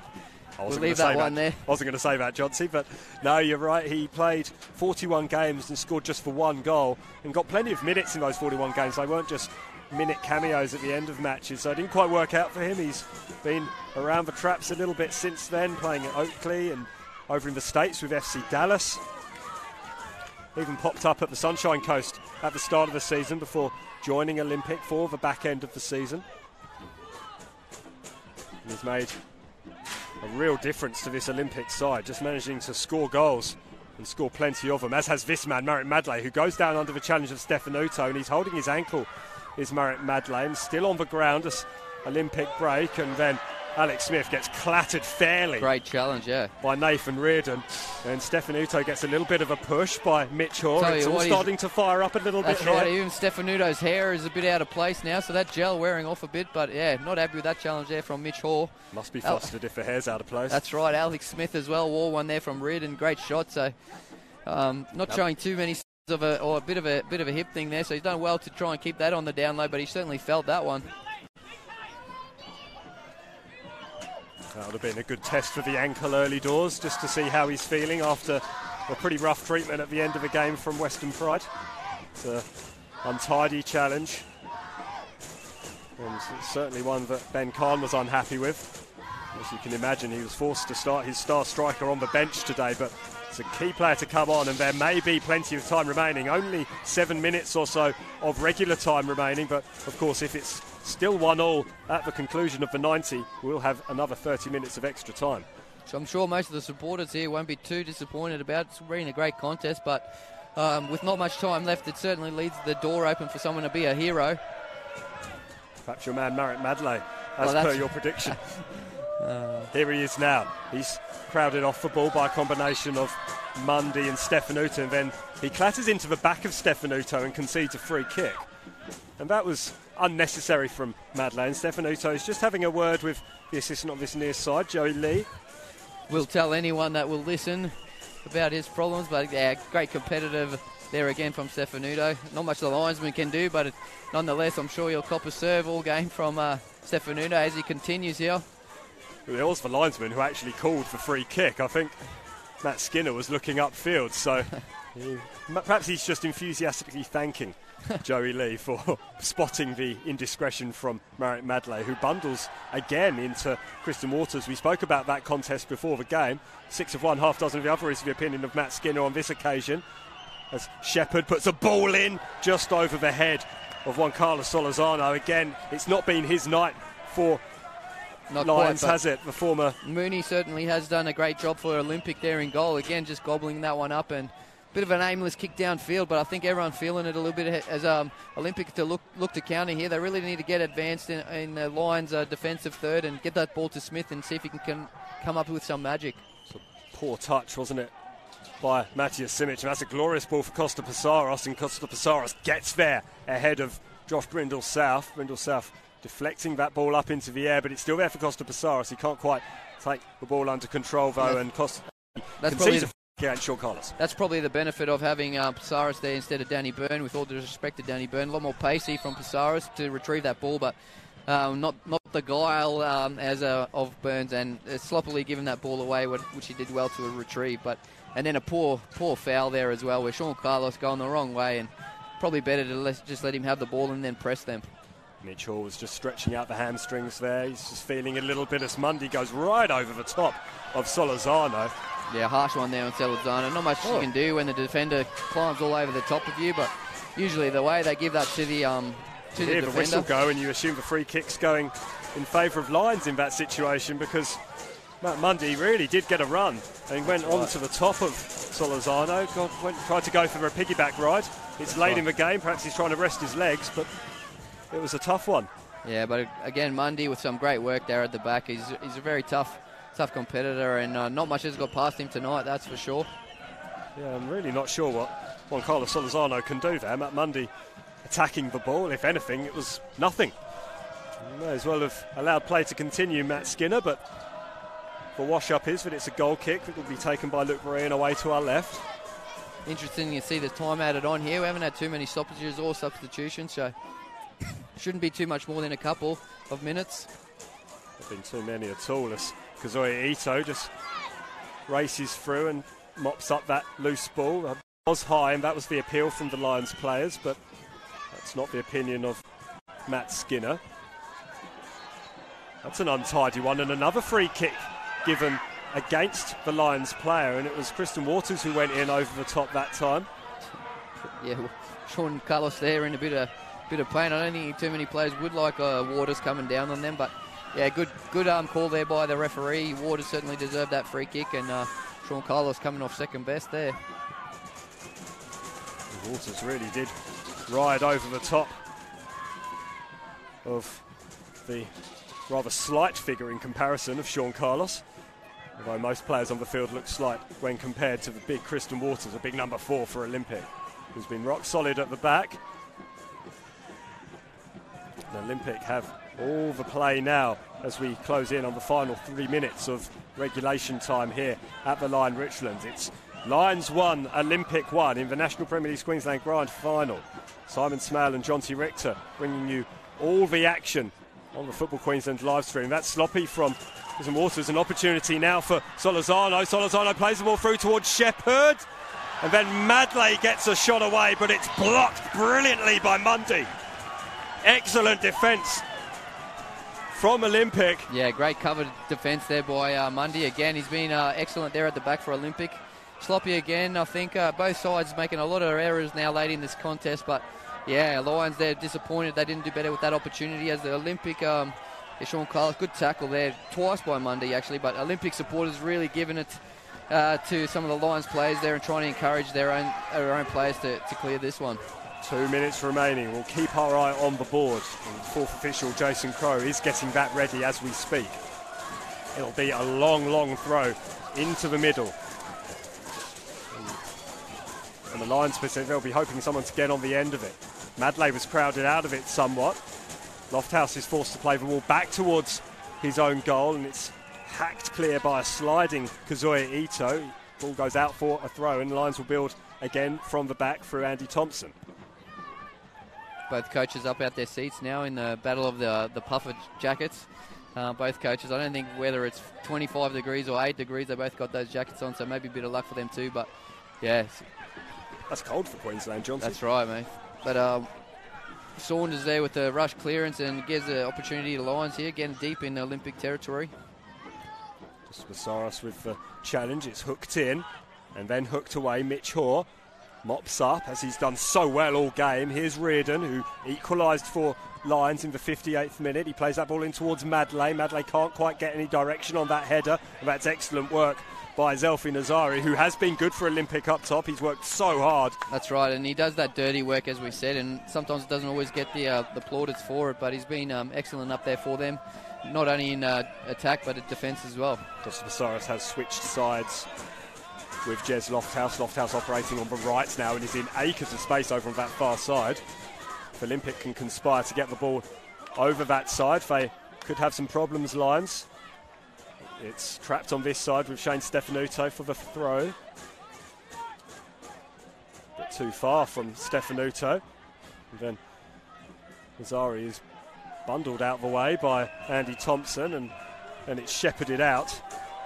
we'll leave that one there. I wasn't going to say that, Johnsy, but no, you're right. He played 41 games and scored just for 1 goal and got plenty of minutes in those 41 games. They weren't just minute cameos at the end of matches, so it didn't quite work out for him. He's been around the traps a little bit since then, playing at Oakley and over in the States with FC Dallas. Even popped up at the Sunshine Coast at the start of the season before joining Olympic for the back end of the season. And he's made a real difference to this Olympic side, just managing to score goals and score plenty of them, as has this man, Merrick Madley, who goes down under the challenge of Stefanuto, and he's holding his ankle, is Merrick Madley, and still on the ground as Olympic break, and then Alex Smith gets clattered fairly. Great challenge, yeah. By Nathan Reardon, and Stefanuto gets a little bit of a push by Mitch Hoare. It's all starting to fire up a little bit. That's right, even Stefanuto's hair is a bit out of place now, so that gel wearing off a bit, but yeah, not happy with that challenge there from Mitch Hoare. Must be flustered if the hair's out of place. That's right, Alex Smith as well wore one there from Reardon, great shot, so not showing too many of a bit of a hip thing there, so he's done well to try and keep that on the down low, but he certainly felt that one. That would have been a good test for the ankle early doors, just to see how he's feeling after a pretty rough treatment at the end of the game from Western Pride. It's an untidy challenge, and it's certainly one that Ben Kahn was unhappy with. As you can imagine, he was forced to start his star striker on the bench today, but it's a key player to come on, and there may be plenty of time remaining. Only 7 minutes or so of regular time remaining, but of course if it's still 1-1 at the conclusion of the 90, we'll have another 30 minutes of extra time. So I'm sure most of the supporters here won't be too disappointed about it. It's been a great contest, but with not much time left, it certainly leaves the door open for someone to be a hero. Perhaps your man Marek Madley, as per your prediction. Here he is now. He's crowded off the ball by a combination of Mundy and Stefanuto, and then he clatters into the back of Stefanuto and concedes a free kick. And that was unnecessary from Madley. And Stefanuto is just having a word with the assistant on this near side, Joey Lee. We'll tell anyone that will listen about his problems, but yeah, great competitive there again from Stefanuto. Not much the linesman can do, but nonetheless, I'm sure he'll cop a serve all game from Stefanuto as he continues here. It was the linesman who actually called the free kick. I think Matt Skinner was looking upfield, so perhaps he's just enthusiastically thanking Joey Lee for spotting the indiscretion from Marek Madley, who bundles again into Kristen Waters. We spoke about that contest before the game. 6 of one, half dozen of the other is the opinion of Matt Skinner on this occasion, as Shepherd puts a ball in just over the head of Juan Carlos Solorzano. Again, it's not been his night for Lions, has it? The former Mooney certainly has done a great job for Olympic there in goal. Again, just gobbling that one up, and a bit of an aimless kick downfield, but I think everyone's feeling it a little bit as Olympic to look to counter here. They really need to get advanced in the Lions' defensive third and get that ball to Smith and see if he can come up with some magic. It's a poor touch, wasn't it, by Matthias Simic, and that's a glorious ball for Costa Passaros, and Costa Passaros gets there ahead of Josh Brindle-South. Brindle-South deflecting that ball up into the air, but it's still there for Costa Passaros. He can't quite take the ball under control, though, and Costa concedes against Sean Carlos. That's probably the benefit of having Passaros there instead of Danny Byrne, with all due respect to Danny Byrne. A lot more pacey from Passaros to retrieve that ball, but not the guile of Burns, and sloppily giving that ball away, which he did well to retrieve. And then a poor foul there as well, where Sean Carlos going the wrong way, and probably better to just let him have the ball and then press them. Mitchell was just stretching out the hamstrings there. He's just feeling a little bit as Mundy goes right over the top of Solorzano. Yeah, harsh one there on Solorzano. Not much you can do when the defender climbs all over the top of you, but usually the way they give that to the defender. The whistle go, and you assume the free kick's going in favour of Lions in that situation, because Matt Mundy really did get a run and went on to the top of Solorzano. Tried to go for a piggyback ride. It's late in the game. Perhaps he's trying to rest his legs, but it was a tough one. Yeah, but again, Mundy with some great work there at the back. He's a very tough competitor, and not much has got past him tonight, that's for sure. Yeah, I'm really not sure what Juan Carlos Solorzano can do there. Matt Mundy attacking the ball. If anything, it was nothing. May as well have allowed play to continue, Matt Skinner, but the wash-up is that it's a goal kick that will be taken by Luke Moran away to our left. Interesting to see the time added on here. We haven't had too many stoppages or substitutions, so shouldn't be too much more than a couple of minutes. Not been too many at all, as Kazuya Ito just races through and mops up that loose ball. It was high, and that was the appeal from the Lions players, but that's not the opinion of Matt Skinner. That's an untidy one, and another free kick given against the Lions player, and it was Kristen Waters who went in over the top that time. Yeah, Sean Carlos there in a bit of pain. I don't think too many players would like Waters coming down on them, but yeah, good call there by the referee. Waters certainly deserved that free kick, and Sean Carlos coming off second best there. Waters really did ride over the top of the rather slight figure in comparison of Sean Carlos, although most players on the field look slight when compared to the big Kristen Waters, a big number 4 for Olympic, who's been rock solid at the back. And Olympic have all the play now as we close in on the final 3 minutes of regulation time here at the Lion Richlands. It's Lions 1, Olympic 1 in the National Premier League Queensland Grand Final. Simon Smale and Jonty Richter bringing you all the action on the Football Queensland live stream. That's sloppy from Kristen Waters. An opportunity now for Solorzano. Solorzano plays the ball through towards Shepherd, and then Madley gets a shot away, but it's blocked brilliantly by Mundy. Excellent defence from Olympic. Yeah, great covered defence there by Mundy. Again, he's been excellent there at the back for Olympic. Sloppy again. I think both sides making a lot of errors now late in this contest, but yeah, Lions, they're disappointed they didn't do better with that opportunity as the Olympic, Sean Carlos, good tackle there, twice by Mundy actually, but Olympic supporters really giving it to some of the Lions players there and trying to encourage their own players to clear this one. 2 minutes remaining. We'll keep our eye on the board. And fourth official Jason Crowe is getting that ready as we speak. It'll be a long throw into the middle. And the Lions, they'll be hoping someone to get on the end of it. Madley was crowded out of it somewhat. Lofthouse is forced to play the ball back towards his own goal, and it's hacked clear by a sliding Kazuya Ito. Ball goes out for a throw, and Lions will build again from the back through Andy Thompson. Both coaches up out their seats now in the battle of the puffer jackets. Both coaches, I don't think whether it's 25 degrees or 8 degrees, they both got those jackets on, so maybe a bit of luck for them too. But yeah, that's cold for Queensland, Johnson. That's right, mate. But Saunders there with the rush clearance and gives the opportunity to Lions here, getting deep in Olympic territory. Just Basaros with the challenge. It's hooked in and then hooked away. Mitch Hoare mops up as he's done so well all game. Here's Reardon, who equalised for Lions in the 58th minute. He plays that ball in towards Madley. Madley can't quite get any direction on that header, and that's excellent work by Zelfi Nazari, who has been good for Olympic up top. He's worked so hard. That's right, and he does that dirty work, as we said, and sometimes doesn't always get the plaudits for it, but he's been excellent up there for them, not only in attack but in defence as well. Just Basaros has switched sides with Jez Lofthouse. Lofthouse operating on the right now and is in acres of space over on that far side. If Olympic can conspire to get the ball over that side, they could have some problems, Lions. It's trapped on this side with Shane Stefanuto for the throw. A bit too far from Stefanuto. And then Nazari is bundled out the way by Andy Thompson, and it's shepherded out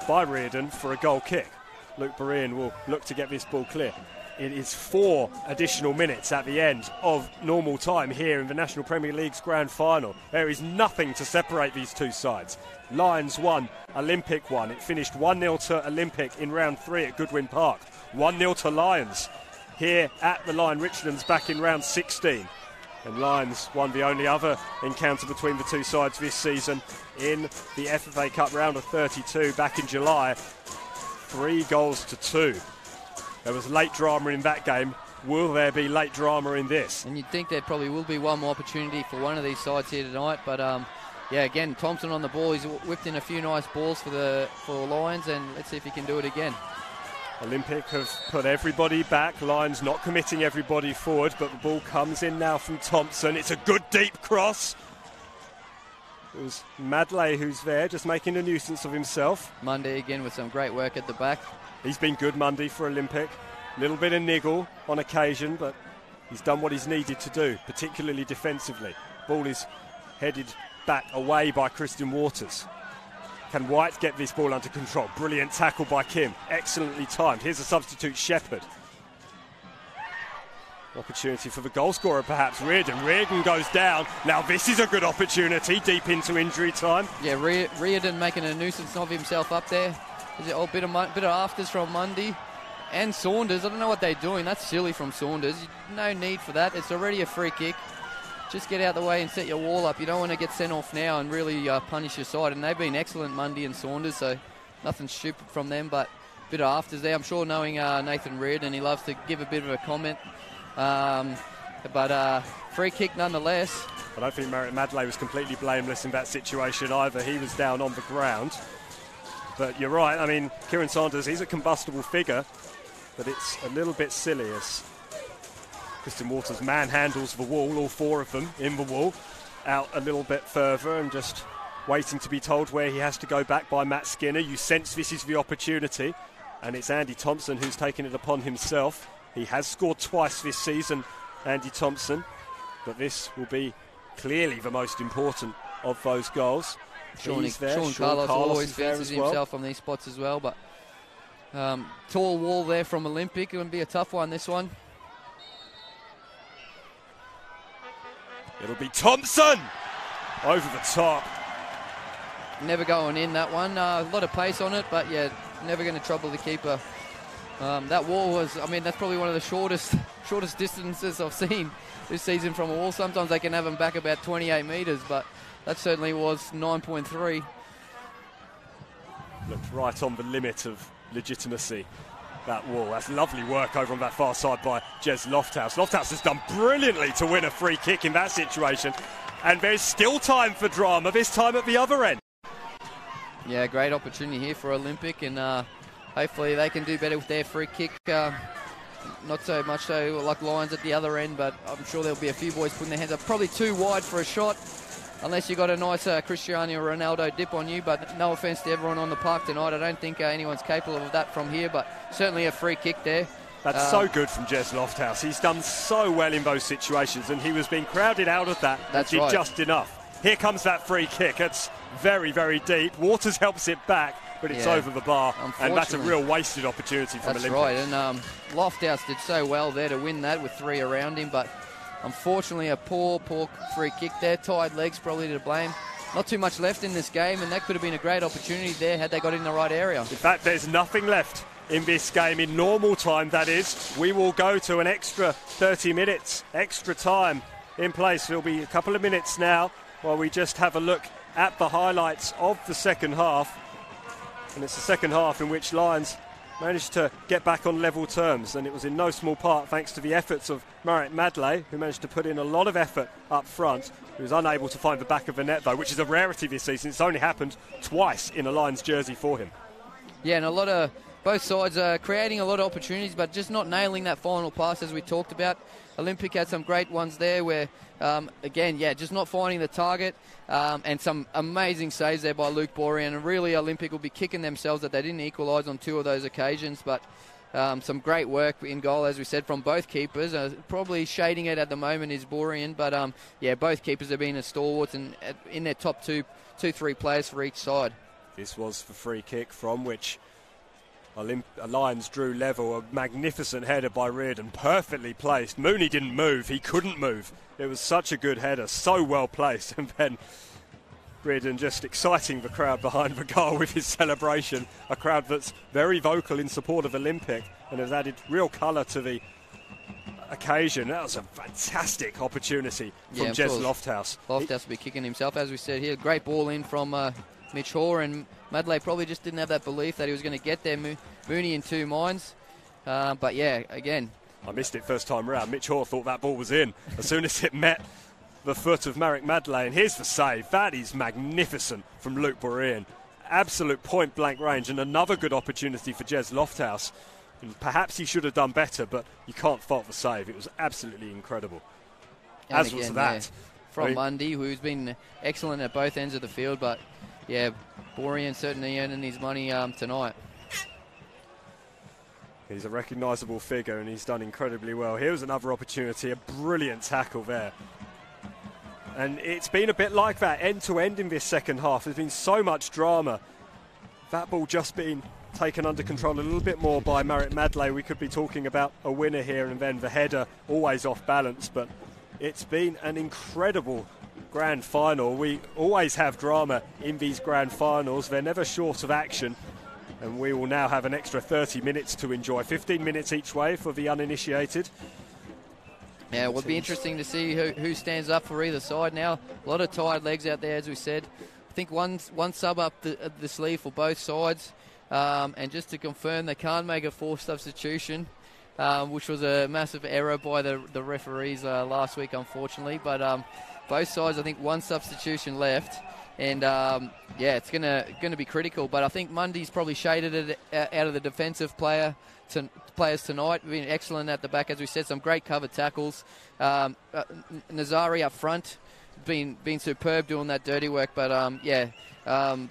by Reardon for a goal kick. Luke Berean will look to get this ball clear. It is 4 additional minutes at the end of normal time here in the National Premier League's Grand Final. There is nothing to separate these two sides. Lions 1, Olympic 1. It finished 1-0 to Olympic in round 3 at Goodwin Park. 1-0 to Lions here at the Lion Richlands back in round 16. And Lions won the only other encounter between the two sides this season in the FFA Cup round of 32 back in July. 3-2. There was late drama in that game. Will there be late drama in this? And you'd think there probably will be one more opportunity for one of these sides here tonight. But yeah, again, Thompson on the ball. He's whipped in a few nice balls for Lions, and let's see if he can do it again. Olympic have put everybody back. Lions not committing everybody forward, but the ball comes in now from Thompson. It's a good deep cross. It was Madley who's there, just making a nuisance of himself. Mundy again with some great work at the back. He's been good, Mundy, for Olympic. A little bit of niggle on occasion, but he's done what he's needed to do, particularly defensively. Ball is headed back away by Christian Waters. Can White get this ball under control? Brilliant tackle by Kim. Excellently timed. Here's a substitute, Shepherd. Opportunity for the goal scorer, perhaps. Reardon goes down. Now this is a good opportunity, deep into injury time. Yeah, Reardon making a nuisance of himself up there. There's a bit of afters from Mundy and Saunders. I don't know what they're doing. That's silly from Saunders. No need for that. It's already a free kick. Just get out the way and set your wall up. You don't want to get sent off now and really punish your side. And they've been excellent, Mundy and Saunders, so nothing stupid from them, but a bit of afters there. I'm sure knowing Nathan Reardon, he loves to give a bit of a comment. But free kick nonetheless. I don't think Merritt Madley was completely blameless in that situation either. He was down on the ground. But you're right, I mean, Kieran Saunders, he's a combustible figure, but it's a little bit silly as Christian Waters manhandles the wall, all 4 of them in the wall, out a little bit further and just waiting to be told where he has to go back by Matt Skinner. You sense this is the opportunity, and it's Andy Thompson who's taken it upon himself. He has scored twice this season, Andy Thompson, but this will be clearly the most important of those goals. Sean Carlos always fancies himself on these spots as well, but tall wall there from Olympic. It would be a tough one, this one. It'll be Thompson over the top. Never going in, that one. A lot of pace on it, but yeah, never going to trouble the keeper. That wall was, I mean, that's probably one of the shortest distances I've seen this season from a wall. Sometimes they can have them back about 28 metres, but that certainly was 9.3. Looked right on the limit of legitimacy. that wall. That's lovely work over on that far side by Jez Lofthouse. Lofthouse has done brilliantly to win a free kick in that situation. And there's still time for drama, this time at the other end. Yeah, great opportunity here for Olympic, and hopefully they can do better with their free kick. Not so much so like Lions at the other end, but I'm sure there'll be a few boys putting their hands up. Probably too wide for a shot, unless you got a nice Cristiano Ronaldo dip on you. But no offence to everyone on the park tonight. I don't think anyone's capable of that from here, but certainly a free kick there. That's so good from Jez Lofthouse. He's done so well in those situations, and he was being crowded out of that. That's did right. Just enough. Here comes that free kick. It's very, very deep. Waters helps it back, but it's over the bar, and that's a real wasted opportunity from Olympic. That's right, and Lofthouse did so well there to win that with 3 around him, but unfortunately a poor free kick there. Tired legs probably to blame. Not too much left in this game, and that could have been a great opportunity there had they got in the right area. In fact, there's nothing left in this game in normal time, that is. We will go to an extra 30 minutes, extra time in place. There'll be a couple of minutes now while we just have a look at the highlights of the second half. And it's the second half in which Lions managed to get back on level terms, and it was in no small part thanks to the efforts of Marek Madley, who managed to put in a lot of effort up front. He was unable to find the back of the net, though, which is a rarity this season. It's only happened twice in a Lions jersey for him. Yeah, and both sides are creating a lot of opportunities, but just not nailing that final pass, as we talked about. Olympic had some great ones there where, just not finding the target, and some amazing saves there by Luke Borean. And really, Olympic will be kicking themselves that they didn't equalise on 2 of those occasions, but some great work in goal, as we said, from both keepers. Probably shading it at the moment is Borean, but both keepers have been stalwarts and in their top 2-3 players for each side. This was the free kick from which Lions drew level. A magnificent header by Reardon, perfectly placed. Mooney didn't move, he couldn't move. It was such a good header, so well placed. And then Reardon just exciting the crowd behind the goal with his celebration. A crowd that's very vocal in support of Olympic and has added real colour to the occasion. That was a fantastic opportunity from Jez Lofthouse. Lofthouse will be kicking himself, as we said here. Great ball in from Mitch Hoare, and Madley probably just didn't have that belief that he was going to get there. Mooney in 2 minds. But yeah, again, I missed it first time round. Mitch Hoare thought that ball was in as soon as it met the foot of Marek Madley. And here's the save. That is magnificent from Luke Borean. Absolute point-blank range, and another good opportunity for Jez Lofthouse. And perhaps he should have done better, but you can't fault the save. It was absolutely incredible. And as again, was that. From Mundy, who's been excellent at both ends of the field, but yeah, Borean certainly earning his money tonight. He's a recognisable figure and he's done incredibly well. Here was another opportunity, a brilliant tackle there. And it's been a bit like that end to end in this second half. There's been so much drama. That ball just being taken under control a little bit more by Marek Madley. We could be talking about a winner here, and then the header always off balance. But it's been an incredible grand final. We always have drama in these grand finals. They're never short of action. And we will now have an extra 30 minutes to enjoy. 15 minutes each way for the uninitiated. Yeah, it would be interesting to see who stands up for either side now. A lot of tired legs out there, as we said. I think one sub up the sleeve for both sides. And just to confirm, they can't make a 4th substitution, which was a massive error by the referees last week, unfortunately. But both sides, I think, 1 substitution left. And it's gonna be critical. But I think Mundy's probably shaded it out of the defensive players tonight. Been excellent at the back, as we said. Some great cover tackles. Nazari up front, been superb doing that dirty work. But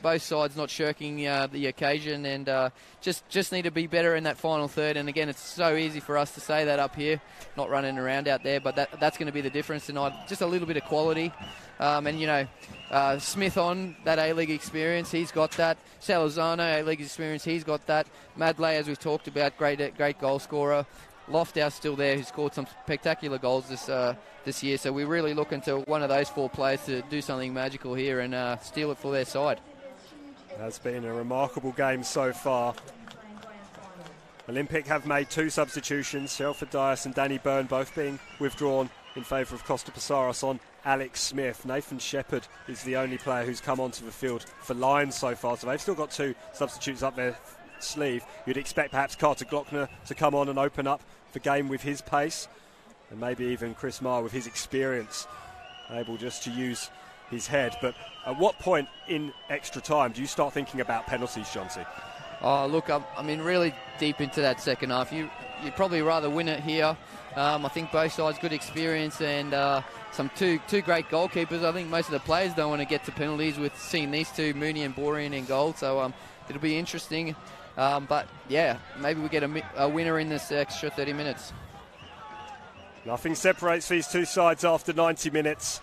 both sides not shirking the occasion, and just need to be better in that final third. And again, it's so easy for us to say that up here, not running around out there. But that's going to be the difference tonight. Just a little bit of quality. Smith on that A-League experience, he's got that. Salazano, A-League experience, he's got that. Madley, as we've talked about, great goal scorer. Lofthouse still there, who scored some spectacular goals this year. So we're really looking to one of those 4 players to do something magical here and steal it for their side. That's been a remarkable game so far. Olympic have made 2 substitutions, Shelford Dias and Danny Byrne both being withdrawn in favour of Costa Passaros on Alex Smith. Nathan Shepherd is the only player who's come onto the field for Lions so far, so they've still got 2 substitutes up there sleeve. You'd expect perhaps Carter Glockner to come on and open up the game with his pace, and maybe even Chris Marr with his experience, able just to use his head. But at what point in extra time do you start thinking about penalties, Chauncey? Oh, look, I mean, really deep into that second half. You'd probably rather win it here. I think both sides good experience and some two great goalkeepers. I think most of the players don't want to get to penalties with seeing these two, Mooney and Borean, in goal. So it'll be interesting. But, yeah, maybe we get a winner in this extra 30 minutes. Nothing separates these two sides after 90 minutes.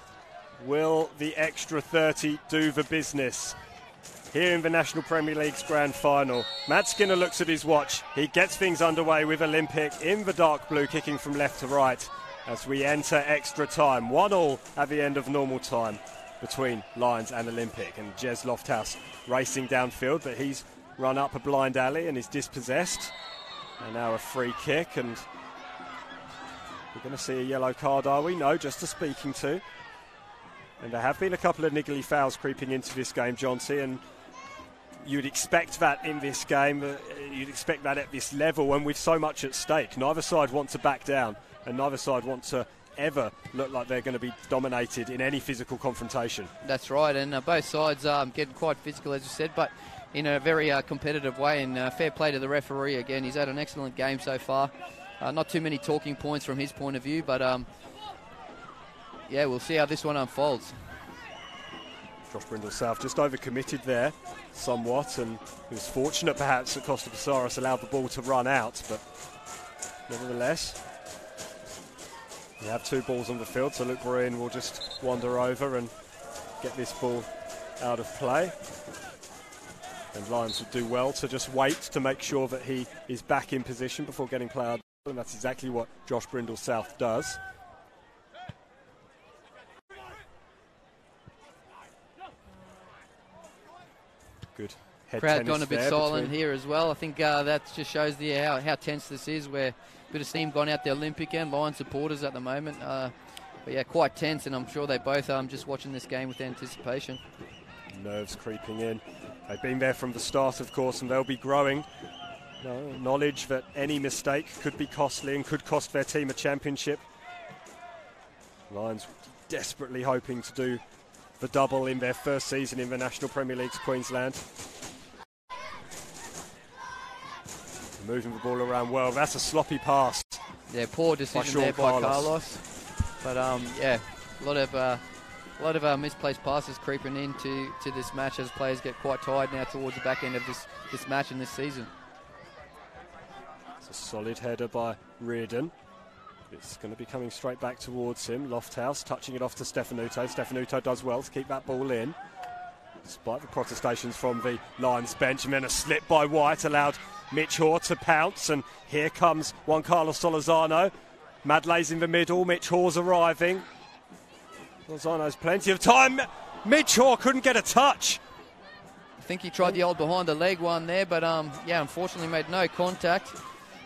Will the extra 30 do the business? Here in the National Premier League's Grand Final, Matt Skinner looks at his watch. He gets things underway with Olympic in the dark blue, kicking from left to right as we enter extra time. 1-1 at the end of normal time between Lions and Olympic. And Jez Lofthouse racing downfield, but he's run up a blind alley and is dispossessed. And now a free kick, and we're going to see a yellow card, are we? No, just a speaking to. And there have been a couple of niggly fouls creeping into this game, Johnsy, and you'd expect that in this game. You'd expect that at this level and with so much at stake. Neither side want to back down, and neither side want to ever look like they're going to be dominated in any physical confrontation. That's right, and both sides getting quite physical, as you said, but in a very competitive way, and fair play to the referee again. He's had an excellent game so far. Not too many talking points from his point of view, but yeah, we'll see how this one unfolds. Josh Brindle South just overcommitted there somewhat, and he was fortunate perhaps that Costa Psaros allowed the ball to run out, but nevertheless, we have two balls on the field, so Luke Breen will just wander over and get this ball out of play. And Lions would do well to just wait to make sure that he is back in position before getting play out, and that's exactly what Josh Brindle South does. Good head crowd gone a bit silent between here as well. I think that just shows how tense this is, where a bit of steam gone out the Olympic end, Lions supporters at the moment. But yeah, quite tense, and I'm sure they both just watching this game with anticipation. Nerves creeping in. They've been there from the start, of course, and they'll be growing. Knowledge that any mistake could be costly and could cost their team a championship. Lions desperately hoping to do the double in their first season in the National Premier League's Queensland. Moving the ball around well. That's a sloppy pass. Yeah, poor decision there by Carlos. But yeah, a lot of misplaced passes creeping into this match as players get quite tired now towards the back end of this match and this season. It's a solid header by Reardon. It's going to be coming straight back towards him. Lofthouse touching it off to Stefanuto. Stefanuto does well to keep that ball in, despite the protestations from the Lions bench. And then a slip by White allowed Mitch Hoare to pounce. And here comes Juan Carlos Solorzano. Madley's in the middle. Mitch Hoare's arriving. Solorzano's plenty of time. Mitch Hoare couldn't get a touch. I think he tried the old behind the leg one there, but yeah, unfortunately made no contact.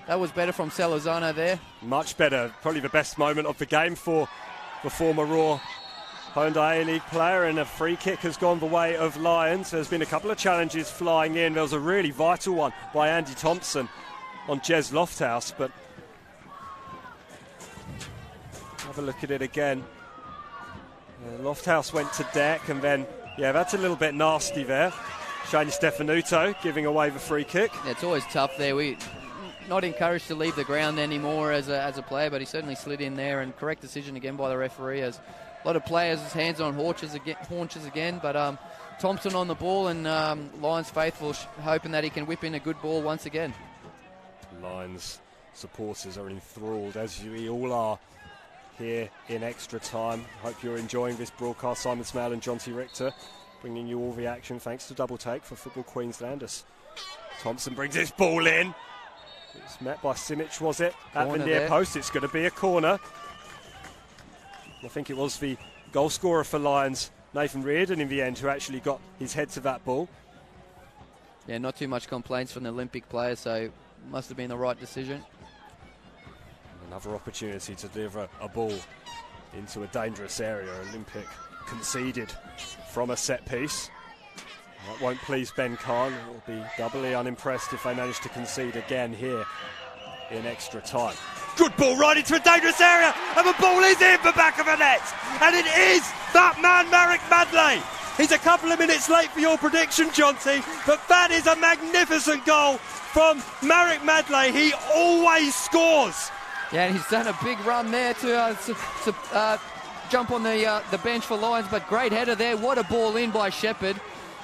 That was better from Solorzano there. Much better. Probably the best moment of the game for the former Raw Hyundai A-League player, and a free kick has gone the way of Lions. There's been a couple of challenges flying in. There was a really vital one by Andy Thompson on Jez Lofthouse, but have a look at it again. Lofthouse went to deck, and then, yeah, that's a little bit nasty there. Shane Stefanuto giving away the free kick. Yeah, it's always tough there. Not encouraged to leave the ground anymore as a player, but he certainly slid in there, and correct decision again by the referee, as a lot of players' hands on haunches again, but Thompson on the ball, and Lions faithful hoping that he can whip in a good ball once again. Lions supporters are enthralled, as we all are here in extra time. Hope you're enjoying this broadcast. Simon Smale and John T. Richter bringing you all the action thanks to Double Take for Football Queensland. As Thompson brings his ball in. It's met by Simic, was it? At the near post. It's going to be a corner. I think it was the goal scorer for Lions, Nathan Reardon, in the end, who actually got his head to that ball. Yeah, not too much complaints from the Olympic players, so must have been the right decision. Another opportunity to deliver a ball into a dangerous area. Olympic conceded from a set piece. That won't please Ben Kahn. He'll be doubly unimpressed if they manage to concede again here in extra time. Good ball right into a dangerous area, and the ball is in the back of the net. And it is that man, Marek Madley. He's a couple of minutes late for your prediction, Jonty, but that is a magnificent goal from Marek Madley. He always scores. Yeah, and he's done a big run there to jump on the bench for Lions, but great header there. What a ball in by Shepherd.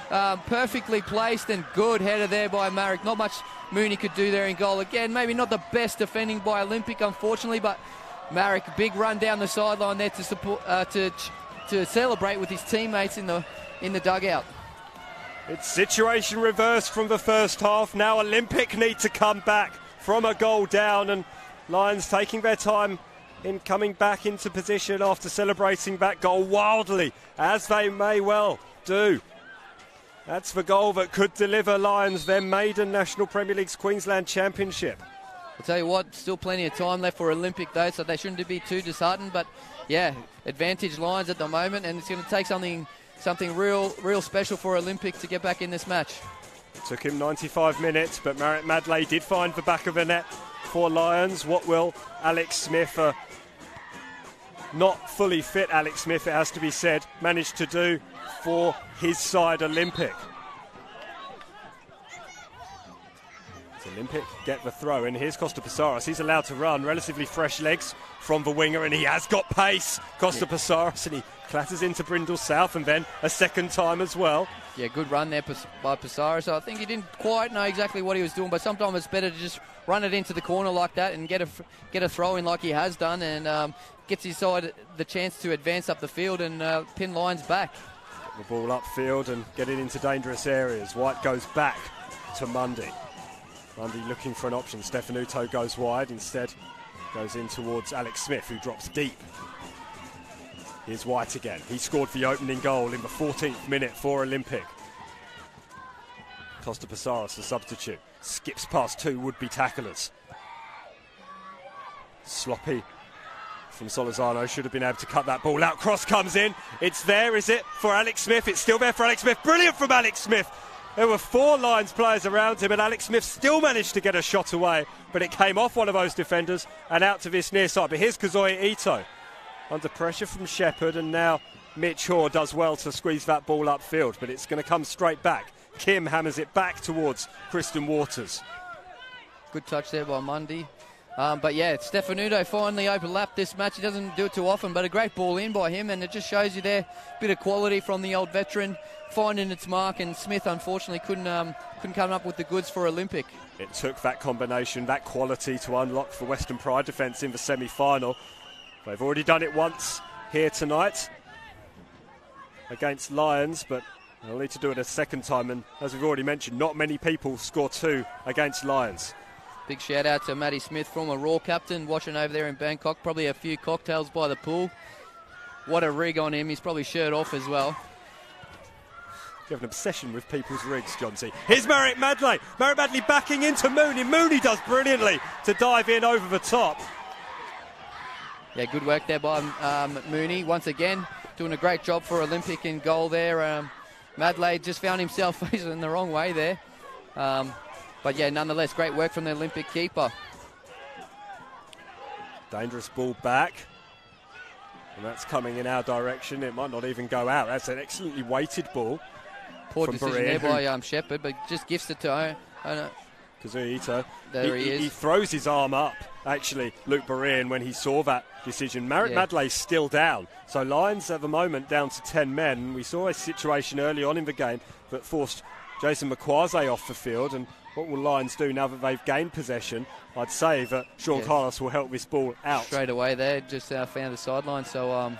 Perfectly placed and good header there by Marek. Not much Mooney could do there in goal. Again, maybe not the best defending by Olympic, unfortunately, but Marek, big run down the sideline there to support to celebrate with his teammates in the dugout. It's situation reversed from the first half. Now Olympic need to come back from a goal down, and Lions taking their time in coming back into position after celebrating that goal wildly, as they may well do. That's the goal that could deliver Lions their maiden National Premier League's Queensland Championship. I'll tell you what, still plenty of time left for Olympic though, so they shouldn't be too disheartened. But yeah, advantage Lions at the moment, and it's going to take something real special for Olympic to get back in this match. It took him 95 minutes, but Marek Madley did find the back of the net for Lions. What will Alex Smith, not fully fit Alex Smith, it has to be said, manage to do for his side Olympic? As Olympic get the throw in. Here's Costa Passaris. He's allowed to run. Relatively fresh legs from the winger, and he has got pace. Costa Passaris, and he clatters into Brindle South, and then a second time as well. Yeah, good run there by Passaris. I think he didn't quite know exactly what he was doing, but sometimes it's better to just run it into the corner like that and get a throw in like he has done, and gets his side the chance to advance up the field and pin Lions back. The ball upfield and get it into dangerous areas. White goes back to Mundy. Mundy looking for an option. Stefanuto goes wide. Instead goes in towards Alex Smith, who drops deep. Here's White again. He scored the opening goal in the 14th minute for Olympic. Costa Passaris, the substitute, skips past two would-be tacklers. Sloppy from Solizano, should have been able to cut that ball out. Cross comes in. It's there, is it, for Alex Smith? It's still there for Alex Smith. Brilliant from Alex Smith. There were four Lions players around him, and Alex Smith still managed to get a shot away, but it came off one of those defenders and out to this near side. But here's Kazuya Ito under pressure from Shepherd, and now Mitch Hoare does well to squeeze that ball upfield, but it's going to come straight back. Kim hammers it back towards Kristen Waters. Good touch there by Mundy. But yeah, Stefanuto finally overlapped this match. He doesn't do it too often, but a great ball in by him, and it just shows you there a bit of quality from the old veteran finding its mark, and Smith unfortunately couldn't come up with the goods for Olympic. It took that combination, that quality to unlock the Western Pride defence in the semi-final. They've already done it once here tonight against Lions, but they'll need to do it a second time, and as we've already mentioned, not many people score two against Lions. Big shout out to Matty Smith, former Raw captain, watching over there in Bangkok. Probably a few cocktails by the pool. What a rig on him. He's probably shirt off as well. You have an obsession with people's rigs, Johnsy. Here's Marek Madley. Marek Madley backing into Mooney. Mooney does brilliantly to dive in over the top. Yeah, good work there by Mooney. Once again, doing a great job for Olympic in goal there. Madley just found himself facing the wrong way there. But yeah, nonetheless, great work from the Olympic keeper. Dangerous ball back. And that's coming in our direction. It might not even go out. That's an excellently weighted ball. Poor decision there by Shepherd, but just gifts it to Kazuya Ito. There he is. He throws his arm up, actually, Luke Berean, when he saw that decision. Marek Madley's still down. So Lions at the moment down to 10 men. We saw a situation early on in the game that forced Jason McQuarze off the field, and what will Lions do now that they've gained possession? I'd say that Sean Carlos will help this ball out. Straight away there, just found the sideline. So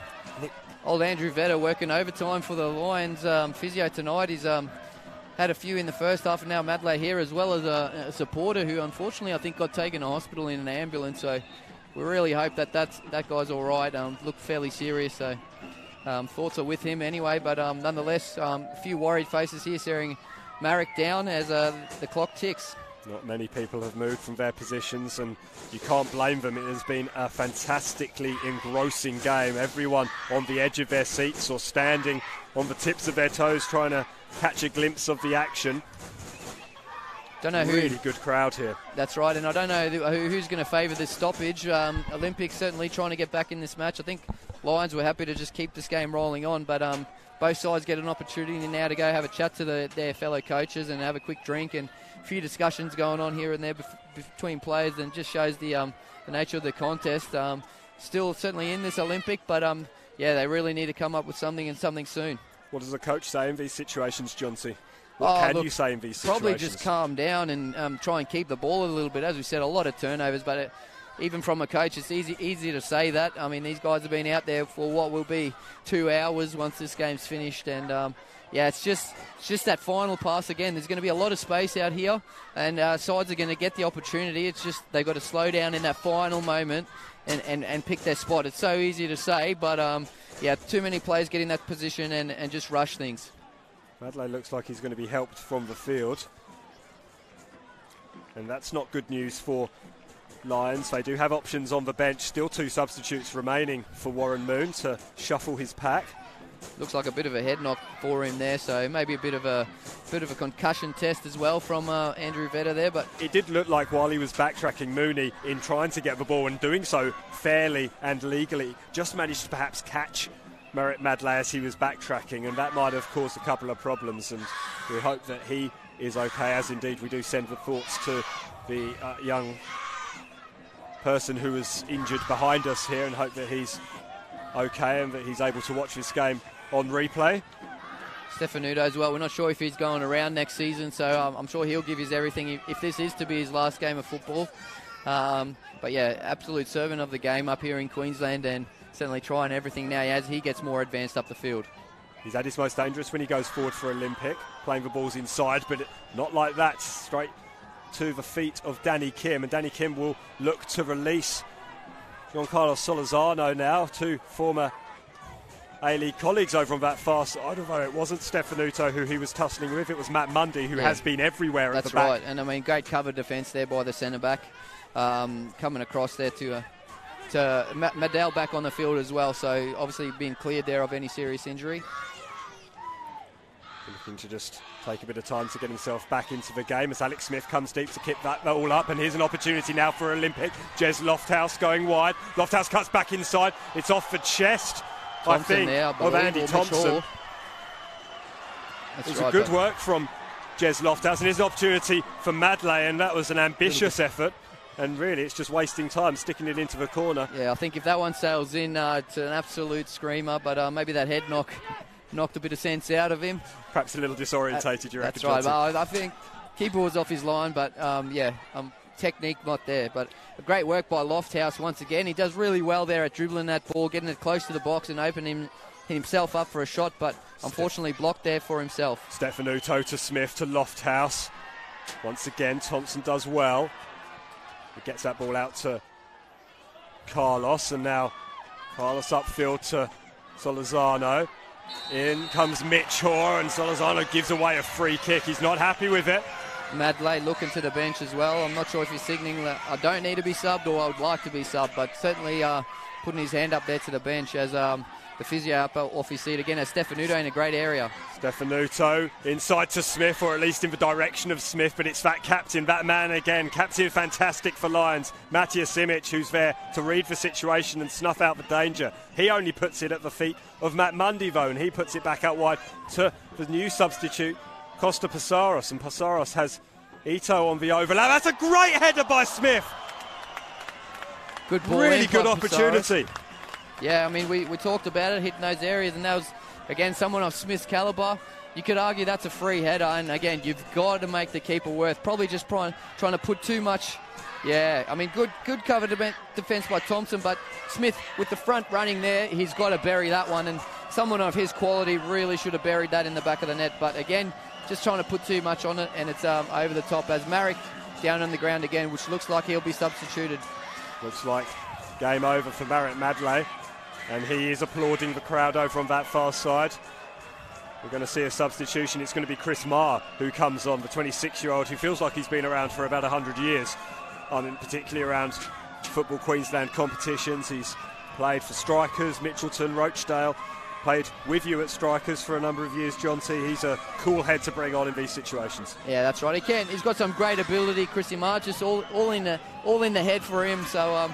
old Andrew Vetter working overtime for the Lions physio tonight. He's had a few in the first half, and now Madley here, as well as a supporter who unfortunately I think got taken to hospital in an ambulance. So we really hope that guy's all right. Looked fairly serious, so thoughts are with him anyway. But nonetheless, a few worried faces here staring Marek down as the clock ticks. Not many people have moved from their positions, and you can't blame them. It has been a fantastically engrossing game. Everyone on the edge of their seats or standing on the tips of their toes trying to catch a glimpse of the action. Don't know who. Really good crowd here. That's right, and I don't know who's going to favour this stoppage. Olympics certainly trying to get back in this match. I think Lions were happy to just keep this game rolling on, but both sides get an opportunity now to go have a chat to their fellow coaches and have a quick drink, and a few discussions going on here and there between players, and just shows the nature of the contest. Still certainly in this Olympic, but yeah, they really need to come up with something, and something soon. What does a coach say in these situations, Johnsy? What can you say in these situations? Probably just calm down and try and keep the ball a little bit. As we said, a lot of turnovers, but even from a coach, it's easy to say that. I mean, these guys have been out there for what will be 2 hours once this game's finished, and yeah, it's just that final pass again. There's going to be a lot of space out here, and sides are going to get the opportunity. It's just they've got to slow down in that final moment and pick their spot. It's so easy to say, but yeah, too many players get in that position and just rush things. Madley looks like he's going to be helped from the field, and that's not good news for Lions. They do have options on the bench. Still 2 substitutes remaining for Warren Moon to shuffle his pack. Looks like a bit of a head knock for him there, so maybe a bit of a concussion test as well from Andrew Vedder there. But it did look like while he was backtracking, Mooney, in trying to get the ball and doing so fairly and legally, just managed to perhaps catch Merritt Madley as he was backtracking, and that might have caused a couple of problems, and we hope that he is okay, as indeed we do send the thoughts to the young person who was injured behind us here, and hope that he's okay and that he's able to watch this game on replay. Stefanuto as well. We're not sure if he's going around next season, so I'm sure he'll give his everything if this is to be his last game of football. But yeah, absolute servant of the game up here in Queensland, and certainly trying everything now as he gets more advanced up the field. He's at his most dangerous when he goes forward for Olympic, playing the balls inside, but not like that. Straight to the feet of Danny Kim, and Danny Kim will look to release Giancarlo Solorzano now, 2 former A-League colleagues over on that far side, although it wasn't Stefanuto who he was tussling with, it was Matt Mundy, who has been everywhere at the back. That's right, and I mean, great cover defence there by the centre-back, coming across there to Madell back on the field as well, so obviously being cleared there of any serious injury. Looking to just take a bit of time to get himself back into the game as Alex Smith comes deep to keep that all up, and here's an opportunity now for Olympic. Jez Lofthouse going wide. Lofthouse cuts back inside. It's off the chest, Thompson I think, there, of Andy Thompson. It's a good work from Jez Lofthouse, and here's an opportunity for Madley, and that was an ambitious effort. And really, it's just wasting time, sticking it into the corner. Yeah, I think if that one sails in, it's an absolute screamer, but maybe that head knocked a bit of sense out of him. Perhaps a little disorientated, you reckon? That's right. Well, I think keeper was off his line, but yeah, technique not there. But a great work by Lofthouse once again. He does really well there at dribbling that ball, getting it close to the box and opening himself up for a shot, but unfortunately blocked there for himself. Stefanuto to Smith to Lofthouse. Once again, Thompson does well. He gets that ball out to Carlos, and now Carlos upfield to Solorzano. In comes Mitch Hoare, and Solorzano gives away a free kick. He's not happy with it. Madley looking to the bench as well. I'm not sure if he's signalling that I don't need to be subbed or I would like to be subbed, but certainly putting his hand up there to the bench as the physio up off his seat again, as Stefanuto in a great area. Stefanuto inside to Smith, or at least in the direction of Smith, but it's that captain, that man again, captain fantastic for Lions, Matthias Simic, who's there to read the situation and snuff out the danger. He only puts it at the feet of Matt Mundy, though, and he puts it back out wide to the new substitute, Costa Passaros, and Passaros has Ito on the overlap. That's a great header by Smith. Good ball. Really good opportunity. Yeah, I mean, we talked about it, hitting those areas, and that was, again, someone of Smith's calibre. You could argue that's a free header, and again, you've got to make the keeper worth. Probably just trying to put too much. Yeah, I mean, good cover defence by Thompson, but Smith with the front running there, he's got to bury that one, and someone of his quality really should have buried that in the back of the net. But again, just trying to put too much on it, and it's over the top as Marek down on the ground again, which looks like he'll be substituted. Looks like game over for Merritt Madley, and he is applauding the crowd over on that far side. We're going to see a substitution. It's going to be Chris Marr who comes on, the 26-year-old who feels like he's been around for about 100 years, particularly around Football Queensland competitions. He's played for Strikers, Mitchelton, Rochdale, played with you at Strikers for a number of years, John T. He's a cool head to bring on in these situations. Yeah, that's right. He can. He's got some great ability, Chrissy Marr, just all in the head for him. So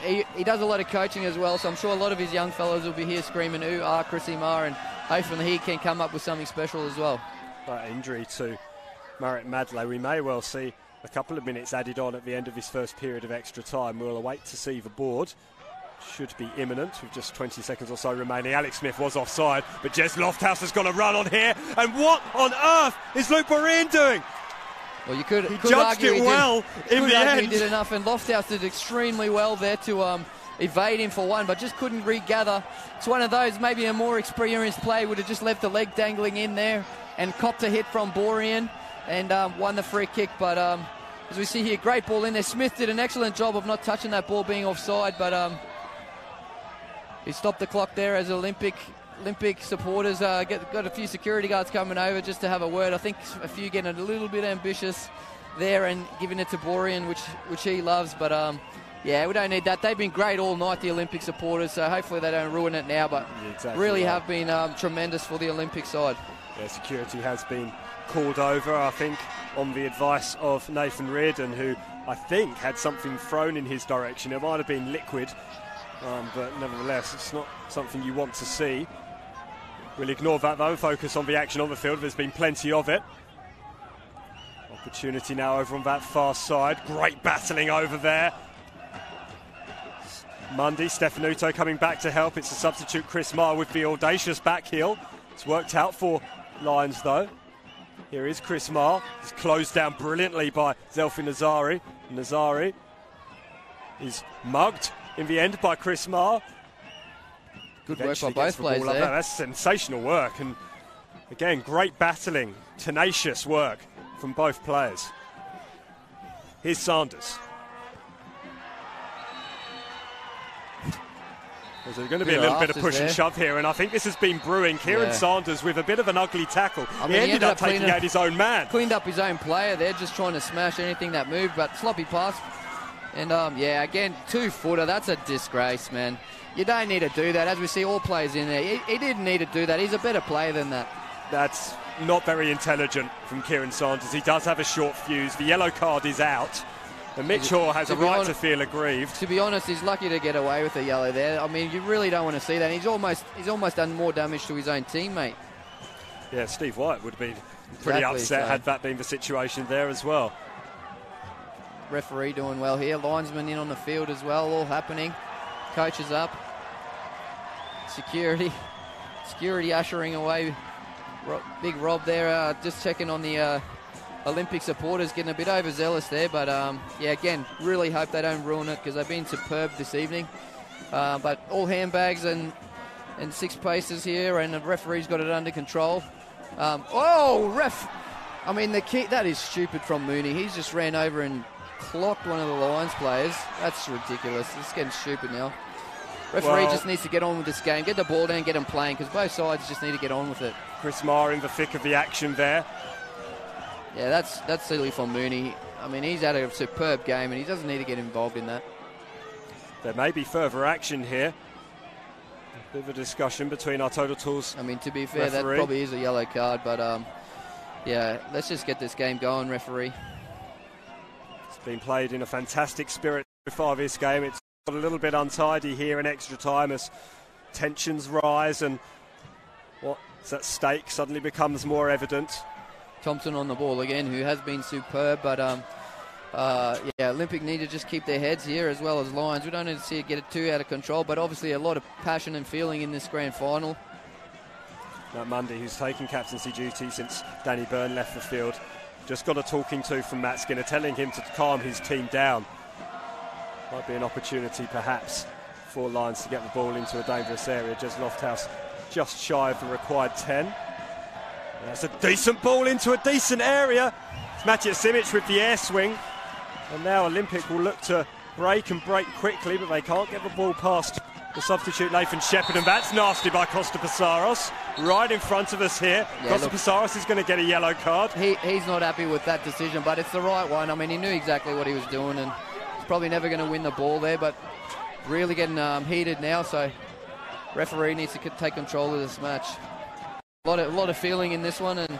he does a lot of coaching as well. So I'm sure a lot of his young fellows will be here screaming, "Ooh, Chrissy Marr," and hopefully he can come up with something special as well. That injury to Marek Madley, we may well see a couple of minutes added on at the end of his first period of extra time. We'll await to see the board. Should be imminent with just 20 seconds or so remaining. Alex Smith was offside, but Jez Lofthouse has got a run on here. And what on earth is Luke Boreen doing? Well, you could judged argue it well in the end. He did enough, and Lofthouse did extremely well there to evade him for one, but just couldn't regather. It's one of those, maybe a more experienced player would have just left the leg dangling in there and copped a hit from Borean and won the free kick. But as we see here, great ball in there. Smith did an excellent job of not touching that ball being offside, but he stopped the clock there as Olympic supporters got a few security guards coming over just to have a word. I think a few getting a little bit ambitious there and giving it to Borean, which he loves, but yeah, we don't need that. They've been great all night, the Olympic supporters, so hopefully they don't ruin it now, but really have been tremendous for the Olympic side. Yeah, security has been called over, I think, on the advice of Nathan Reardon, who I think had something thrown in his direction. It might have been liquid, but nevertheless, it's not something you want to see. We'll ignore that though, focus on the action on the field. There's been plenty of it. Opportunity now over on that far side. Great battling over there. Mundy, Stefanuto coming back to help. It's a substitute Chris Marr with the audacious back heel. It's worked out for Lions though. Here is Chris Marr. He's closed down brilliantly by Zelfi Nazari. Nazari is mugged in the end by Chris Marr. Good work by both players there. That's sensational work. And again, great battling, tenacious work from both players. Here's Sanders. There's going to be a little bit of push and shove here, and I think this has been brewing. Kieran Sanders with a bit of an ugly tackle. He ended up taking out his own man. Cleaned up his own player there, just trying to smash anything that moved, but sloppy pass. And yeah, again, 2-footer, that's a disgrace, man. You don't need to do that, as we see all players in there. He didn't need to do that. He's a better player than that. That's not very intelligent from Kieran Sanders. He does have a short fuse. The yellow card is out. And Mitchell has a right to feel aggrieved. To be honest, he's lucky to get away with a yellow there. I mean, you really don't want to see that. He's almost done more damage to his own teammate. Yeah, Steve White would have been pretty upset had that been the situation there as well. Referee doing well here. Linesman in on the field as well, all happening. Coaches up. Security ushering away. Big Rob there, just checking on the Olympic supporters, getting a bit overzealous there, but yeah, again, really hope they don't ruin it because they've been superb this evening. But all handbags and 6 paces here, and the referee's got it under control. Ref! I mean, the kick, that is stupid from Mooney. He's just ran over and clocked one of the Lions players. That's ridiculous. It's getting stupid now. Referee just needs to get on with this game, get the ball down, get them playing, because both sides just need to get on with it. Chris Marr in the thick of the action there. Yeah, that's silly from Mooney. I mean, he's had a superb game, and he doesn't need to get involved in that. There may be further action here. A bit of a discussion between our Total Tools. I mean, to be fair, that probably is a yellow card, but yeah, let's just get this game going, referee. It's been played in a fantastic spirit so far this game. It's got a little bit untidy here in extra time as tensions rise and what's at stake suddenly becomes more evident. Thompson on the ball again, who has been superb, but yeah, Olympic need to just keep their heads here as well as Lions. We don't need to see it get it too out of control, but obviously a lot of passion and feeling in this grand final. Matt Mundy, who's taken captaincy duty since Danny Byrne left the field, just got a talking to from Matt Skinner, telling him to calm his team down. Might be an opportunity perhaps for Lions to get the ball into a dangerous area. Jez Lofthouse just shy of the required 10. That's a decent ball into a decent area. It's Matija Simic with the air swing. And now Olympic will look to break quickly, but they can't get the ball past the substitute Nathan Shepherd, and that's nasty by Costa-Passaros, right in front of us here. Yeah, Costa-Passaros is going to get a yellow card. He's not happy with that decision, but it's the right one. I mean, he knew exactly what he was doing, and he's probably never going to win the ball there, but really getting heated now, so referee needs to take control of this match. A lot of feeling in this one, and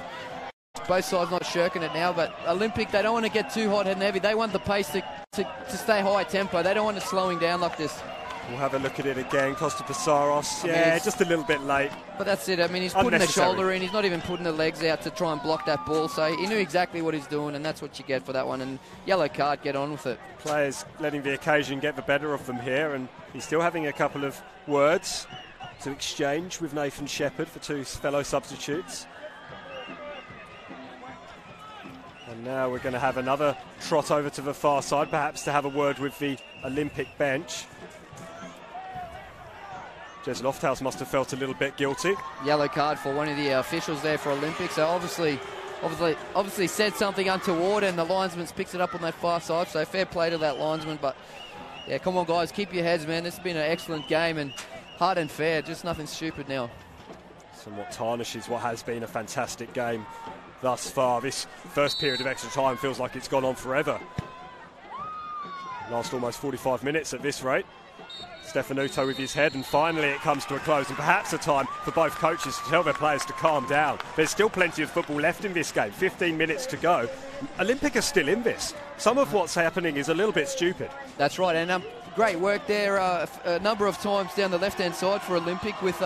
both sides not shirking it now, but Olympic, they don't want to get too hot and heavy. They want the pace to stay high tempo. They don't want it slowing down like this. We'll have a look at it again. Costa-Passaros, just a little bit late. But that's it. I mean, he's putting the shoulder in. He's not even putting the legs out to try and block that ball. So he knew exactly what he's doing, and that's what you get for that one. And yellow card, get on with it. Players letting the occasion get the better of them here, and he's still having a couple of words to exchange with Nathan Shepherd for two fellow substitutes. And now we're going to have another trot over to the far side, perhaps to have a word with the Olympic bench. Jez Lofthouse must have felt a little bit guilty. Yellow card for one of the officials there for Olympic. So obviously said something untoward, and the linesman picks it up on that far side. So fair play to that linesman. But yeah, come on guys, keep your heads, man. This has been an excellent game and hard and fair. Just nothing stupid now. Somewhat tarnishes what has been a fantastic game thus far. This first period of extra time feels like it's gone on forever. Last almost 45 minutes at this rate. Stefanuto with his head, and finally it comes to a close, and perhaps a time for both coaches to tell their players to calm down. There's still plenty of football left in this game, 15 minutes to go. Olympic are still in this. Some of what's happening is a little bit stupid. That's right, and great work there a number of times down the left-hand side for Olympic with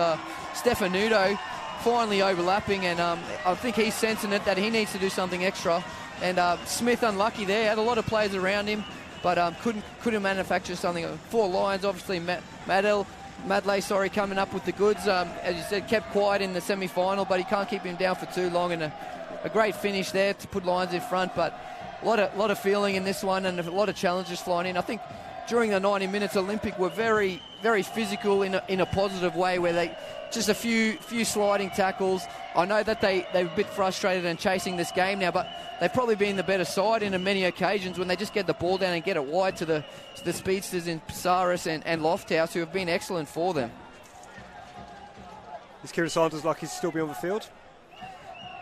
Stefanuto finally overlapping, and I think he's sensing it that he needs to do something extra. And Smith unlucky there, had a lot of players around him, but couldn't manufacture something. For Lions, obviously, Madley, coming up with the goods. As you said, kept quiet in the semi-final, but he can't keep him down for too long. And a great finish there to put Lions in front. But a lot of feeling in this one, and a lot of challenges flying in. I think during the 90 minutes, Olympic were very, very physical in a positive way, where they just a few sliding tackles. I know that they're a bit frustrated and chasing this game now, but they've probably been the better side in many occasions when they just get the ball down and get it wide to the speedsters in Passaros and Lofthouse, who have been excellent for them. Is Kieran Sanders lucky to still be on the field?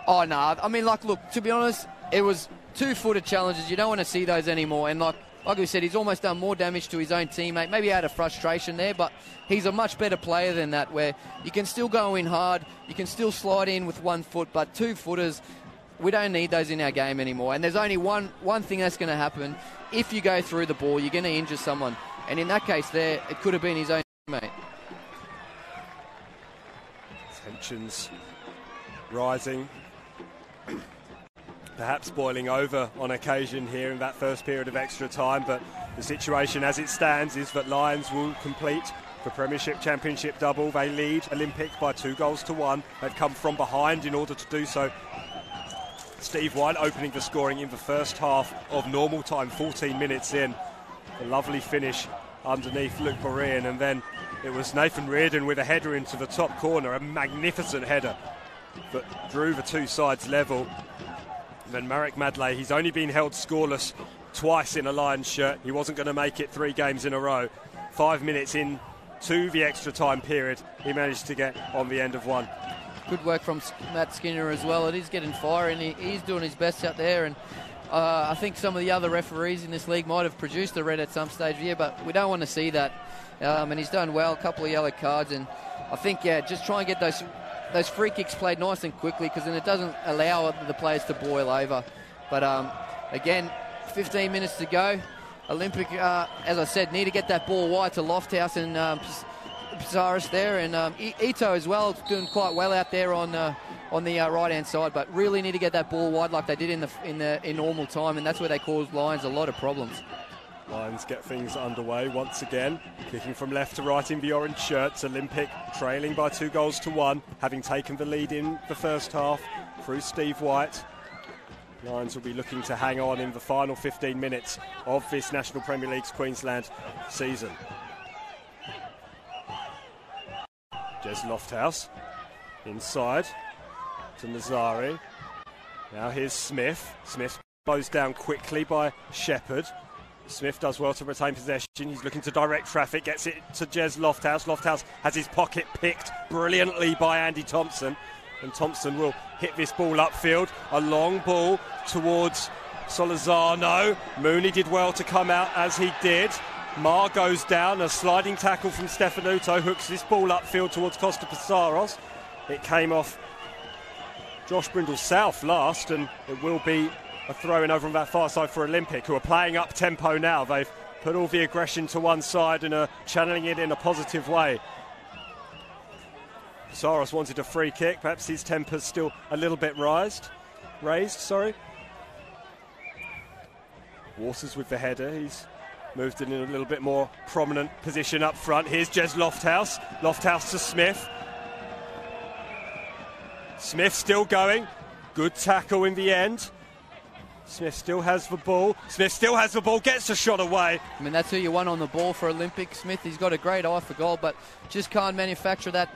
Oh, no. I mean, look, to be honest, it was two-footed challenges. You don't want to see those anymore. And like we said, he's almost done more damage to his own teammate. Maybe out of frustration there, but he's a much better player than that, where you can still go in hard, you can still slide in with 1 foot, but two-footers, we don't need those in our game anymore. And there's only one thing that's going to happen. If you go through the ball, you're going to injure someone. And in that case there, it could have been his own teammate. Tensions rising. Perhaps boiling over on occasion here in that first period of extra time, but the situation as it stands is that Lions will complete the Premiership Championship double. They lead Olympic by 2-1. They've come from behind in order to do so. Steve White opening the scoring in the first half of normal time, 14 minutes in. A lovely finish underneath Luke Borean, and then it was Nathan Reardon with a header into the top corner, a magnificent header that drew the two sides level. And then Marek Madley, he's only been held scoreless twice in a Lions shirt. He wasn't going to make it 3 games in a row. 5 minutes into the extra time period, he managed to get on the end of one. Good work from Matt Skinner as well. It is getting fire, and he's doing his best out there. And I think some of the other referees in this league might have produced a red at some stage here, but we don't want to see that. And he's done well, a couple of yellow cards, and I think, just try and get those free kicks played nice and quickly, because then it doesn't allow the players to boil over. But again, 15 minutes to go. Olympic, as I said, need to get that ball wide to Lofthouse and Passaros there, and Ito as well, doing quite well out there on the right-hand side. But really need to get that ball wide like they did in normal time, and that's where they caused Lions a lot of problems. Lions get things underway once again, kicking from left to right in the orange shirts. Olympic trailing by 2-1, having taken the lead in the first half through Steve White. Lions will be looking to hang on in the final 15 minutes of this National Premier League's Queensland season. Jez Lofthouse inside to Nazari. Now here's Smith. Smith closed down quickly by Shepherd. Smith does well to retain possession. He's looking to direct traffic, gets it to Jez Lofthouse. Lofthouse has his pocket picked brilliantly by Andy Thompson, and Thompson will hit this ball upfield. A long ball towards Solorzano. Mooney did well to come out as he did. Marr goes down, a sliding tackle from Stefanuto hooks this ball upfield towards Costa Pizarros. It came off Josh Brindle South last, and it will be a throw in over on that far side for Olympic, who are playing up tempo now. They've put all the aggression to one side and are channeling it in a positive way. Pizarros wanted a free kick, perhaps his temper's still a little bit raised. Waters with the header, he's moved in a little bit more prominent position up front. Here's Jez Lofthouse. Lofthouse to Smith. Smith still going. Good tackle in the end. Smith still has the ball. Gets a shot away. I mean, that's who you want on the ball for Olympic. Smith, he's got a great eye for goal, but just can't manufacture that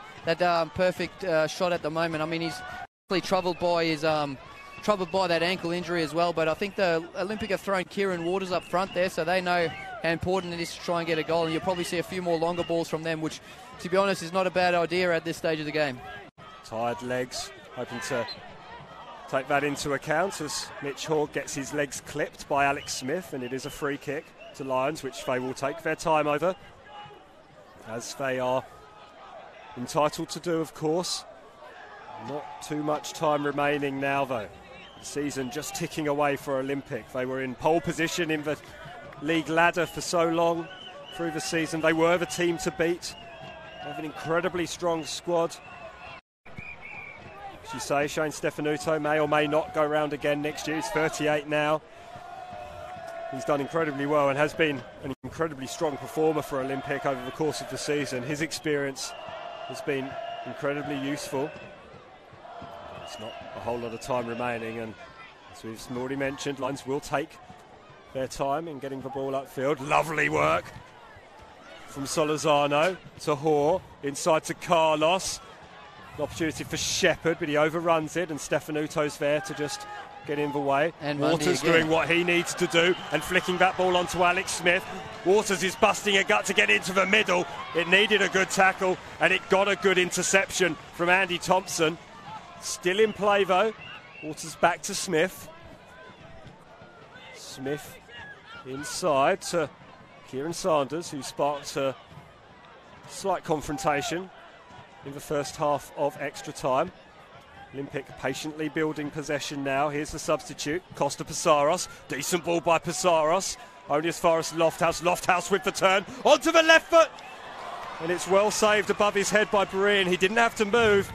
perfect shot at the moment. I mean, he's really troubled by that ankle injury as well, but I think the Olympic have thrown Kieran Waters up front there, so they know how important it is to try and get a goal, and you'll probably see a few more longer balls from them, which, to be honest, is not a bad idea at this stage of the game. Tired legs, hoping to take that into account as Mitch Hogg gets his legs clipped by Alex Smith, and it is a free kick to Lions, which they will take their time over, as they are entitled to do, of course. Not too much time remaining now, though. The season just ticking away for Olympic. They were in pole position in the league ladder for so long through the season. They were the team to beat. They have an incredibly strong squad. As you say, Shane Stefanuto may or may not go round again next year. He's 38 now. He's done incredibly well and has been an incredibly strong performer for Olympic over the course of the season. His experience has been incredibly useful. There's not a whole lot of time remaining, and as we've already mentioned, Lions will take their time in getting the ball upfield. Lovely work from Solorzano to Hoare, inside to Carlos. An opportunity for Shepherd, but he overruns it, and Stefanuto's there to just get in the way. And Waters doing what he needs to do and flicking that ball onto Alex Smith. Waters is busting a gut to get into the middle. It needed a good tackle, and it got a good interception from Andy Thompson. Still in play though. Waters back to Smith. Smith inside to Kieran Sanders, who sparked a slight confrontation in the first half of extra time. Olympic patiently building possession now. Here's the substitute, Costa Pizarros. Decent ball by Pizarros. Only as far as Lofthouse. Lofthouse with the turn. Onto the left foot. And it's well saved above his head by Berean. He didn't have to move.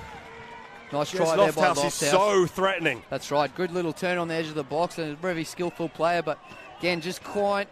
Nice try there by Lofthouse. Is so threatening. That's right. Good little turn on the edge of the box, and a very skillful player, but again, just quite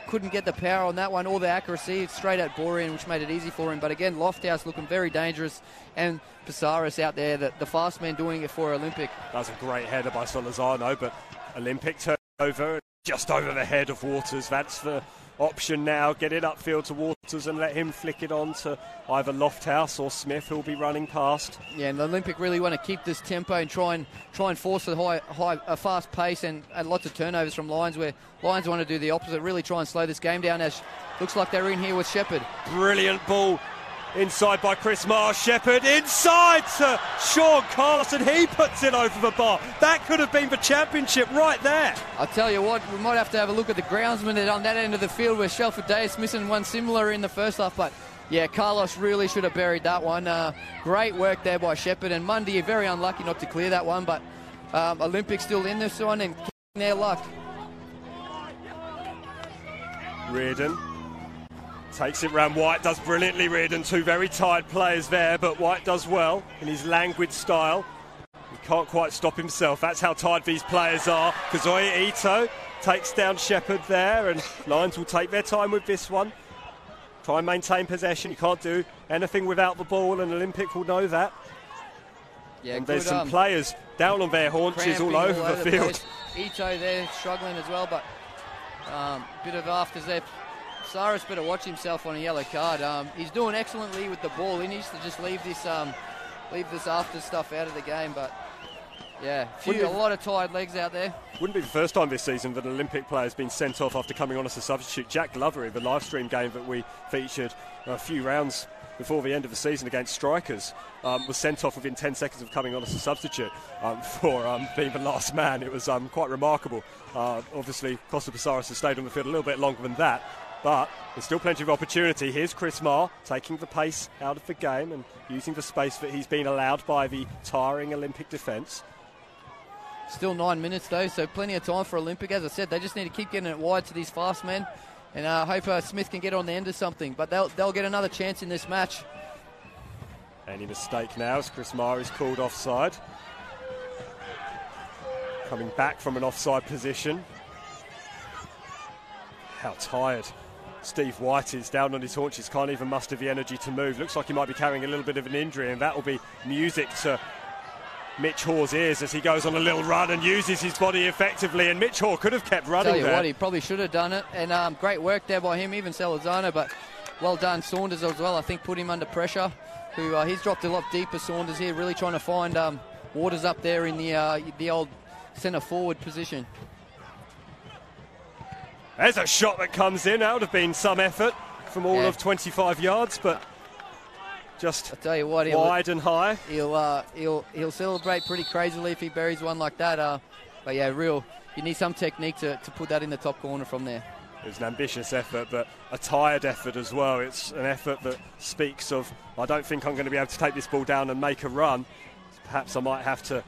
couldn't get the power on that one or the accuracy. It's straight at Berean, which made it easy for him. But again, Lofthouse looking very dangerous, and Pizarros out there, the fast man doing it for Olympic. That was a great header by Solorzano, but Olympic turned over just over the head of Waters. That's the option now. Get it upfield to Waters and let him flick it on to either Lofthouse or Smith, who'll be running past. Yeah, and the Olympic really want to keep this tempo and try and force a fast pace and lots of turnovers from Lions, where Lions want to do the opposite, really try and slow this game down, as looks like they're in here with Shepherd. Brilliant ball inside by Chris Marr. Shepherd inside to Sean Carlson. He puts it over the bar. That could have been the championship right there. I'll tell you what, we might have to have a look at the groundsman on that end of the field, where Shelford Davis missing one similar in the first half, but yeah, Carlos really should have buried that one. Great work there by Shepherd, and Mundy very unlucky not to clear that one, but Olympic still in this one and keeping their luck. Reardon takes it round. White does brilliantly. Reardon, two very tired players there, but White does well in his languid style. He can't quite stop himself. That's how tired these players are. Kazuya Ito takes down Shepherd there, and Lions will take their time with this one. Try and maintain possession. You can't do anything without the ball, and Olympic will know that. Yeah, and there's some players down on their haunches all over the field. Ito there struggling as well, but bit of afters there. Cyrus better watch himself on a yellow card. He's doing excellently with the ball. He needs to just leave this after stuff out of the game, but Yeah, a lot of tired legs out there. Wouldn't be the first time this season that an Olympic player has been sent off after coming on as a substitute. Jack Glover, in the live stream game that we featured a few rounds before the end of the season against Strikers, was sent off within 10 seconds of coming on as a substitute for being the last man. It was quite remarkable. Obviously, Costa Pasaris has stayed on the field a little bit longer than that, but there's still plenty of opportunity. Here's Chris Marr taking the pace out of the game and using the space that he's been allowed by the tiring Olympic defence. Still 9 minutes though, so plenty of time for Olympic. As I said, they just need to keep getting it wide to these fast men, and I hope Smith can get on the end of something, but they'll get another chance in this match. Any mistake now as Chris Marr is called offside. Coming back from an offside position. How tired Steve White is, down on his haunches, can't even muster the energy to move. Looks like he might be carrying a little bit of an injury, and that will be music to Mitch Haw's ears as he goes on a little run and uses his body effectively, and Mitch Haw could have kept running there. Tell you what, he probably should have done it, and great work there by him, even Salazano, but well done Saunders as well. I think put him under pressure. He's dropped a lot deeper, Saunders here, really trying to find Waters up there in the old centre forward position. There's a shot that comes in. That would have been some effort from all of 25 yards, but just, I tell you what, wide and high. He'll celebrate pretty crazily if he buries one like that. But yeah, you need some technique to put that in the top corner from there. It was an ambitious effort, but a tired effort as well. It's an effort that speaks of, I don't think I'm going to be able to take this ball down and make a run. Perhaps I might have to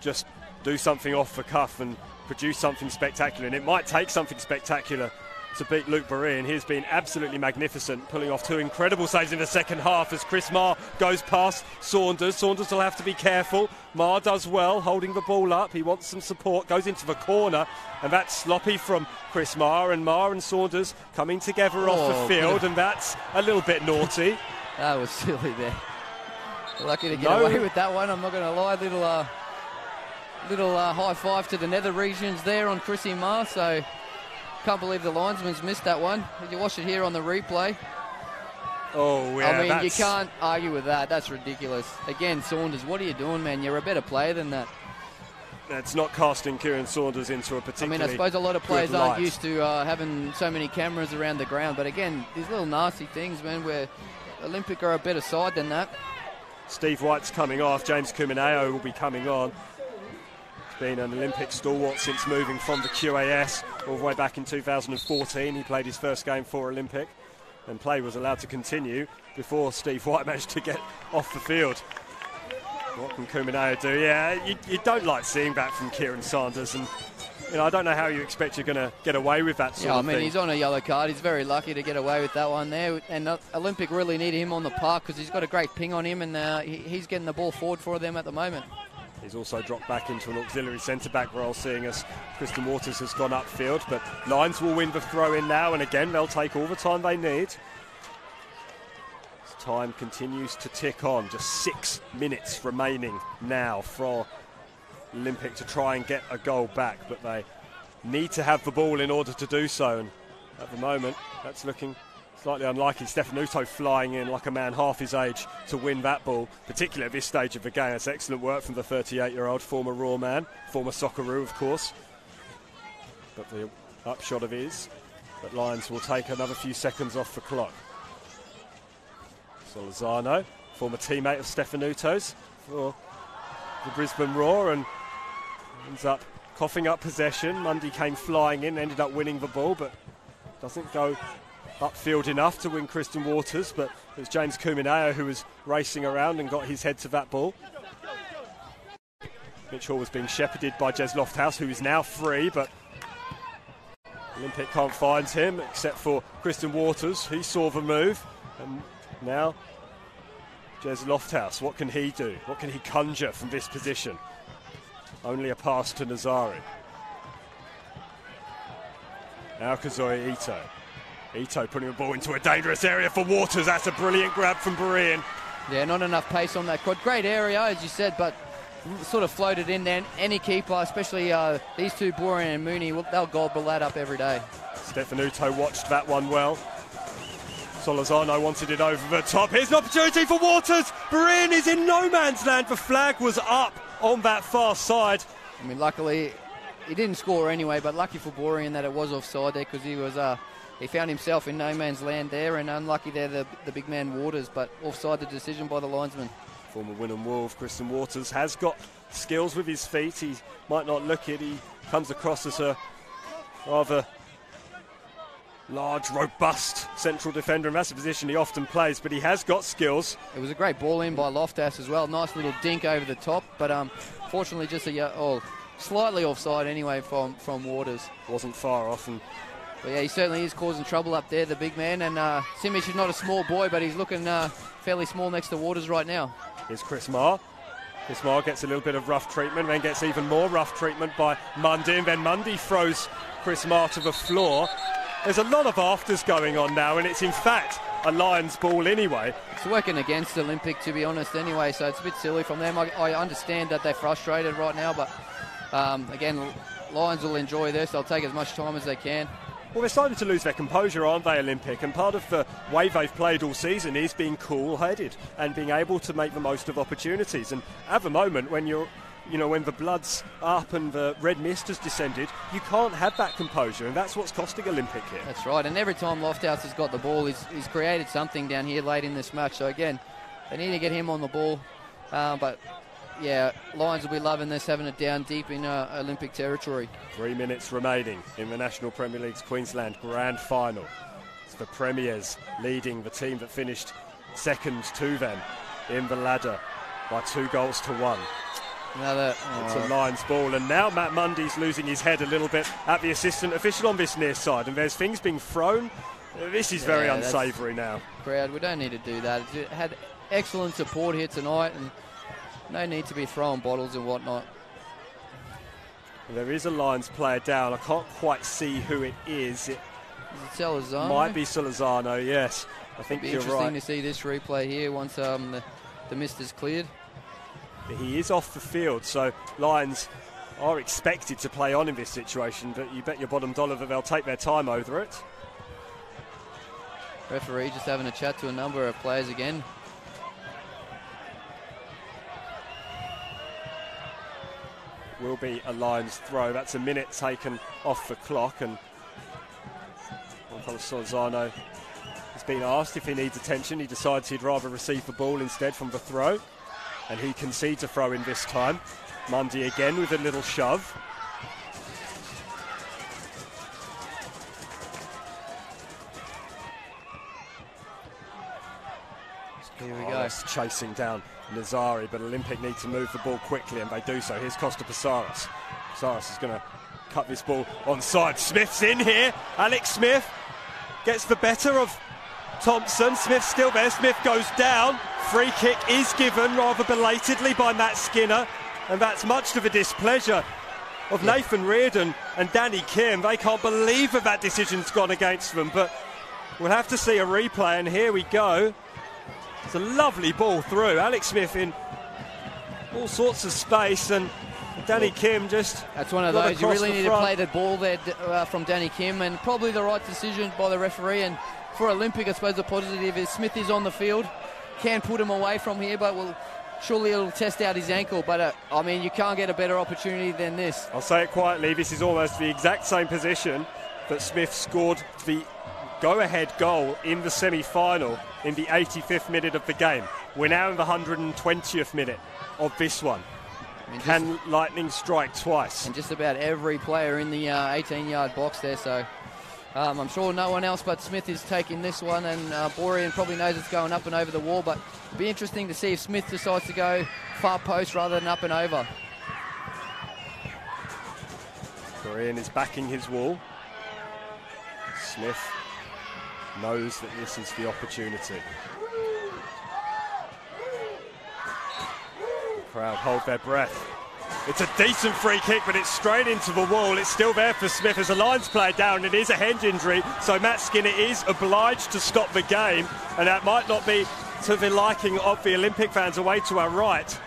just do something off the cuff and produce something spectacular, and it might take something spectacular to beat Luke Berean. He's been absolutely magnificent, pulling off two incredible saves in the second half as Chris Marr goes past Saunders. Saunders will have to be careful. Marr does well, holding the ball up. He wants some support, goes into the corner, and that's sloppy from Chris Marr, and Saunders coming together off the field, and that's a little bit naughty. That was silly there. Lucky to get away with that one, I'm not going to lie. Little high five to the nether regions there on Chrissy Marr, so can't believe the linesman's missed that one. You watch it here on the replay. Oh, yeah. I mean, you can't argue with that. That's ridiculous. Again, Saunders, what are you doing, man? You're a better player than that. That's not casting Kieran Saunders into a particularly I suppose a lot of players aren't used to having so many cameras around the ground, but again, these little nasty things, man, where Olympic are a better side than that. Steve White's coming off. James Kumineo will be coming on. Been an Olympic stalwart since moving from the QAS all the way back in 2014. He played his first game for Olympic, and play was allowed to continue before Steve White managed to get off the field. What can Kumineo do? Yeah, you don't like seeing that from Kieran Sanders, and I don't know how you expect you're going to get away with that sort of thing. I mean, he's on a yellow card. He's very lucky to get away with that one there, and Olympic really need him on the park because he's got a great ping on him, and he's getting the ball forward for them at the moment. He's also dropped back into an auxiliary centre-back role, seeing as Kristen Waters has gone upfield. But Lions will win the throw-in now, and again, they'll take all the time they need. As time continues to tick on. Just 6 minutes remaining now for Olympic to try and get a goal back. But they need to have the ball in order to do so. And at the moment, that's looking slightly unlikely. Stefanuto flying in like a man half his age to win that ball, particularly at this stage of the game. That's excellent work from the 38-year-old former Raw man, former Socceroo, of course. But the upshot of it is that Lions will take another few seconds off the clock. Solazano, former teammate of Stefanuto's for the Brisbane Roar, and ends up coughing up possession. Mundy came flying in, ended up winning the ball, but doesn't go upfield enough to win Kristen Waters, but it was James Kumineo who was racing around and got his head to that ball. Mitchell was being shepherded by Jez Lofthouse, who is now free, but Olympic can't find him except for Kristen Waters. He saw the move, and now Jez Lofthouse, what can he do? What can he conjure from this position? Only a pass to Nazari. Now Kazuya Ito. Ito putting the ball into a dangerous area for Waters. That's a brilliant grab from Berean. Yeah, not enough pace on that quad. Great area, as you said, but sort of floated in there. Any keeper, especially these two, Borean and Mooney, they'll gobble that up every day. Stefanuto watched that one well. Solazano wanted it over the top. Here's an opportunity for Waters. Berean is in no man's land. The flag was up on that far side. I mean, luckily, he didn't score anyway, but lucky for Borean that it was offside there, because he found himself in no man's land there, and unlucky there the big man Waters, but offside the decision by the linesman. Former Wynnum Wolf, Kristen Waters, has got skills with his feet. He might not look it. He comes across as a rather large, robust central defender, and that's a position he often plays, but he has got skills. It was a great ball in by Loftus as well. Nice little dink over the top, but fortunately just slightly offside anyway from Waters. Wasn't far off. But yeah, he certainly is causing trouble up there, the big man. And Simic is not a small boy, but he's looking fairly small next to Waters right now. Here's Chris Marr. Chris Marr gets a little bit of rough treatment, then gets even more rough treatment by Mundy, and then Mundy throws Chris Marr to the floor. There's a lot of afters going on now, and it's in fact a Lions ball anyway. It's working against Olympic, to be honest, anyway, so it's a bit silly from them. I understand that they're frustrated right now, but again, Lions will enjoy this. They'll take as much time as they can. Well, they're starting to lose their composure, aren't they, Olympic? And part of the way they've played all season is being cool-headed and being able to make the most of opportunities. And at the moment, when when the blood's up and the red mist has descended, you can't have that composure, and that's what's costing Olympic here. That's right, and every time Lofthouse has got the ball, he's created something down here late in this match. So again, they need to get him on the ball. But yeah, Lions will be loving this, having it down deep in Olympic territory. 3 minutes remaining in the National Premier League's Queensland Grand Final. It's the Premiers leading the team that finished second to them in the ladder by 2-1. It's a Lions ball, and now Matt Mundy's losing his head a little bit at the assistant official on this near side, and there's things being thrown. This is very unsavoury now. Crowd, we don't need to do that. It had excellent support here tonight, and no need to be throwing bottles and whatnot. There is a Lions player down. I can't quite see who it is. Is it Salazar? Might be Salazano, yes. I think you're right. It'll be interesting to see this replay here once the mist is cleared. He is off the field, so Lions are expected to play on in this situation, but you bet your bottom dollar that they'll take their time over it. Referee just having a chat to a number of players again. Will be a Lions throw. That's a minute taken off the clock, and Solzano has been asked if he needs attention. He decides he'd rather receive the ball instead from the throw, and he concedes a throw in this time. Mundy again with a little shove. Here we go. Chasing down Nazari, but Olympic need to move the ball quickly, and they do so. Here's Costa Psaros. Psaros is going to cut this ball onside. Smith's in here. Alex Smith gets the better of Thompson. Smith's still there. Smith goes down. Free kick is given rather belatedly by Matt Skinner, and that's much to the displeasure of Nathan Reardon and Danny Kim. They can't believe that decision's gone against them, but we'll have to see a replay, and here we go. It's a lovely ball through. Alex Smith in all sorts of space, and Danny Kim just... That's one of those. You really need to play the ball there from Danny Kim, and probably the right decision by the referee. And for Olympic, I suppose the positive is Smith is on the field. Can put him away from here, but surely it'll test out his ankle. But, I mean, you can't get a better opportunity than this. I'll say it quietly. This is almost the exact same position that Smith scored the go-ahead goal in the semi-final in the 85th minute of the game. We're now in the 120th minute of this one. I mean, can Lightning strike twice? And just about every player in the 18-yard box there, so I'm sure no one else but Smith is taking this one, and Borean probably knows it's going up and over the wall, but it'll be interesting to see if Smith decides to go far post rather than up and over. Borean is backing his wall. Smith knows that this is the opportunity. The crowd hold their breath. It's a decent free kick, but it's straight into the wall. It's still there for Smith as a Lions player down. It is a head injury, so Matt Skinner is obliged to stop the game, and that might not be to the liking of the Olympic fans away to our right.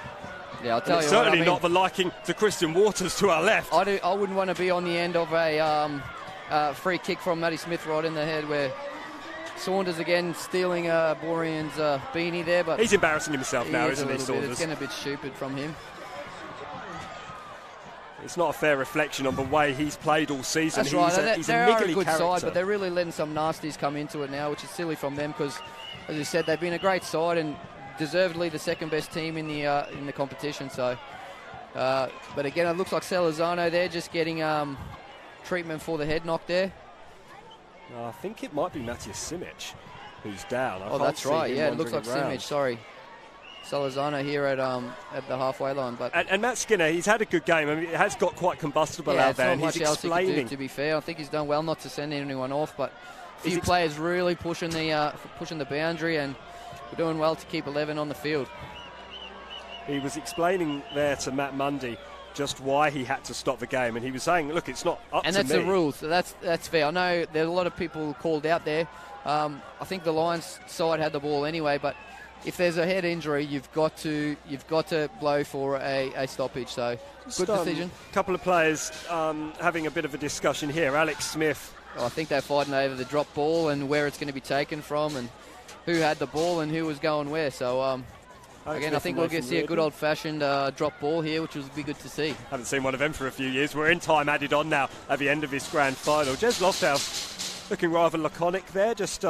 Yeah, I'll tell you certainly what, I mean, not the liking to Christian Waters to our left. I wouldn't want to be on the end of a free kick from Matty Smith right in the head, where Saunders again stealing Borean's beanie there. But he's embarrassing himself now, isn't he, Saunders? It's getting a bit stupid from him. it's not a fair reflection on the way he's played all season. That's right. He's they a are a niggly good character. side, but they're really letting some nasties come into it now, which is silly from them because, as you said, they've been a great side and deservedly the second best team in the competition. So, but again, it looks like Salazano there just getting treatment for the head knock there. I think it might be Matthias Simic who's down. I Oh, can't that's see right. him Yeah, it looks like wandering around. Simic. Sorry, Salazano here at the halfway line. But and Matt Skinner, he's had a good game. I mean, it has got quite combustible out there. Not And much he's else he can do, explaining. to be fair. I think he's done well not to send anyone off, but a few players really pushing the boundary, and we're doing well to keep 11 on the field. He was explaining there to Matt Mundy just why he had to stop the game, and he was saying, look, it's not up to me. And that's the rules, so that's fair. I know there's a lot of people called out there. I think the Lions side had the ball anyway, but if there's a head injury, you've got to blow for a stoppage. So good decision. A couple of players having a bit of a discussion here. Alex Smith. I think they're fighting over the drop ball and where it's going to be taken from, and who had the ball and who was going where. So again, I think we'll get to see a good old-fashioned drop ball here, which will be good to see. Haven't seen one of them for a few years. We're in time added on now at the end of this grand final. Jez Lofthouse looking rather laconic there, just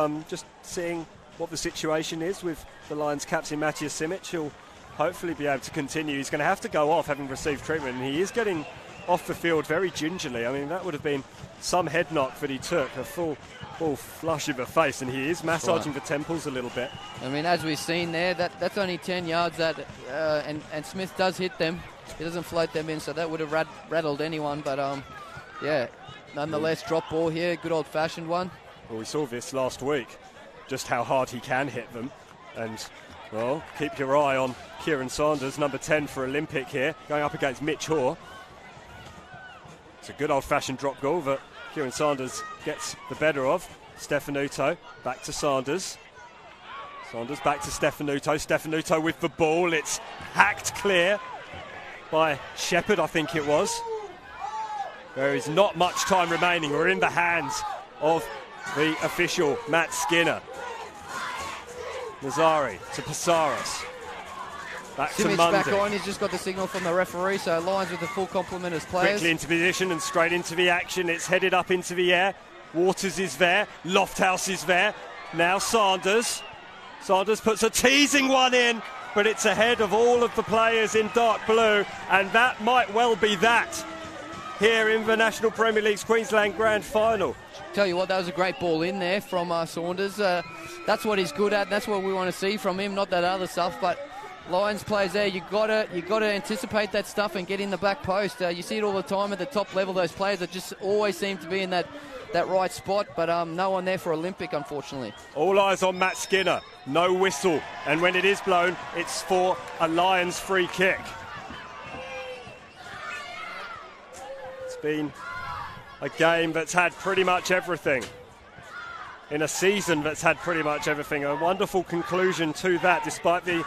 seeing what the situation is with the Lions captain Matthias Simic. He'll hopefully be able to continue. He's going to have to go off having received treatment, and he is getting off the field very gingerly. I mean, that would have been some head knock that he took, a full flush in the face, and he is massaging the temples a little bit. I mean, as we've seen there, that's only 10 yards, and Smith does hit them. He doesn't float them in, so that would have rattled anyone, but yeah, nonetheless, drop ball here, good old-fashioned one. Well, we saw this last week, just how hard he can hit them, and well, keep your eye on Kieran Sanders, number 10 for Olympic here, going up against Mitch Hoare. It's a good old-fashioned drop goal that Kieran Sanders gets the better of. Stefanuto back to Sanders. Sanders back to Stefanuto. Stefanuto with the ball. It's hacked clear by Shepherd, I think it was. There is not much time remaining. We're in the hands of the official, Matt Skinner. Nazari to Passaros. Back to Simic Mundy. back on, he's just got the signal from the referee, so Lions with the full complement of players. Quickly into position and straight into the action. It's headed up into the air. Waters is there. Lofthouse is there. Now Sanders. Sanders puts a teasing one in, but it's ahead of all of the players in dark blue, and that might well be that here in the National Premier League's Queensland Grand Final. Tell you what, that was a great ball in there from Saunders. That's what he's good at. That's what we want to see from him, not that other stuff, but Lions players there, you got to anticipate that stuff and get in the back post. You see it all the time at the top level. Those players that just always seem to be in that right spot, but no one there for Olympic, unfortunately. All eyes on Matt Skinner. No whistle, and when it is blown, it's for a Lions free kick. It's been a game that's had pretty much everything. In a season that's had pretty much everything. A wonderful conclusion to that, despite the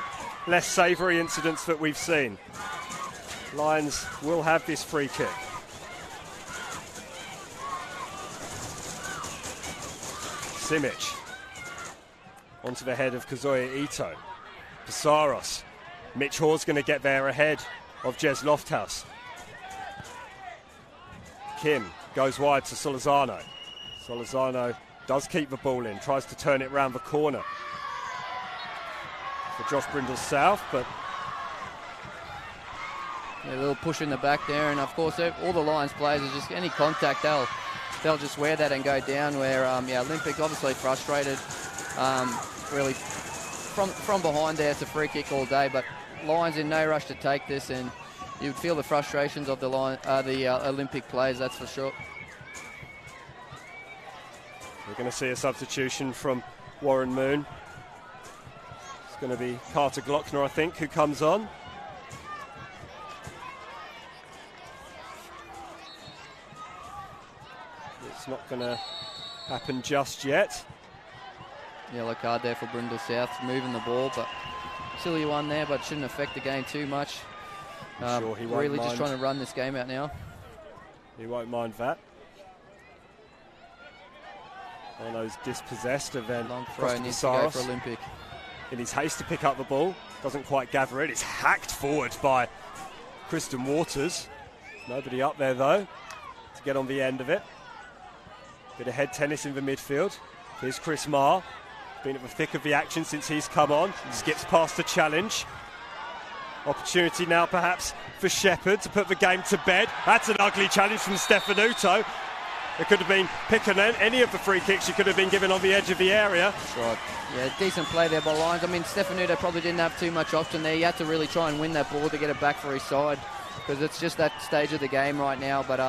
less savoury incidents that we've seen. Lions will have this free kick. Simic onto the head of Kazuya Ito. Passaros. Mitch Hoare's going to get there ahead of Jez Lofthouse. Kim goes wide to Solazano. Solazano does keep the ball in, tries to turn it round the corner for Josh Brindle's South, but a little push in the back there, and of course all the Lions players are just any contact they'll just wear that and go down. Where Olympic obviously frustrated, really from behind there. It's a free kick all day, but Lions in no rush to take this, and you'd feel the frustrations of the Olympic players, that's for sure. We're going to see a substitution from Warren Moon. It's going to be Carter Glockner, I think, who comes on. It's not going to happen just yet. Yellow card there for Brindle South, moving the ball, but silly one there, but shouldn't affect the game too much. Sure he won't really mind. just trying to run this game out now. He won't mind that. Arno's dispossessed of then Long throw needs to go for Olympic. In his haste to pick up the ball, doesn't quite gather it. It's hacked forward by Kristen Waters. Nobody up there, though, to get on the end of it. Bit of head tennis in the midfield. Here's Chris Marr. Been at the thick of the action since he's come on. Skips past the challenge. Opportunity now, perhaps, for Shepherd to put the game to bed. That's an ugly challenge from Stefanuto. It could have been picking any of the free kicks you could have been given on the edge of the area. That's right. Yeah, decent play there by Lyons. I mean, Stefanuto probably didn't have too much option there. He had to really try and win that ball to get it back for his side, because it's just that stage of the game right now. But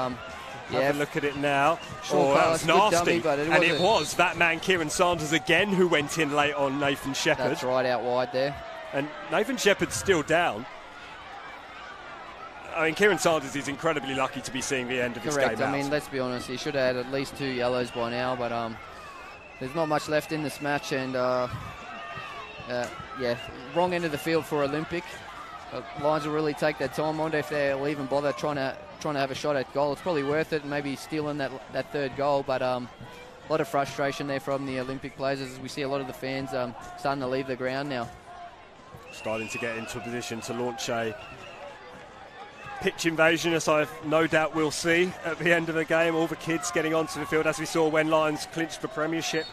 yeah, have a look at it now. Sean that was Carlos, nasty. Dummy, but it was that man Kieran Sanders again who went in late on Nathan Shepherd. That's right, out wide there. And Nathan Shepherd's still down. I mean, Kieran Sanders is incredibly lucky to be seeing the end of his game out. I mean, let's be honest, he should have had at least 2 yellows by now, but there's not much left in this match, and yeah, wrong end of the field for Olympic. Lions will really take their time. I wonder if they'll even bother trying to have a shot at goal. It's probably worth it, maybe stealing that third goal, but a lot of frustration there from the Olympic players as we see a lot of the fans starting to leave the ground now. Starting to get into a position to launch a pitch invasion, as I've no doubt we'll see at the end of the game. All the kids getting onto the field, as we saw when Lions clinched the premiership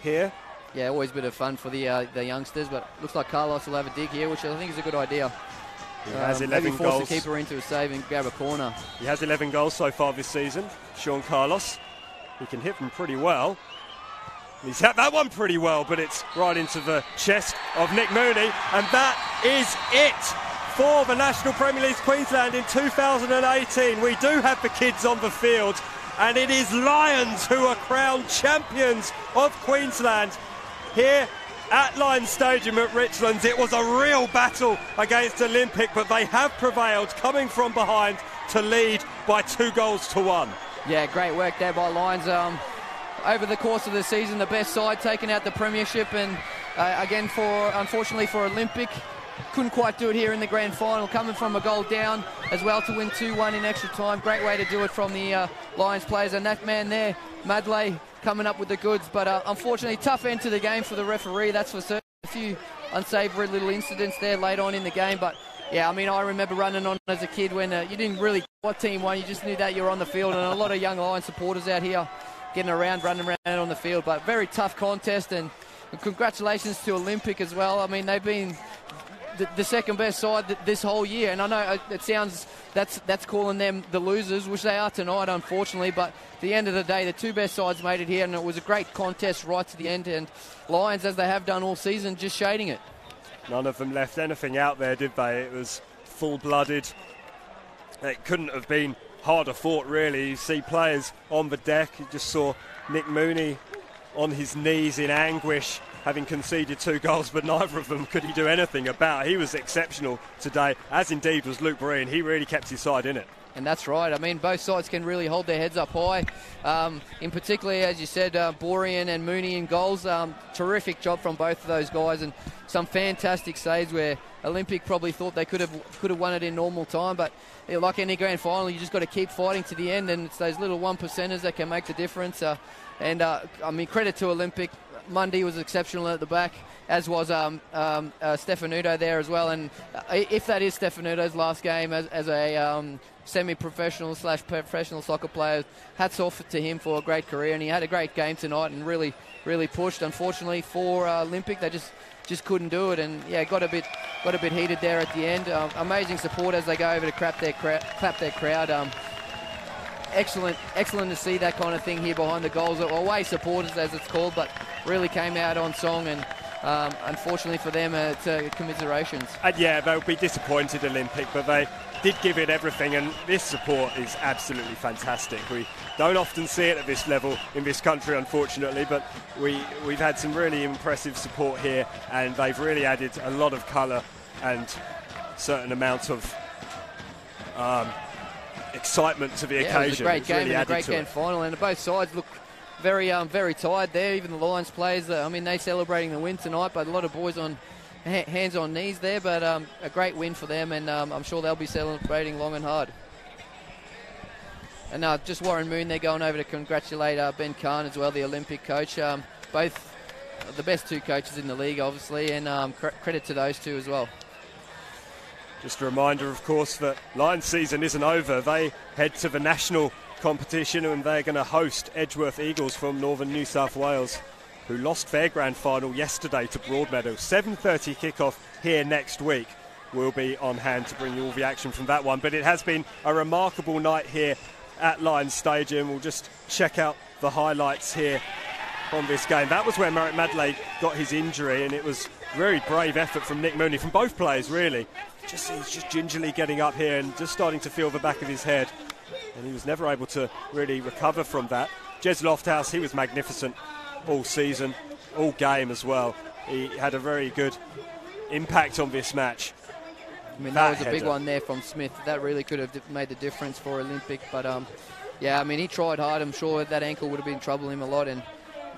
here. Yeah, always a bit of fun for the youngsters, but looks like Carlos will have a dig here, which I think is a good idea. He has 11 maybe force goals. the keeper into a save and grab a corner. He has 11 goals so far this season, Sean Carlos. He can hit them pretty well. He's hit that one pretty well, but it's right into the chest of Nick Mooney, and that is it for the National Premier League Queensland in 2018. We do have the kids on the field, and it is Lions who are crowned champions of Queensland here at Lions Stadium at Richlands. It was a real battle against Olympic, but they have prevailed, coming from behind to lead by 2-1. Yeah, great work there by Lions. Over the course of the season, the best side taking out the premiership, and again, unfortunately for Olympic, couldn't quite do it here in the grand final, coming from a goal down as well to win 2-1 in extra time. Great way to do it from the Lions players, and that man there, Madley, coming up with the goods, but unfortunately tough end to the game for the referee, that's for certain. A few unsavoury little incidents there late on in the game, but yeah, I mean, I remember running on as a kid when you didn't really know what team won, you just knew that you were on the field, and a lot of young Lions supporters out here getting around, running around on the field, but very tough contest, and congratulations to Olympic as well. I mean, they've been the second best side this whole year, and I know it sounds that's calling them the losers, which they are tonight, unfortunately, but at the end of the day, the two best sides made it here, and it was a great contest right to the end, and Lions, as they have done all season, just shading it. None of them left anything out there, did they? It was full-blooded. It couldn't have been harder fought, really. You see players on the deck. You just saw Nick Mooney on his knees in anguish, having conceded 2 goals, but neither of them could he do anything about. He was exceptional today, as indeed was Luke Breen. He really kept his side in it. And that's right. I mean, both sides can really hold their heads up high. In particular, as you said, Borean and Mooney in goals. Terrific job from both of those guys, and some fantastic saves where Olympic probably thought they could have won it in normal time. But like any grand final, you just got to keep fighting to the end, and it's those little 1%ers that can make the difference. I mean, credit to Olympic. Mundy was exceptional at the back, as was Stefanuto there as well. And if that is Stefanuto's last game as a semi-professional / professional soccer player, hats off to him for a great career. And he had a great game tonight and really, really pushed. Unfortunately for Olympic, they just couldn't do it. And yeah, got a bit heated there at the end. Amazing support as they go over to clap their crowd. Excellent to see that kind of thing here behind the goals. Away supporters, as it's called, but really came out on song, and unfortunately for them, it's commiserations. And yeah, they'll be disappointed, Olympic, but they did give it everything, and this support is absolutely fantastic. We don't often see it at this level in this country, unfortunately, but we've had some really impressive support here, and they've really added a lot of colour and certain amounts of excitement to the occasion. It was a great game really and a great grand final, and both sides look very tired there. Even the Lions players, I mean, they're celebrating the win tonight, but a lot of boys on hands on knees there, but a great win for them, and I'm sure they'll be celebrating long and hard. And just Warren Moon, they're going over to congratulate Ben Kahn as well, the Olympic coach. Both the best 2 coaches in the league, obviously, and credit to those two as well. Just a reminder, of course, that Lions season isn't over. They head to the national competition and they're going to host Edgeworth Eagles from northern New South Wales, who lost their grand final yesterday to Broadmeadow. 7:30 kickoff here next week. We'll be on hand to bring you all the action from that one. But it has been a remarkable night here at Lions Stadium. We'll just check out the highlights here on this game. That was where Merrick Madley got his injury, and it was very brave effort from Nick Mooney, from both players really. He's just gingerly getting up here and just starting to feel the back of his head, and he was never able to really recover from that. Jez Lofthouse, he was magnificent all season, all game as well. He had a very good impact on this match. I mean, that was a big one there from Smith. That really could have made the difference for Olympic. But, yeah, I mean, he tried hard. I'm sure that ankle would have been troubling him a lot, and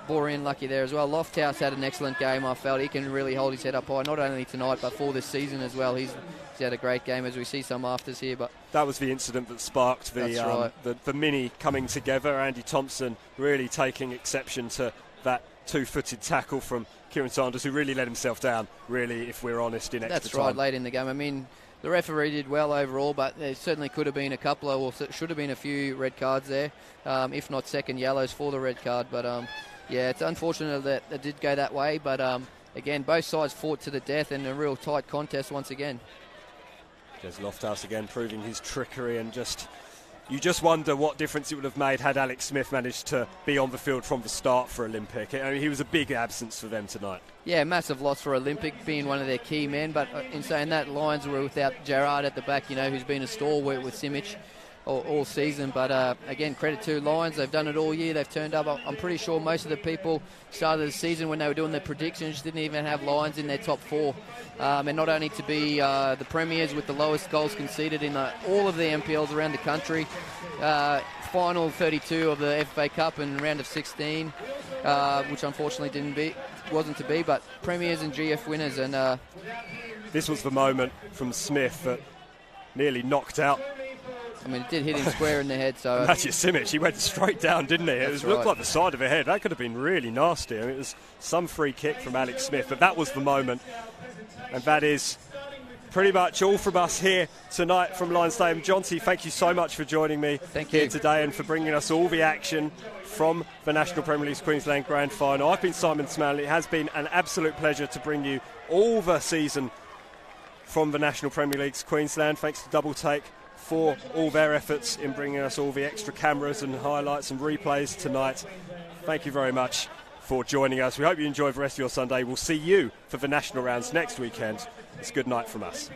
bore in lucky there as well. Lofthouse had an excellent game. I felt he can really hold his head up high, not only tonight, but for this season as well. He's had a great game, as we see some afters here. But that was the incident that sparked the mini coming together. Andy Thompson really taking exception to that two-footed tackle from Kieran Sanders, who really let himself down, really, if we're honest, in extra time. That's right, late in the game. I mean, the referee did well overall, but there certainly could have been a couple of, or should have been a few red cards there, if not second yellows for the red card. But, yeah, it's unfortunate that it did go that way. But, again, both sides fought to the death in a real tight contest once again. There's Lofthouse again proving his trickery, and you just wonder what difference it would have made had Alex Smith managed to be on the field from the start for Olympic. I mean, he was a big absence for them tonight. Yeah, massive loss for Olympic, being one of their key men. But in saying that, Lions were without Gerard at the back, who's been a stalwart with Simic all season. But again, credit to Lions. They've done it all year. They've turned up. I'm pretty sure most of the people started the season when they were doing their predictions didn't even have Lions in their top four. And not only to be the premiers with the lowest goals conceded in all of the NPLs around the country, final 32 of the FA Cup and round of 16, which unfortunately wasn't to be, but premiers and GF winners. And this was the moment from Smith that nearly knocked out. I mean, it did hit him square in the head. So Matthew Simic, he went straight down, didn't he? It looked like the side of a head. That could have been really nasty. I mean, it was some free kick from Alex Smith, but that was the moment. And that is pretty much all from us here tonight from Lions Stadium. Jonty, thank you so much for joining me here today and for bringing us all the action from the National Premier League's Queensland Grand Final. I've been Simon Smanley. It has been an absolute pleasure to bring you all the season from the National Premier League's Queensland. Thanks to Double Take for all their efforts in bringing us all the extra cameras and highlights and replays tonight. Thank you very much for joining us. We hope you enjoy the rest of your Sunday. We'll see you for the national rounds next weekend. It's good night from us.